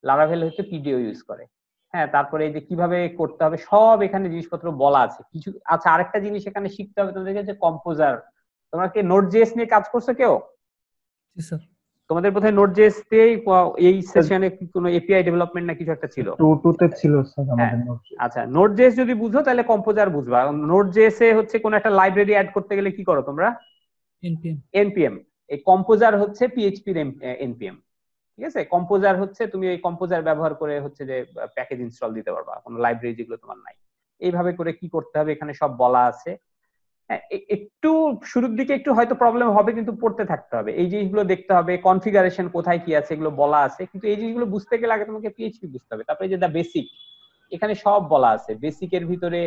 S1: লারাভেল হচ্ছে পিডিও ইউজ করে। হ্যাঁ তারপরে এই যে কিভাবে করতে হবে সব এখানে জিনিসপত্র বলা আছে কিছু। আচ্ছা আরেকটা জিনিস এখানে শিখতে হবে তোমাদেরকে, যে কম্পোজার। তোমরা কি নোট জেএস নিয়ে কাজ করছো কেউ?
S6: জি স্যার।
S1: তোমাদের বোধহয় নোট জেএস তে এই সেশনে কোনো এপিআই ডেভেলপমেন্ট না কিছু একটা ছিল।
S3: 2 তে ছিল স্যার আমাদের নোট।
S1: আচ্ছা নোট জেএস যদি বুঝো তাহলে কম্পোজার বুঝবা। নোট জেএস এ হচ্ছে কোন একটা লাইব্রেরি অ্যাড করতে গেলে কি করো তোমরা? এনপিএম। এই কম্পোজার হচ্ছে পিএইচপি এর এনপিএম। ঠিক আছে, কম্পোজার হচ্ছে তুমি এই কম্পোজার ব্যবহার করে হচ্ছে যে প্যাকেজ ইনস্টল দিতে পারবা, কোনো লাইব্রেরি যেগুলো তোমার নাই। এইভাবে করে কি করতে হবে এখানে সব বলা আছে। হ্যাঁ একটু শুরুর দিকে একটু হয়তো প্রবলেম হবে, কিন্তু পড়তে থাকতে হবে, এই জিনিসগুলো দেখতে হবে, কনফিগারেশন কোথায় কি আছে এগুলো বলা আছে। কিন্তু এই জিনিসগুলো বুঝতে গেলে আগে তোমাকে পিএইচপি বুঝতে হবে। তারপরে যে দা বেসিক, এখানে সব বলা আছে। বেসিকের ভিতরে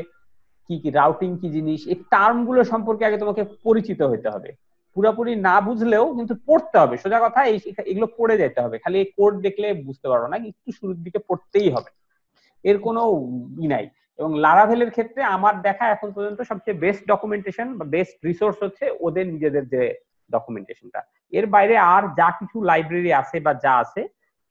S1: কি কি রাউটিং কি জিনিস, এই টার্ম গুলো সম্পর্কে আগে তোমাকে পরিচিত হতে হবে। পুরোপুরি না বুঝলেও কিন্তু পড়তে হবে, সোজা কথা এগুলো পড়ে যেতে হবে। খালি এই কোড দেখলে বুঝতে পারো না, একটু শুরুর দিকে পড়তেই হবে, এর কোনো ই নাই। এবং লারাভেলের ক্ষেত্রে আমার দেখা এখন পর্যন্ত সবচেয়ে বেস্ট ডকুমেন্টেশন বা বেস্ট রিসোর্স হচ্ছে ওদের নিজেদের যে ডকুমেন্টেশনটা। এর বাইরে আর যা কিছু লাইব্রেরি আছে বা যা আছে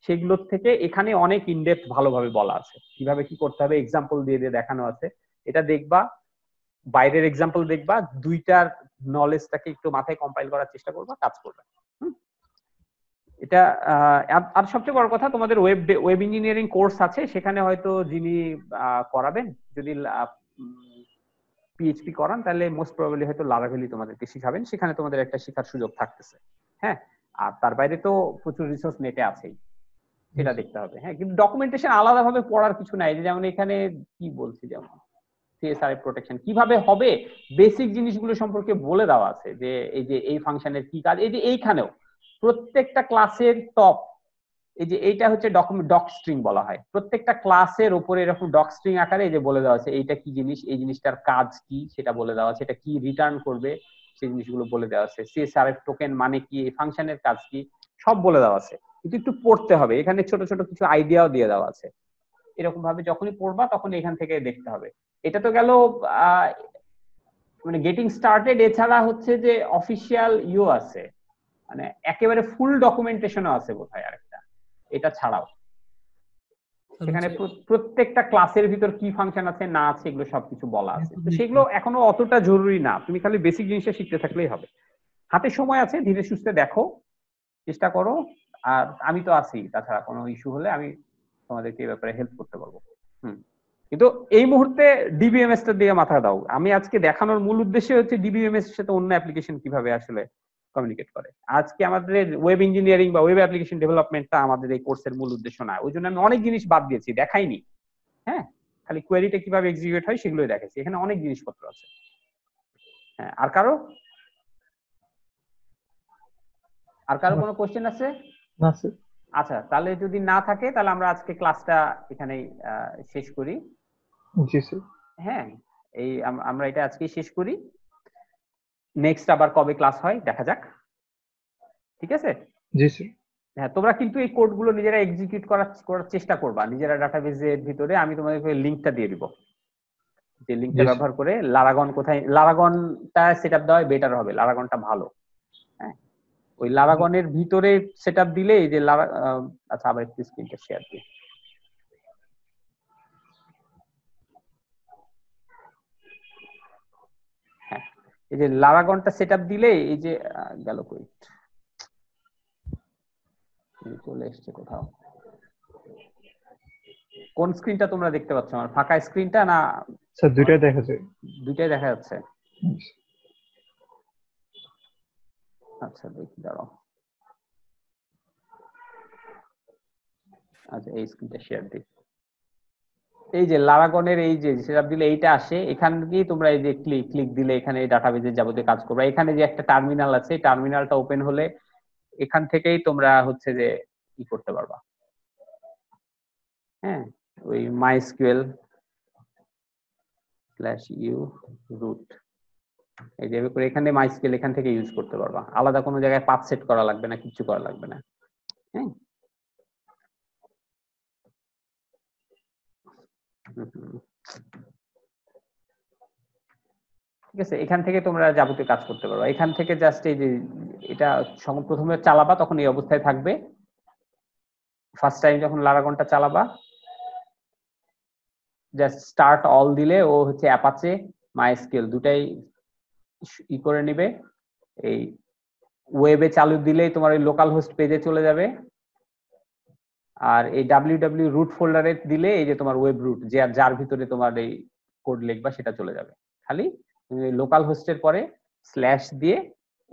S1: সেগুলোর থেকে এখানে অনেক ইনডেপথ ভালোভাবে বলা আছে, কিভাবে কি করতে হবে এক্সাম্পল দিয়ে দিয়ে দেখানো আছে। এটা দেখবা, বাইরের এক্সাম্পল দেখবা, দুইটার নলেজটাকে একটু মাথায় কম্পাইল করার চেষ্টা করবা, কাজ করবে। এটা আর সবচেয়ে বড় কথা, তোমাদের ওয়েব ইঞ্জিনিয়ারিং কোর্স আছে, সেখানে হয়তো যিনি করাবেন যদি পিএইচপি করান তাহলে মোস্ট প্রবাবলি হয়তো লারাভেলি তোমাদেরকে শিখাবেন, সেখানে তোমাদের একটা শেখার সুযোগ থাকতেছে। হ্যাঁ আর তার বাইরে তো প্রচুর রিসোর্স নেটে আছেই, সেটা দেখতে হবে। হ্যাঁ কিন্তু ডকুমেন্টেশন আলাদাভাবে পড়ার কিছু নাই, যেমন এখানে কি বলছি, যেমন সিএসআর প্রোটেকশন কিভাবে হবে, বেসিক জিনিসগুলো সম্পর্কে বলে দেওয়া আছে, যে এই ফাংশনের কি কাজ। এই যে এইখানেও প্রত্যেকটা ক্লাসের টপ এই যে এইটা হচ্ছে ডক স্ট্রিং বলা হয়। প্রত্যেকটা ক্লাসের উপরে এরকম ডক স্ট্রিং আকারে এই যে বলে দেওয়া আছে এইটা কি জিনিস, এই জিনিসটার কাজ কি সেটা বলে দেওয়া আছে, এটা কি রিটার্ন করবে সেই জিনিসগুলো বলে দেওয়া আছে, CSRF টোকেন মানে কি, এই ফাংশনের কাজ কি, সব বলে দেওয়া আছে। কিন্তু একটু পড়তে হবে, এখানে ছোট ছোট কিছু আইডিয়াও দিয়ে দেওয়া আছে। এরকম ভাবে যখনই পড়বা তখন এখান থেকে দেখতে হবে। এটা তো গেল মানে গেটিং স্টার্টেড। এছাড়া হচ্ছে যে অফিসিয়াল ইউ আছে, মানে একেবারে ফুল ডকুমেন্টেশনও আছে বোধহয় আরেকটা, এটা ছাড়াও সেখানে প্রত্যেকটা ক্লাসের ভিতর কি ফাংশন আছে না আছে এগুলো সবকিছু বলা আছে। তো সেগুলো এখনো অতটা জরুরি না, তুমি খালি বেসিক জিনিসটা শিখতে থাকলেই হবে। হাতে সময় আছে, ধীরে সুস্থে দেখো, চেষ্টা করো। আর আমি তো আছি, তাছাড়া কোনো ইস্যু হলে আমি তোমাদেরকে এই ব্যাপারে হেল্প করতে পারবো। কিন্তু এই মুহূর্তে ডিবিএমএস টার দিকে মাথা দাও। আমি আজকে দেখানোর মূল উদ্দেশ্য হচ্ছে ডিবিএমএস এর সাথে অন্য অ্যাপ্লিকেশন কিভাবে আসলে কমিউনিকেট করে। আজকে আমাদের ওয়েব ইঞ্জিনিয়ারিং বা ওয়েব অ্যাপ্লিকেশন ডেভেলপমেন্টটা আমাদের এই কোর্সের মূল উদ্দেশ্য না, ওই জন্য আমি অনেক জিনিস বাদ দিয়েছি, দেখাইনি। হ্যাঁ, খালি কোয়েরিটা কিভাবে এক্সিকিউট হয় সেগুলোই দেখাচ্ছি, এখানে অনেক জিনিসপত্র আছে। হ্যাঁ, আর কারো কোনো কোশ্চেন আছে?
S3: না স্যার।
S1: আচ্ছা, তাহলে যদি না থাকে তাহলে আমরা আজকে ক্লাসটা এখানেই শেষ করি।
S3: জি স্যার।
S1: হ্যাঁ, এই আমরা এটা আজকেই শেষ করি। নেক্সট আবার কবে ক্লাস হয় দেখা যাক, ঠিক আছে?
S3: জি স্যার।
S1: হ্যাঁ, তোমরা কিন্তু এই কোডগুলো নিজেরা এক্সিকিউট করার চেষ্টা করবা নিজেরা ডাটাবেজের ভিতরে। আমি তোমাদেরকে লিংকটা দিয়ে দিব, যে লিংকটা ব্যবহার করে লারাগন কোথায়, লারাগনটা সেটআপ দেওয়া বেটার হবে, লারাগনটা ভালো। হ্যাঁ, ওই লারাগনের ভিতরে সেটআপ দিলে এই যে আচ্ছা, আবার একটু স্ক্রিনটা শেয়ার দিই। হ্যাঁ, এই যে লারাগনটা সেটআপ দিলে এই যে গেল কই, চলে এসছে কোথাও। কোন স্ক্রিনটা তোমরা দেখতে পাচ্ছ, আমার ফাঁকা স্ক্রিনটা না?
S3: স্যার দুইটাই দেখা যায়।
S1: দুইটাই দেখা যাচ্ছে। আচ্ছা দেখি, দাঁড়াও। আচ্ছা, এই স্ক্রিনটা শেয়ার দিই। এই যে লারাগনের এই যে সেটআপ দিলে এইটা আসে, এখান দিয়ে তোমরা এই যে ক্লিক দিলে এখানে ডাটাবেজের যাবতীয় কাজ করবে। এখানে যে একটা টার্মিনাল আছে, টার্মিনালটা ওপেন হলে এখান থেকেই তোমরা হচ্ছে যে কি করতে পারবা। হ্যাঁ, ওই mysql/u root এই যে করে এখানে mysql এখান থেকে ইউজ করতে পারবা, আলাদা কোনো জায়গায় পাথ সেট করা লাগবে না, কিছু করা লাগবে না। হ্যাঁ, ঠিক আছে, এখান থেকে তোমরা যাবতীয় কাজ করতে পারো। এখান থেকে জাস্ট এই যে এটা প্রথমে চালাবা তখন এই অবস্থায় থাকবে। ফার্স্ট টাইম যখন লারাগনটা চালাবা জাস্ট স্টার্ট অল দিলে ও হচ্ছে অ্যাপাচে মাইস্কেল দুটাই ই করে নিবে। এই ওয়েবে চালু দিলেই তোমার ওই লোকাল হোস্ট পেজে চলে যাবে। আর এই www রুট ফোল্ডারে দিলে এই যে তোমার ওয়েব রুট, যার ভিতরে তোমার এই কোড লিখবা সেটা চলে যাবে। খালি লোকাল হোস্টের পরে স্ল্যাশ দিয়ে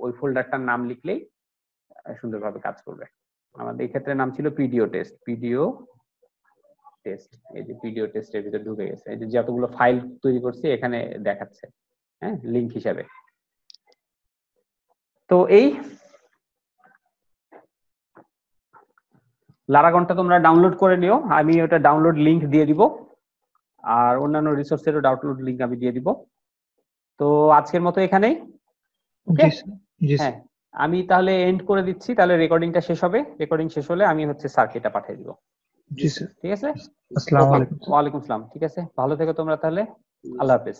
S1: ওই ফোল্ডারটার নাম লিখলেই সুন্দরভাবে কাজ করবে। আমাদের এই ক্ষেত্রে নাম ছিল পিডিও টেস্ট। এই যে পিডিও টেস্টের ভিতরে ঢুকে গেছে, এই যে যতগুলো ফাইল তৈরি করছি এখানে দেখাচ্ছে, হ্যাঁ, লিংক হিসাবে। তো এই লারাগনটা তোমরা ডাউনলোড করে নিও, আমি ওটা ডাউনলোড লিংক দিয়ে দিব, আর অন্যান্য রিসোর্সেরও ডাউনলোড লিংক আমি দিয়ে দিব। তো আজকের মতো এখানেই। হ্যাঁ, আমি তাহলে এন্ড করে দিচ্ছি, তাহলে রেকর্ডিংটা শেষ হবে। রেকর্ডিং শেষ হলে আমি হচ্ছে স্যারকে এটা পাঠিয়ে দিব।
S3: জি স্যার।
S1: ঠিক আছে,
S3: আসসালামু আলাইকুম।
S1: ওয়ালাইকুম আসসালাম। ঠিক আছে, ভালো থেকো তোমরা তাহলে, আল্লাহ হাফেজ।